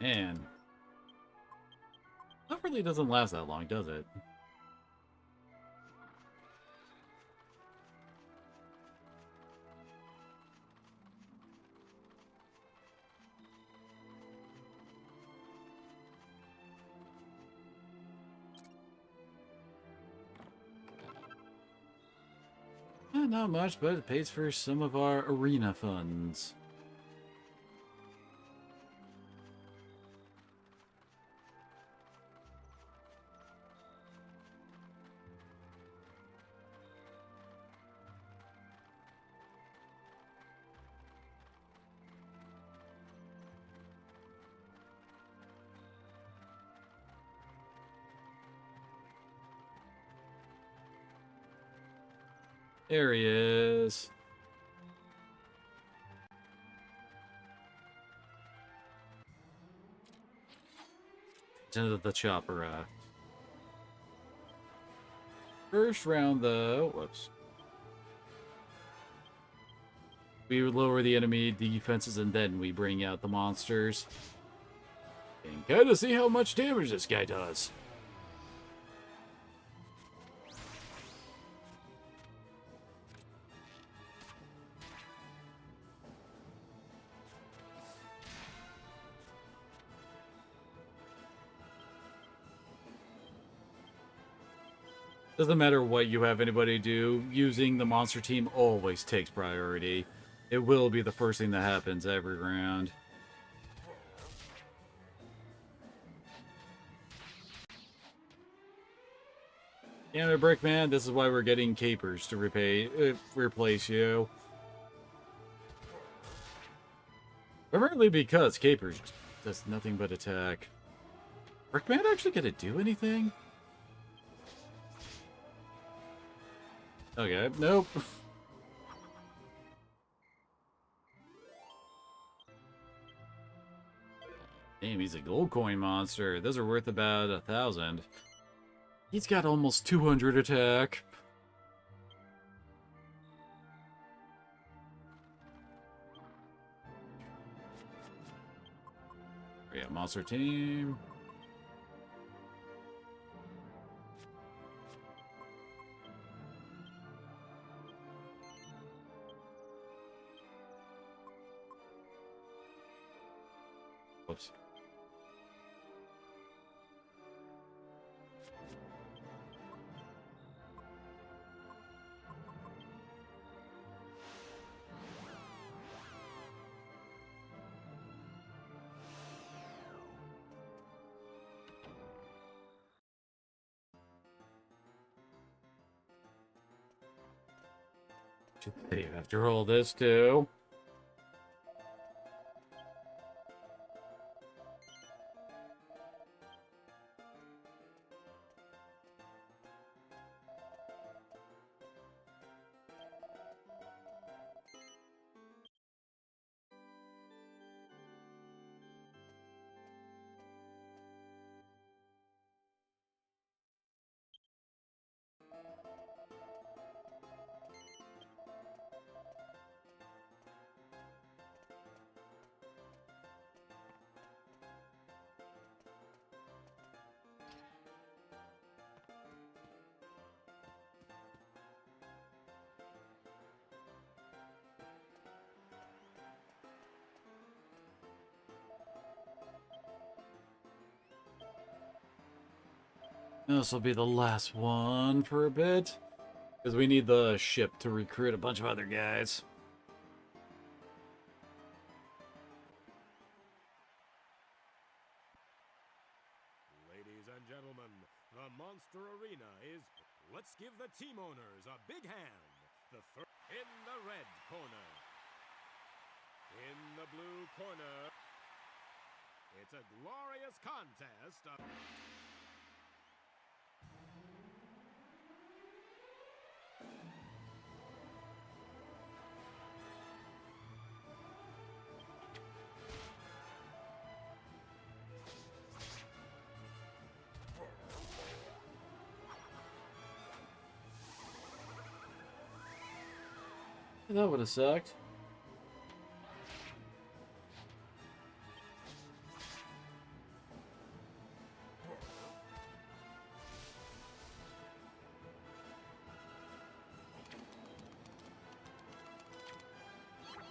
Man. That really doesn't last that long, does it? Not much, but it pays for some of our arena funds. There he is. Into the chopper. First round, though. Whoops. We lower the enemy defenses and then we bring out the monsters. And kind of see how much damage this guy does. Doesn't matter what you have anybody do, using the monster team always takes priority. It will be the first thing that happens every round. Damn it, Brickman, this is why we're getting capers to replace you. Primarily because capers does nothing but attack. Brickman actually gonna do anything? Okay, nope. Damn, he's a gold coin monster. Those are worth about 1,000. He's got almost 200 attack. We got monster team. Whoops. to save after all this, too. This will be the last one for a bit. Because we need the ship to recruit a bunch of other guys. Ladies and gentlemen, the Monster Arena is... Let's give the team owners a big hand. The first in the red corner. In the blue corner. It's a glorious contest of... That would have sucked.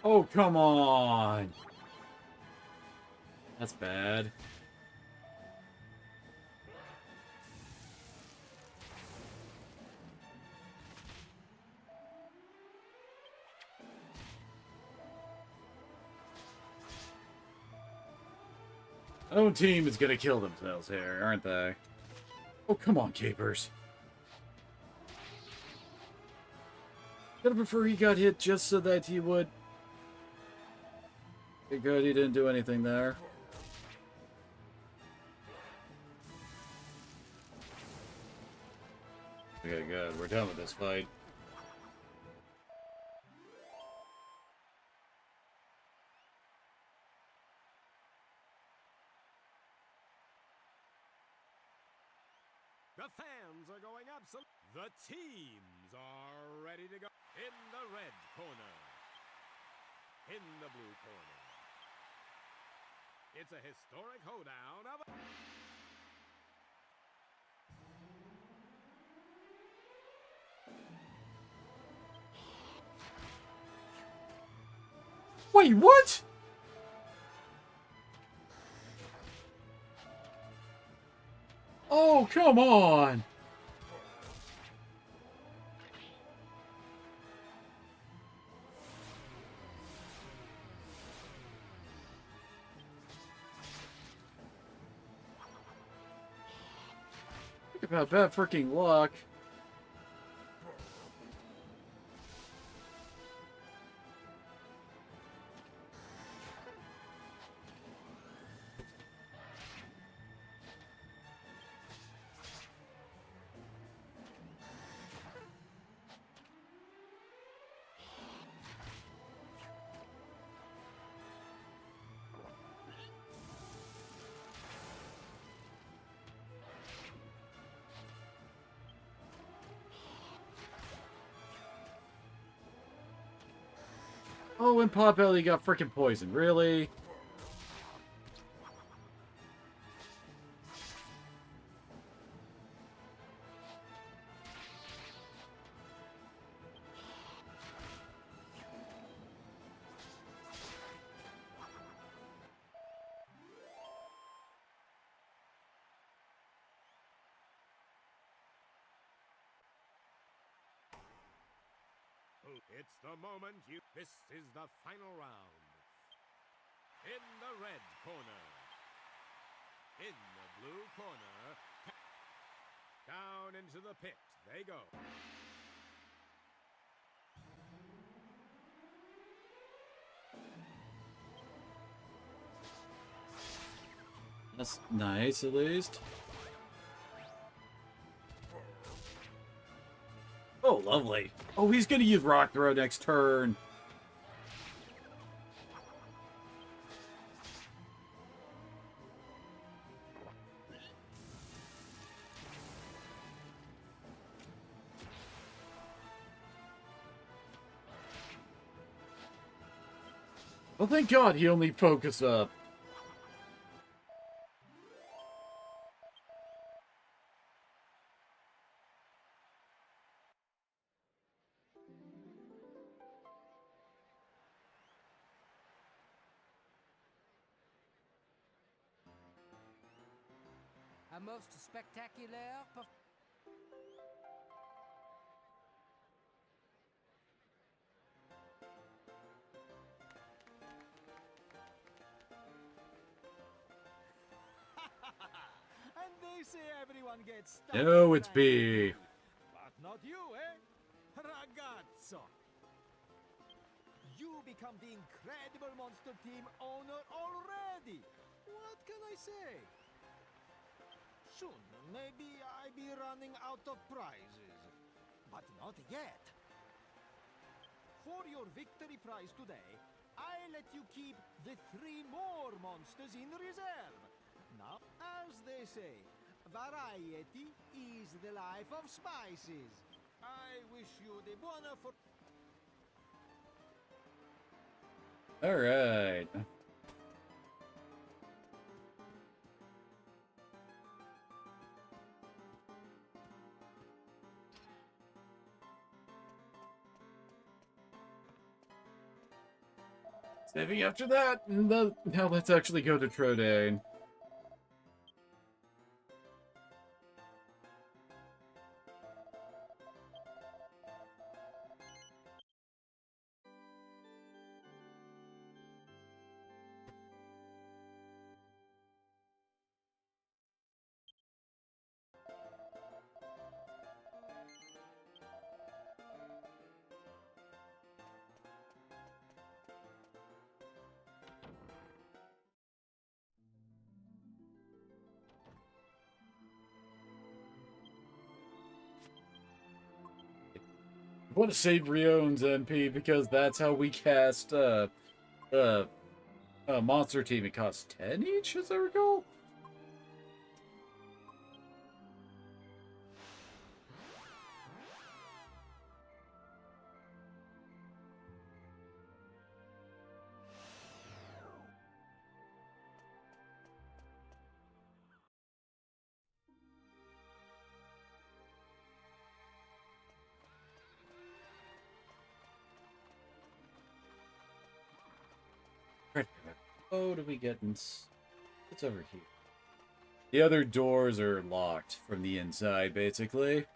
Oh, come on! That's bad. Own team is gonna kill themselves here, aren't they? Oh, come on, Capers. I'd prefer he got hit just so that he would... Okay, good, he didn't do anything there. Okay, good, we're done with this fight. The fans are going absolutely... The teams are ready to go. In the red corner. In the blue corner. It's a historic hoedown of... Wait, what? Oh, come on! Think about bad freaking luck. Oh, and Potbelly got freaking poisoned. Really? It's the moment you... This is the final round. In the red corner. In the blue corner. Down into the pit they go. That's nice, at least. Oh, lovely. Oh, he's gonna use Rock Throw next turn. Oh, thank God he only focused up. A most spectacular And they say everyone gets stuck. No, in it's rank B. G. But not you, eh? Ragazzo. You become the incredible monster team owner already. What can I say? Soon, maybe I be running out of prizes. But not yet. For your victory prize today, I let you keep the 3 more monsters in reserve. Now, as they say, variety is the life of spices. I wish you the buona for... Alright. Saving after that, now let's actually go to Trodain. I want to save Rion's MP because that's how we cast Monster Team. It costs 10 each, as I recall. Oh, do we get in? What's over here? The other doors are locked from the inside, basically.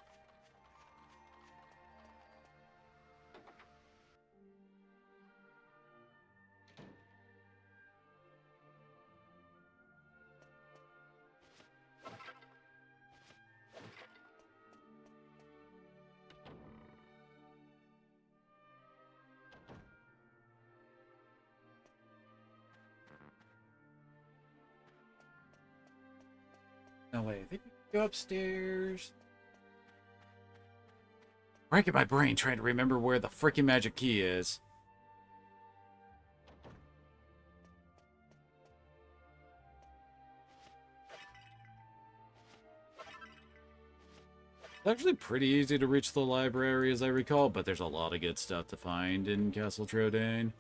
No, wait, I think we can go upstairs. Breaking my brain trying to remember where the freaking magic key is. It's actually pretty easy to reach the library, as I recall, but there's a lot of good stuff to find in Castle Trodain.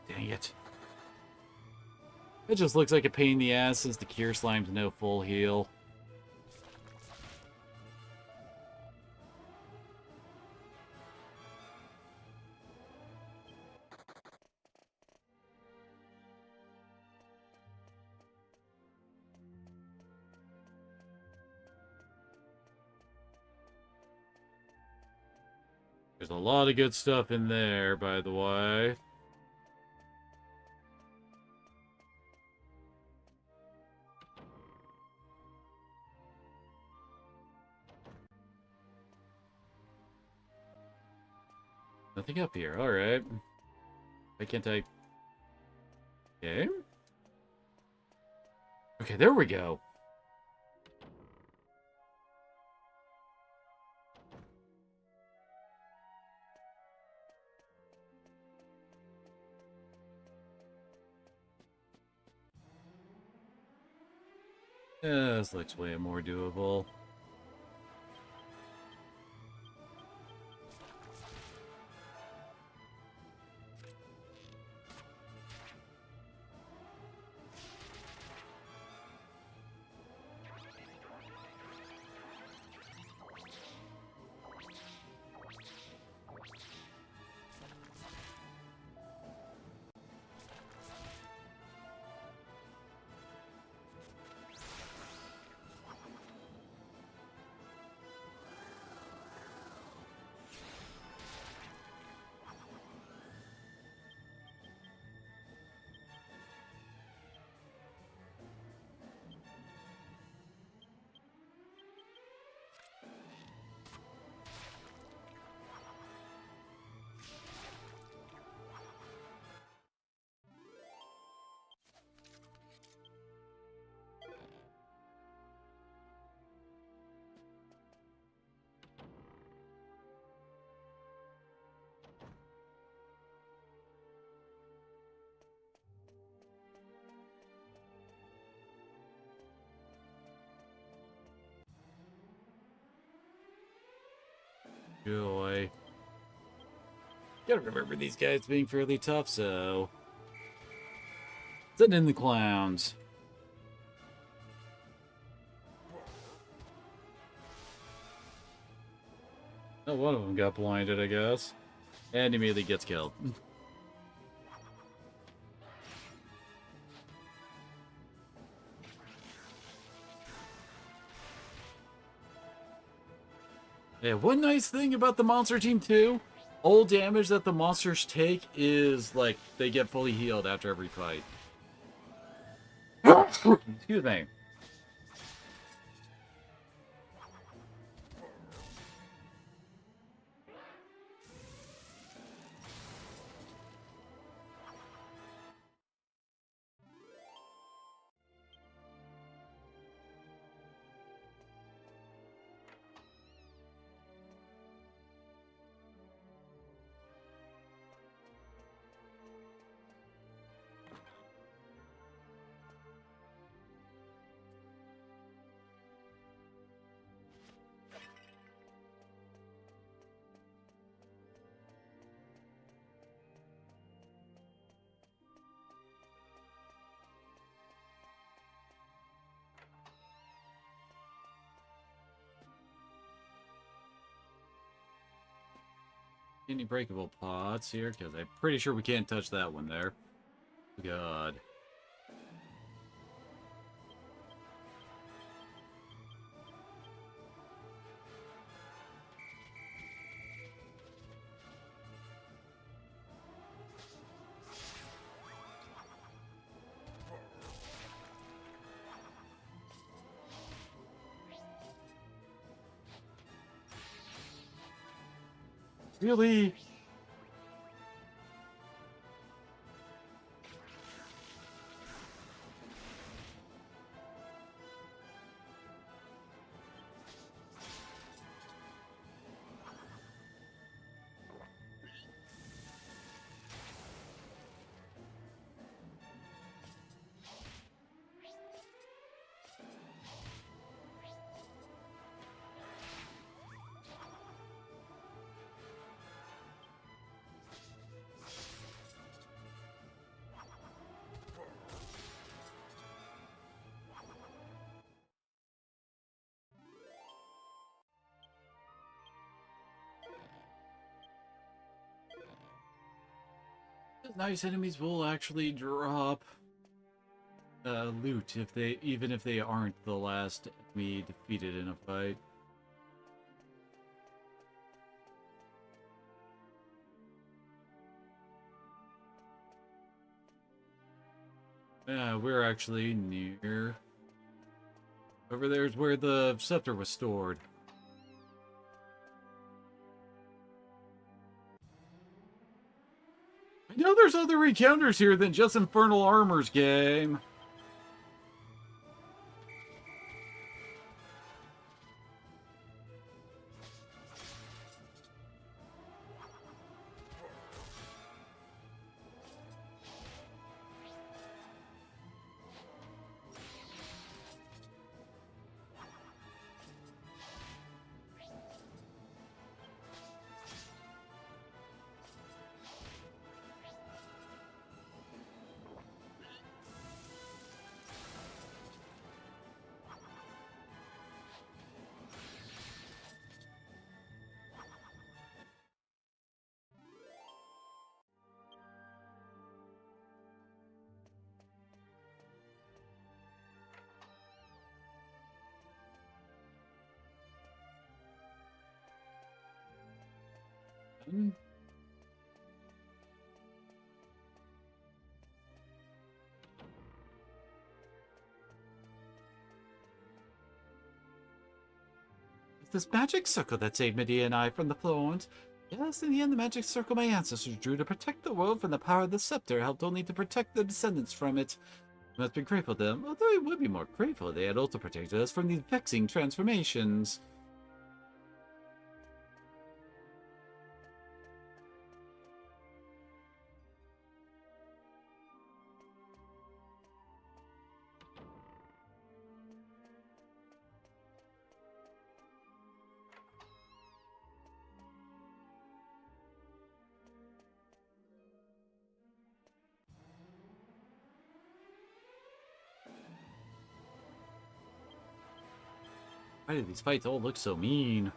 Dang it. It just looks like a pain in the ass since the Cure Slime's no full heal. There's a lot of good stuff in there, by the way. Nothing up here. Alright. Why can't I... Okay. Okay, there we go. Yeah, this looks way more doable. Joy. Gotta remember these guys being fairly tough, so... Send in the clowns. Oh, one of them got blinded, I guess. And immediately gets killed. Yeah, one nice thing about the Monster Team 2, all damage that the monsters take is, like, they get fully healed after every fight. Excuse me. Any breakable pots here? Because I'm pretty sure we can't touch that one there. God. Really? Nice enemies will actually drop loot if they, even if they aren't the last enemy defeated in a fight. Yeah, we're actually near. Over there's where the scepter was stored. No, there's other encounters here than just Infernal Armor's game. This magic circle that saved Medea and I from the Thorns. Yes, in the end, the magic circle my ancestors drew to protect the world from the power of the scepter helped only to protect their descendants from it. We must be grateful to them, although we would be more grateful if they had also protected us from these vexing transformations. Why do these fights all look so mean?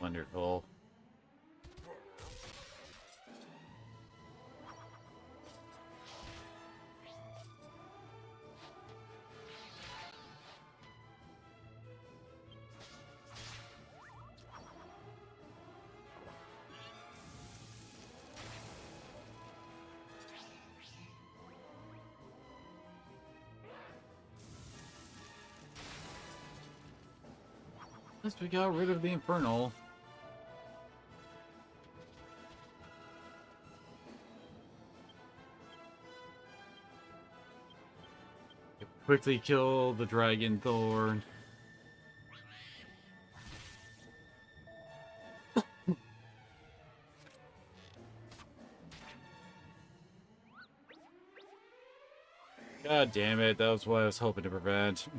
Wonderful. At least we got rid of the Infernal. Quickly kill the Dragon Thorn. God damn it, that was what I was hoping to prevent.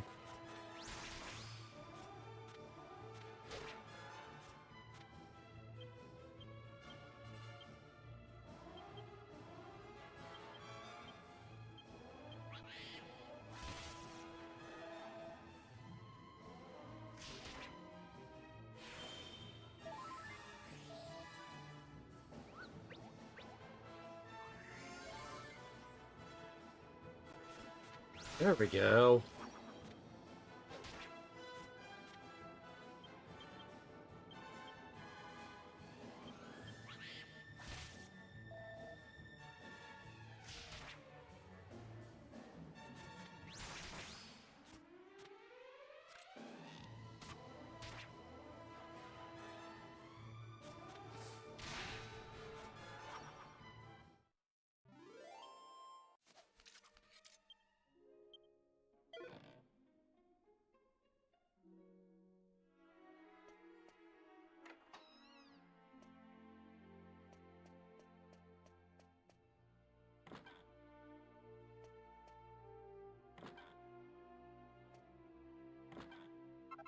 There we go.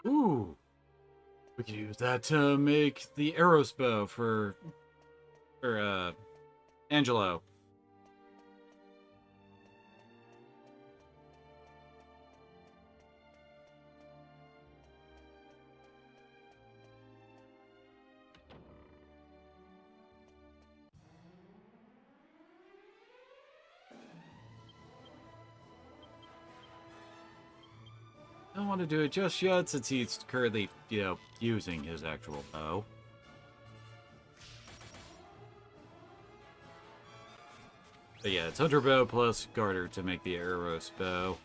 Ooh, we could use that to make the arrows bow for Angelo. don't want to do it just yet since he's currently, using his actual bow. But yeah, it's Hunter Bow plus Garter to make the Eros bow.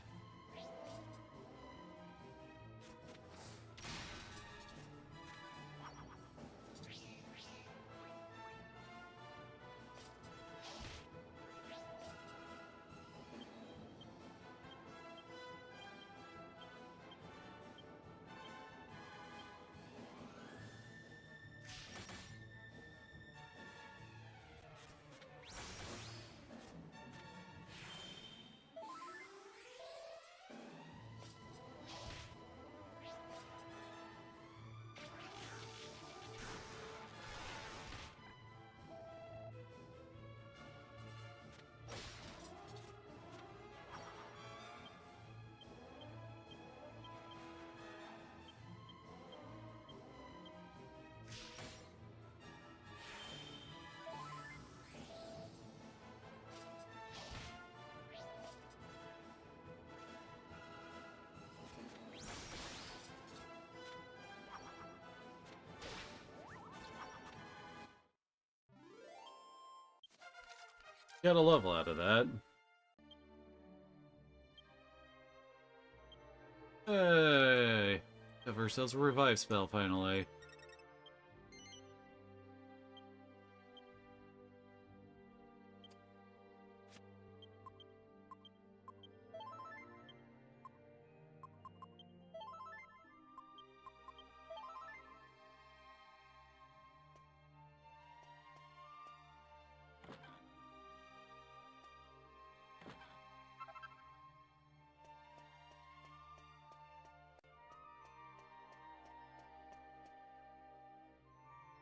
Got a level out of that. Hey! Have ourselves a revive spell finally.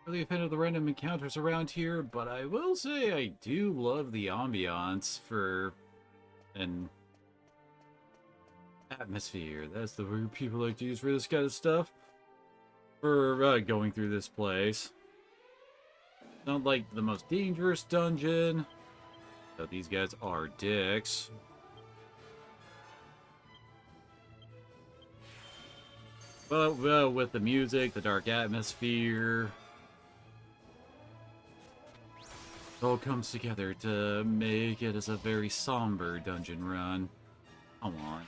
Really a fan of the random encounters around here, but I will say I do love the ambiance for an atmosphere. That's the word people like to use for this kind of stuff. For going through this place. Not like the most dangerous dungeon. So these guys are dicks. Well, with the music, the dark atmosphere, it all comes together to make it as a very somber dungeon run. Come on.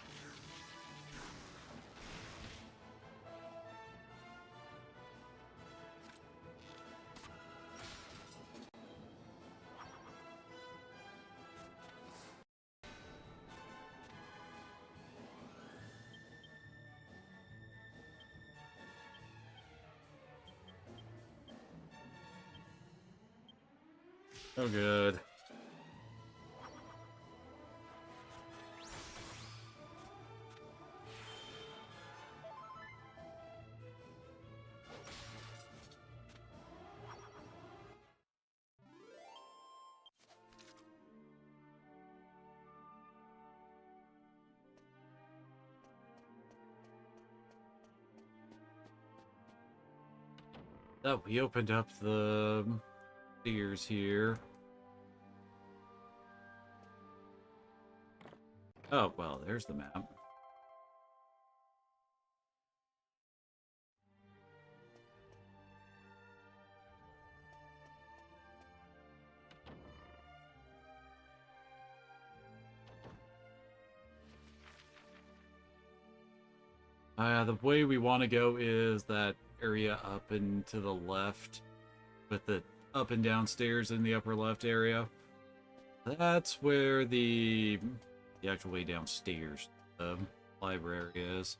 Oh, good. Oh, we opened up the ears here. Oh, well, there's the map. The way we want to go is that area up and to the left, with the up and down stairs in the upper left area. That's where the actual way downstairs the library is.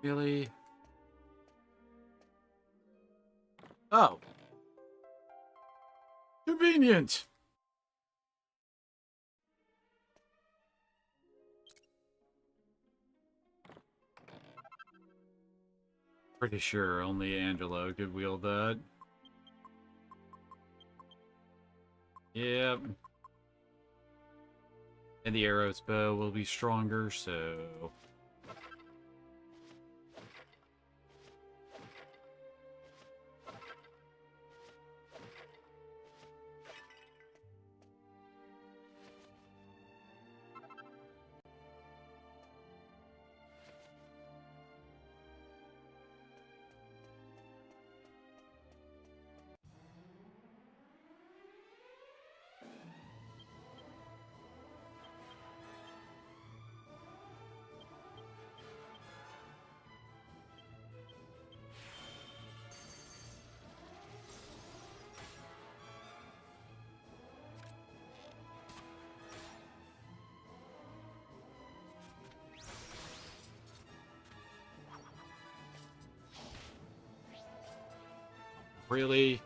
Really? Oh. Convenient. Pretty sure only Angelo could wield that. Yep. And the arrow's bow will be stronger, so... Really?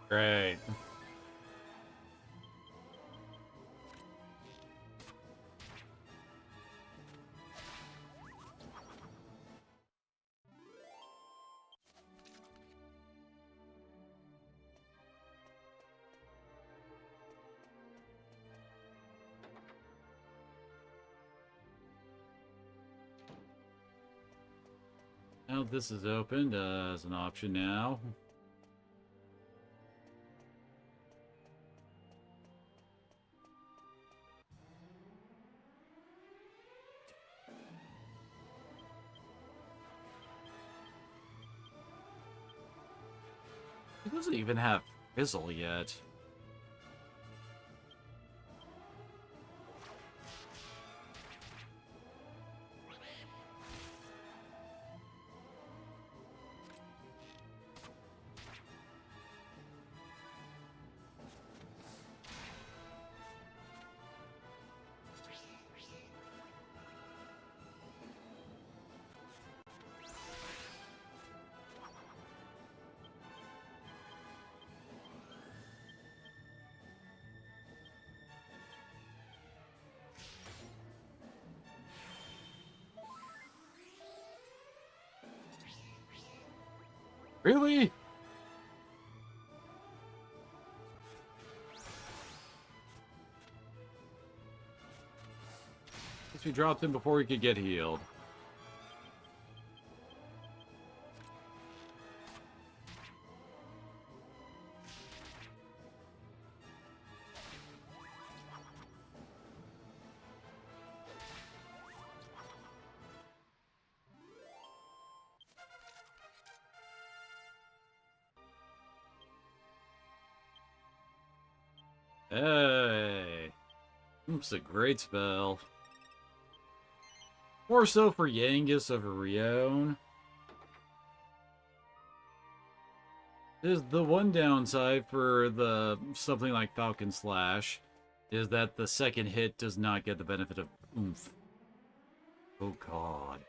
Great. Now this is opened as an option now. It doesn't even have fizzle yet. Really? Guess we dropped him before he could get healed. Hey, it's a great spell. More so for Yangus over Rion. Is the one downside for the something like Falcon Slash is that the second hit does not get the benefit of oomph. Oh god.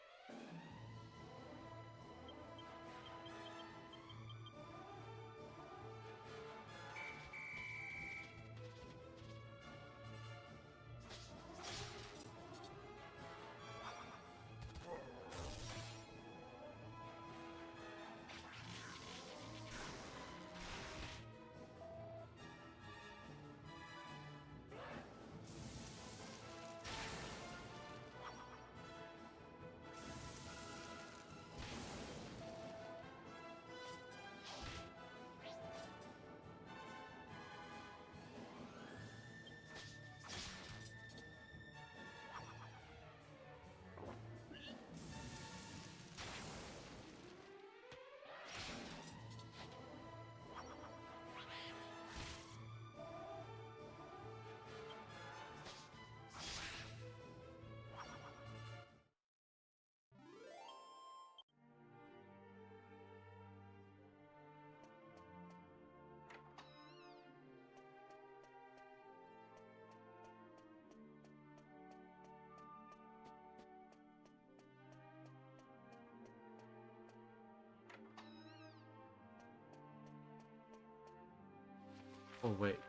Oh, wait.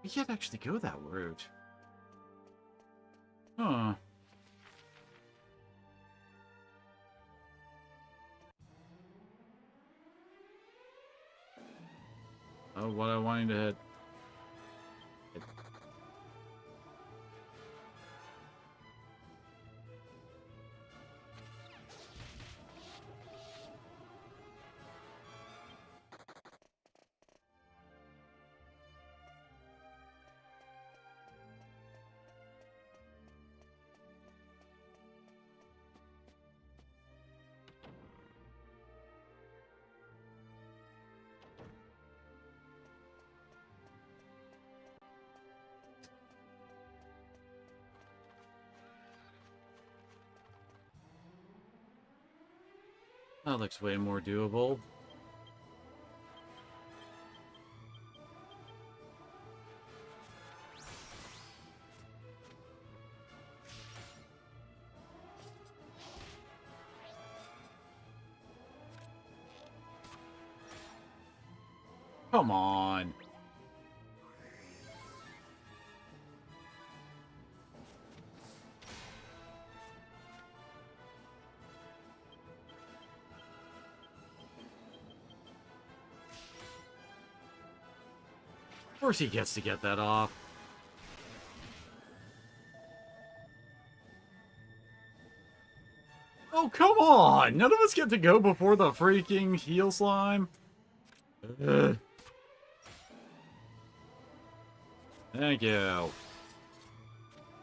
We can't actually go that route. Huh. Oh, what I wanted to hit. That looks way more doable. Come on. Of course he gets to get that off. Oh, come on! None of us get to go before the freaking heal slime. Ugh. Thank you.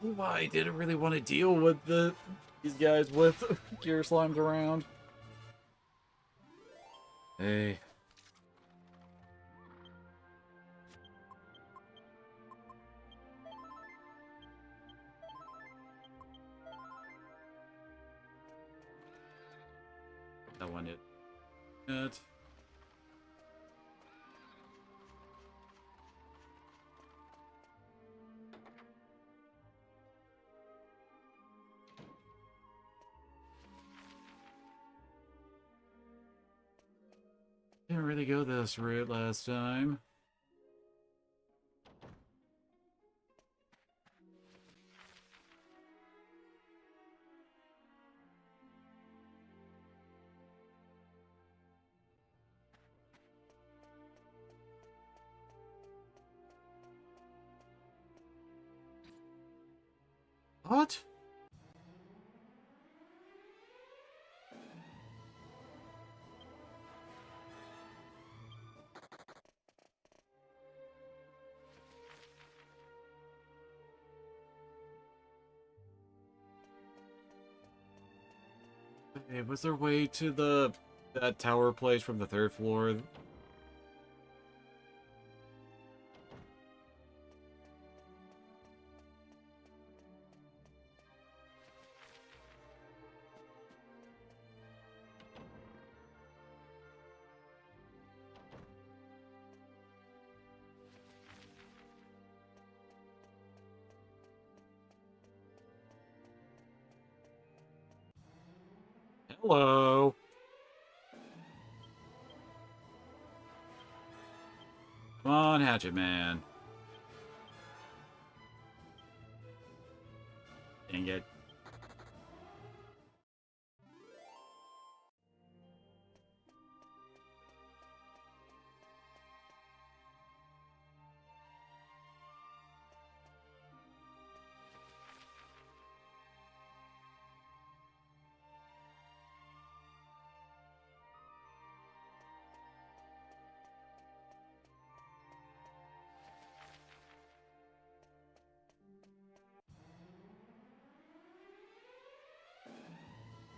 Ooh, I didn't really want to deal with these guys with gear slimes around. Hey. That one hit. Good. Didn't really go this route last time. What? Hey, was there a way to that tower place from the 3rd floor? Hello. Come on, Hatchet Man. Dang it.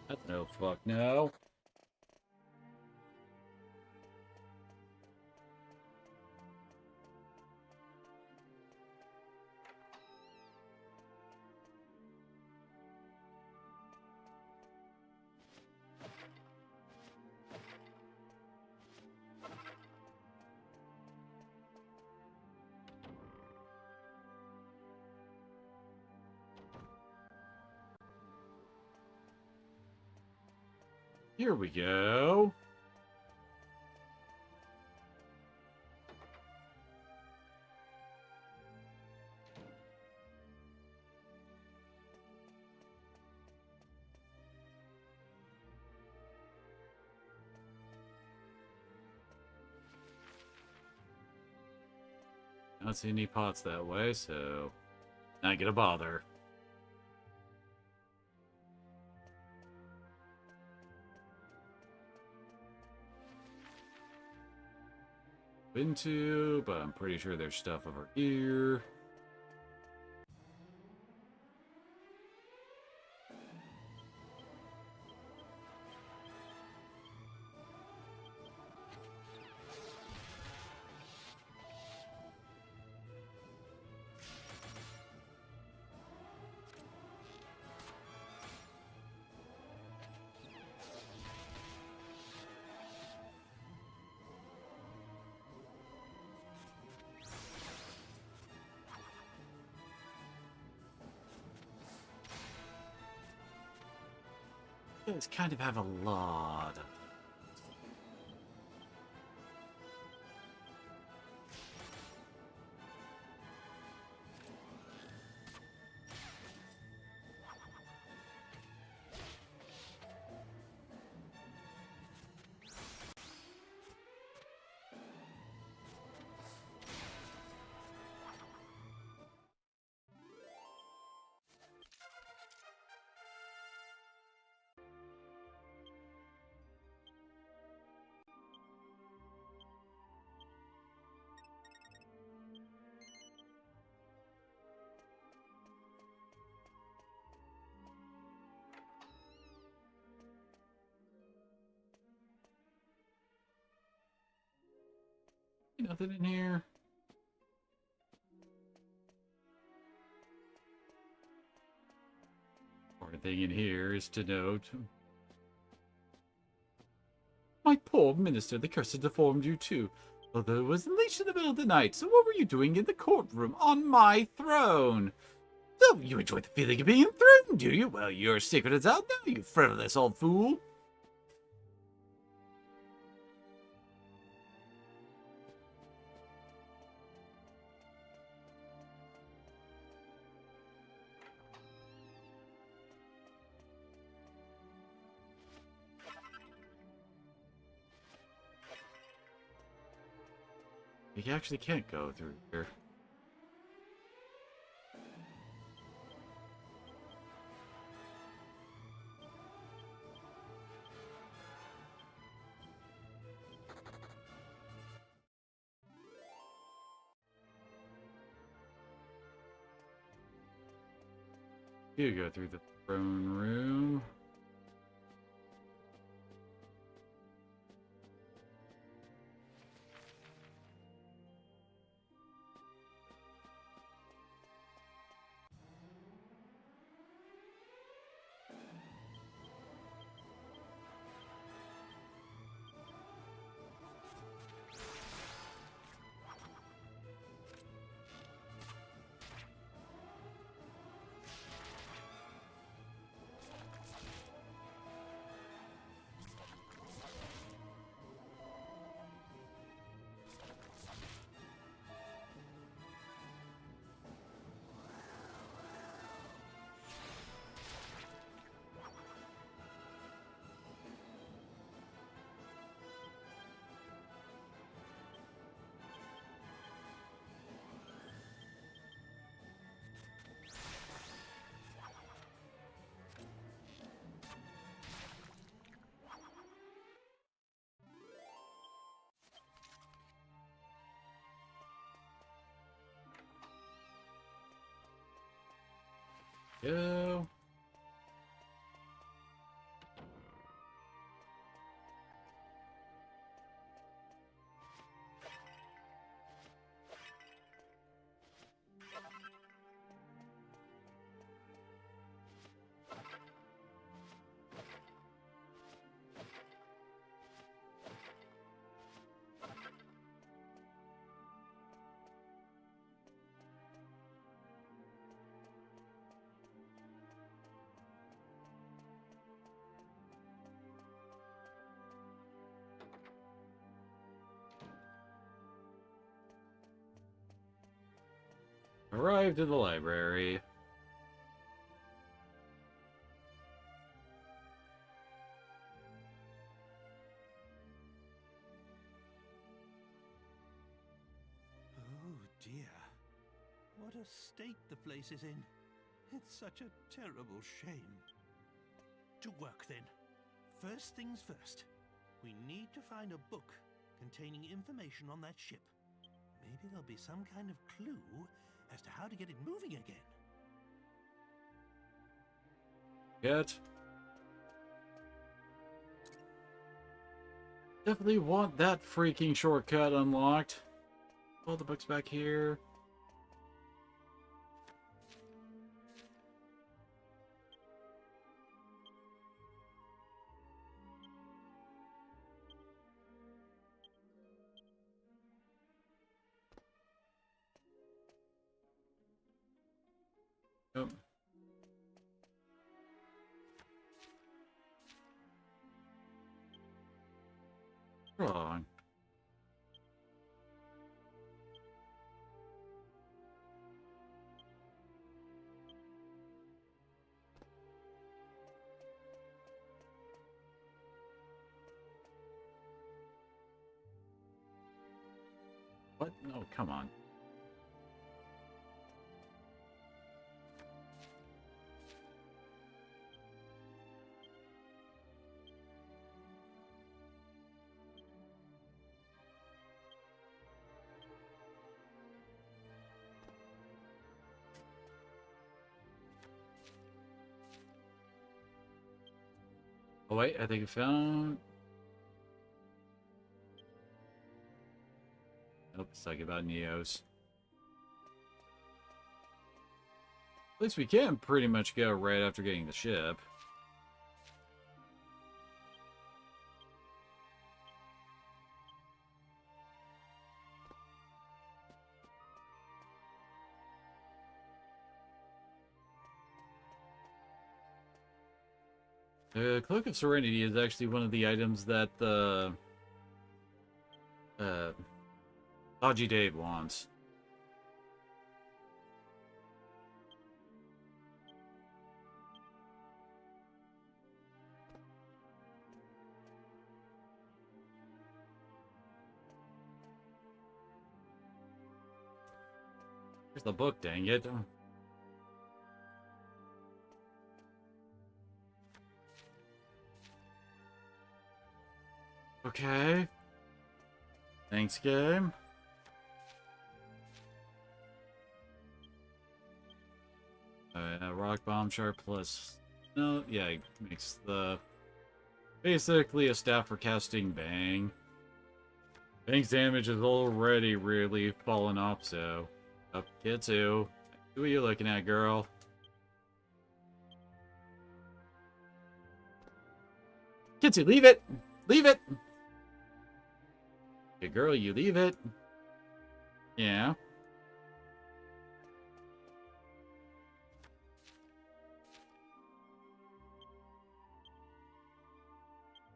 That's no fuck no. Here we go. don't see any pots that way, so not gonna bother. Into, but I'm pretty sure there's stuff over here. You guys kind of have a lot of... Nothing in here. Important thing in here is to note. My poor minister, the curse had deformed you too. Although it was late in the middle of the night, so what were you doing in the courtroom on my throne? Oh, you enjoy the feeling of being enthroned, do you? Well, your secret is out now, you frivolous old fool. You actually can't go through here. You go through the throne room. Go. Arrived in the library. Oh dear. What a state the place is in. It's such a terrible shame. To work then. First things first. We need to find a book containing information on that ship. Maybe there'll be some kind of clue as to how to get it moving again. Get. Definitely want that freaking shortcut unlocked. All the books back here. Yep. Wrong. What? No, come on. Oh wait, I think I found... Nope, it's talking about Neos. At least we can pretty much go right after getting the ship. The Cloak of Serenity is actually one of the items that the Haji Dave wants. Here's the book, dang it. Okay. Thanks, game. Rock bomb sharp plus... No, yeah, it makes the... Basically a staff for casting bang. Bang's damage is already really fallen off, so... Up, Kitsu. Who are you looking at, girl? Kitsu, leave it! Leave it! Hey, girl, you leave it. Yeah.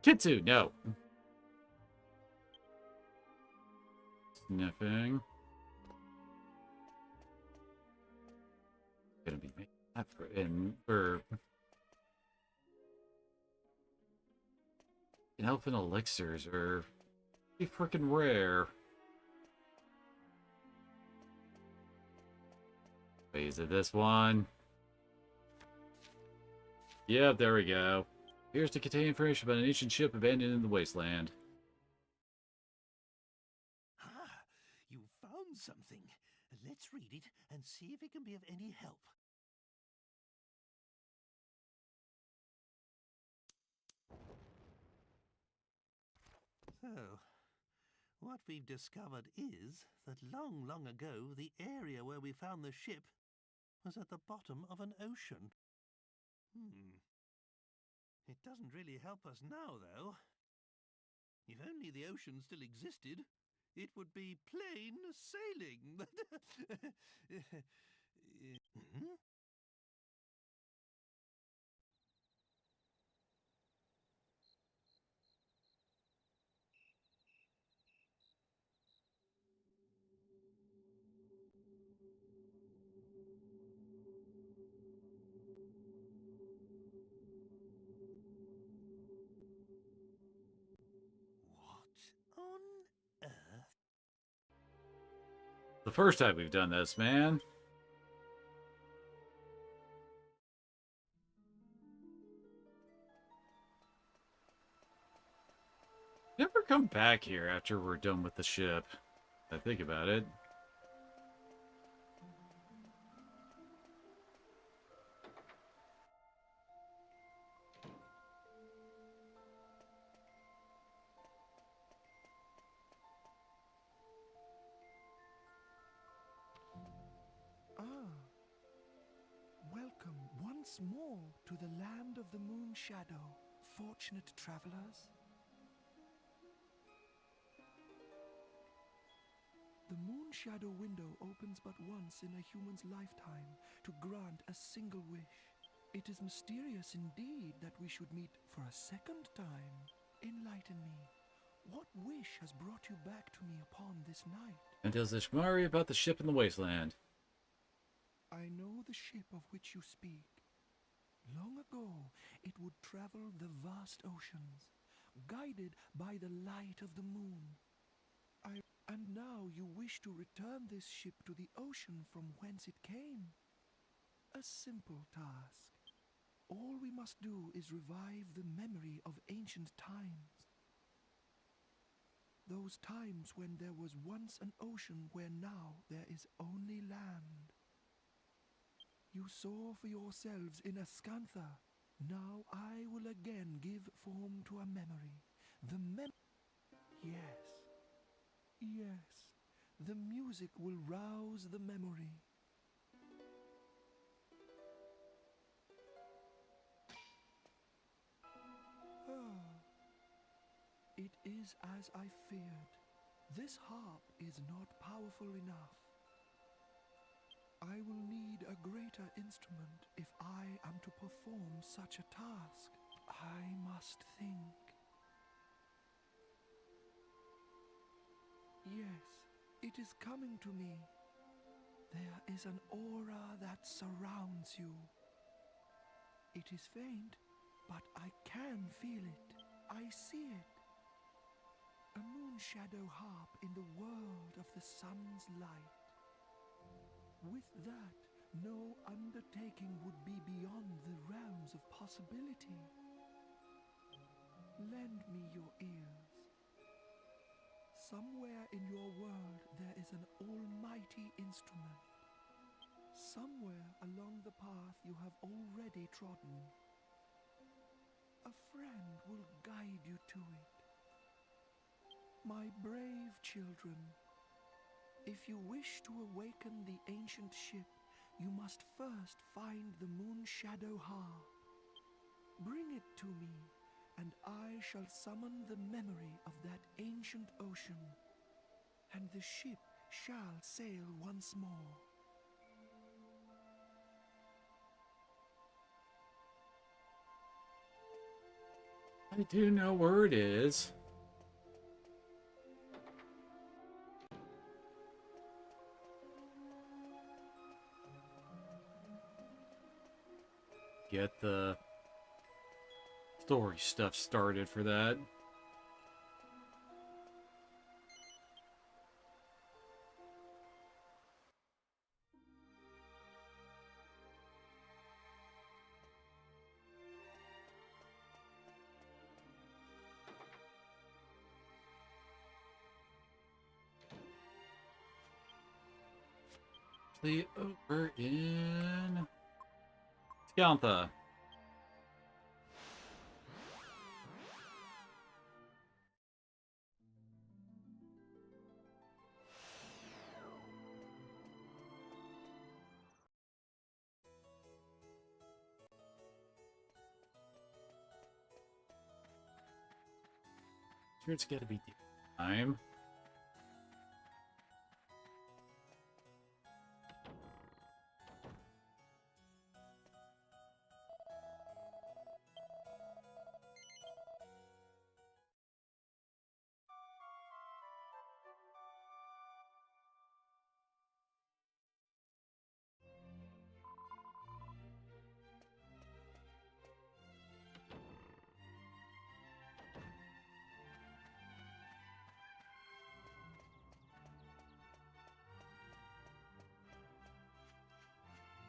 Kitsu, no. Sniffing. Gonna be making that for elfin elixirs are pretty freaking rare. Wait, is it this one? Yep, there we go. Appears to contain information about an ancient ship abandoned in the wasteland. Ah, you found something. Let's read it and see if it can be of any help. So, what we've discovered is that long, long ago, the area where we found the ship was at the bottom of an ocean. It doesn't really help us now, though. If only the ocean still existed, it would be plain sailing. What on earth? The first time we've done this, man. Never come back here after we're done with the ship. I think about it. Welcome once more to the land of the Moon Shadow, fortunate travelers. The Moon Shadow window opens but once in a human's lifetime to grant a single wish. It is mysterious indeed that we should meet for a second time. Enlighten me. What wish has brought you back to me upon this night? And tells Ishmari about the ship in the wasteland. I know the ship of which you speak. Long ago, it would travel the vast oceans, guided by the light of the moon. And now you wish to return this ship to the ocean from whence it came. A simple task. All we must do is revive the memory of ancient times. Those times when there was once an ocean where now there is only land. You saw for yourselves in Ascantha. Now I will again give form to a memory. Yes. Yes. The music will rouse the memory. It is as I feared. This harp is not powerful enough. I will need a greater instrument if I am to perform such a task. I must think. Yes, it is coming to me. There is an aura that surrounds you. It is faint, but I can feel it. I see it. A moon shadow harp in the world of the sun's light. With that, no undertaking would be beyond the realms of possibility. Lend me your ears. Somewhere in your world there is an almighty instrument. Somewhere along the path you have already trodden. A friend will guide you to it. My brave children, if you wish to awaken the ancient ship, you must first find the Moon Shadow harp. Bring it to me, and I shall summon the memory of that ancient ocean, and the ship shall sail once more. I do know where it is. Get the story stuff started for that. Over in Scantha. Sure, it's gotta be time.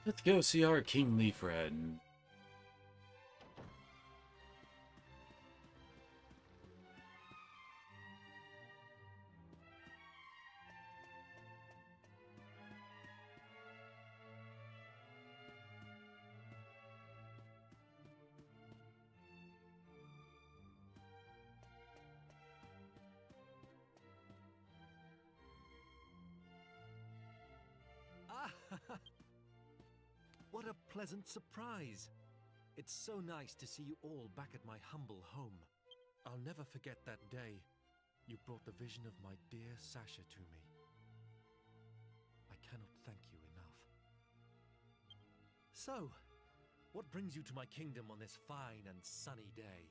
Let's go see our kingly friend. pleasant surprise. It's so nice to see you all back at my humble home. I'll never forget that day you brought the vision of my dear Sasha to me. I cannot thank you enough. So, what brings you to my kingdom on this fine and sunny day?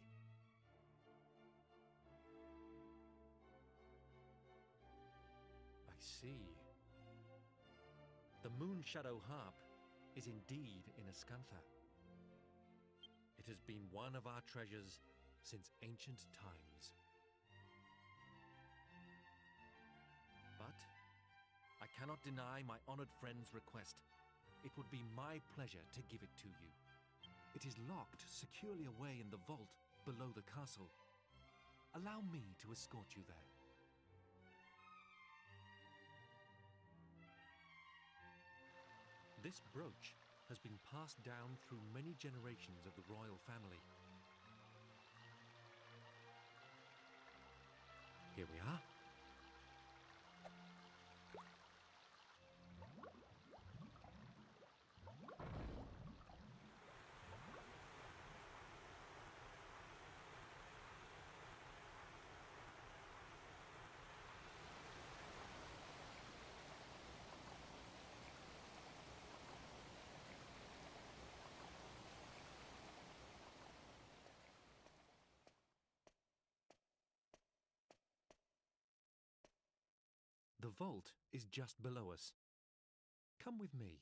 I see. The Moon Shadow Harp is indeed in Ascantha. It has been one of our treasures since ancient times. But I cannot deny my honored friend's request. It would be my pleasure to give it to you. It is locked securely away in the vault below the castle. Allow me to escort you there. This brooch has been passed down through many generations of the royal family. Here we are. The vault is just below us. Come with me.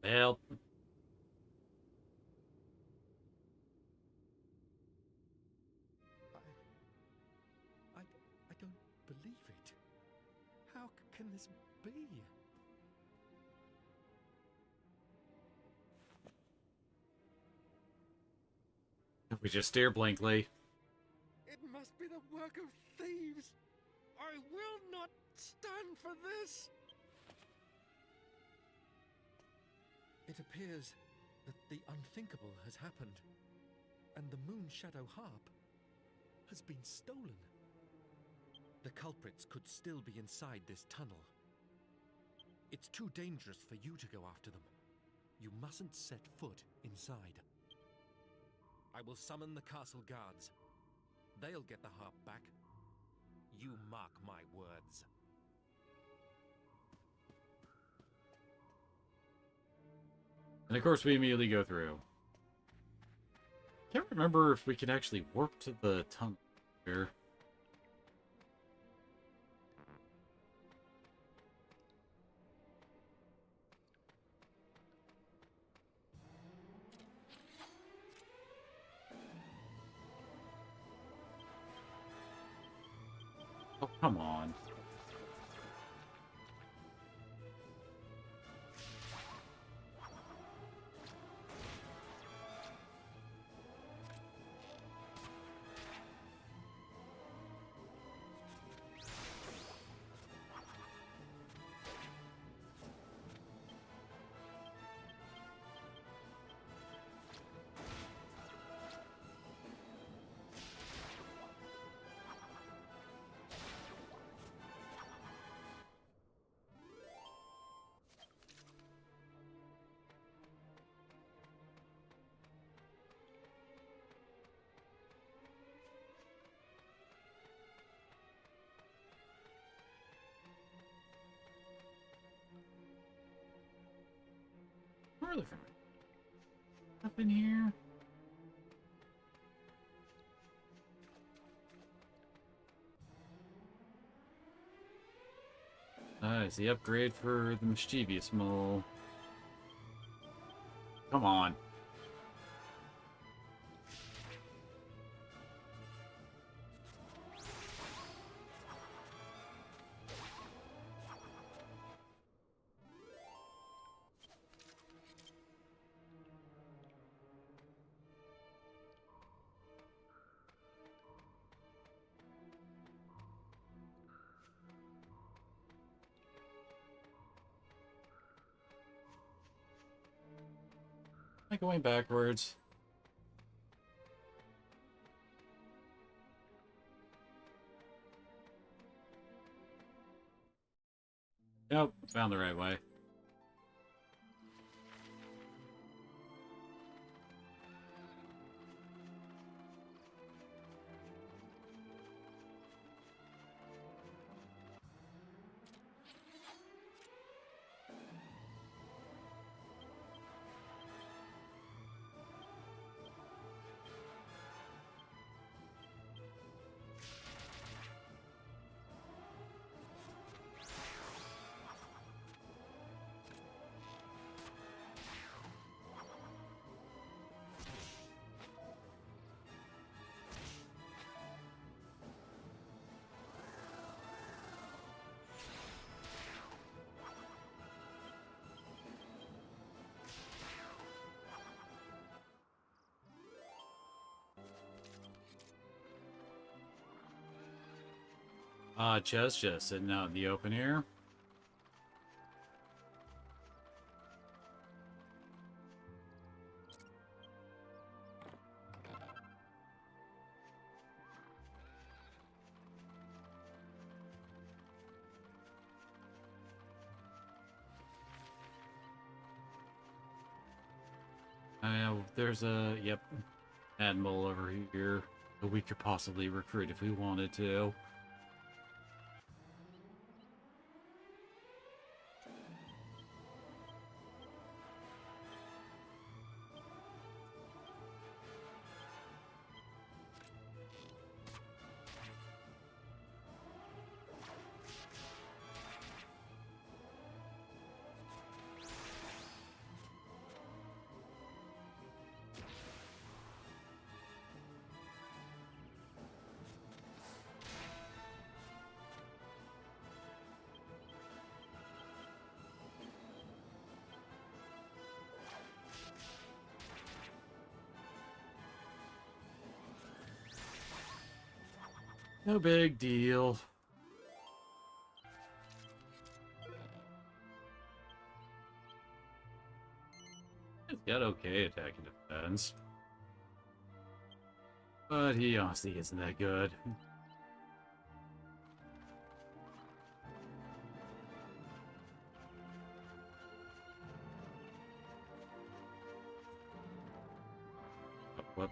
Well, I don't believe it. How can this be? we just stare blankly. It must be the work of thieves. I will not stand for this. It appears that the unthinkable has happened, and the Moon Shadow Harp has been stolen. The culprits could still be inside this tunnel. It's too dangerous for you to go after them. You mustn't set foot inside. I will summon the castle guards. They'll get the harp back. You mark my words. And of course we immediately go through. Can't remember if we can actually warp to the tunnel here. Oh, come on. Where are they from? Up in here? It's the upgrade for the mischievous mole. Come on. Am I going backwards? Nope, found the right way. Chest just sitting out in the open here. There's a, yep, Admiral over here that we could possibly recruit if we wanted to. No big deal. He's got okay attack and defense. But he honestly isn't that good. Oh, what?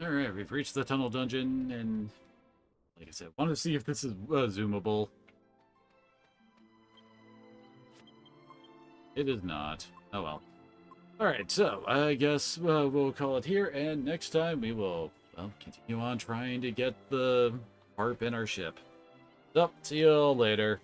Alright, we've reached the tunnel dungeon, and like I said, want to see if this is zoomable. It is not. Oh well. Alright, so I guess we'll call it here, and next time we will, well, continue on trying to get the harp in our ship. So, see you all later.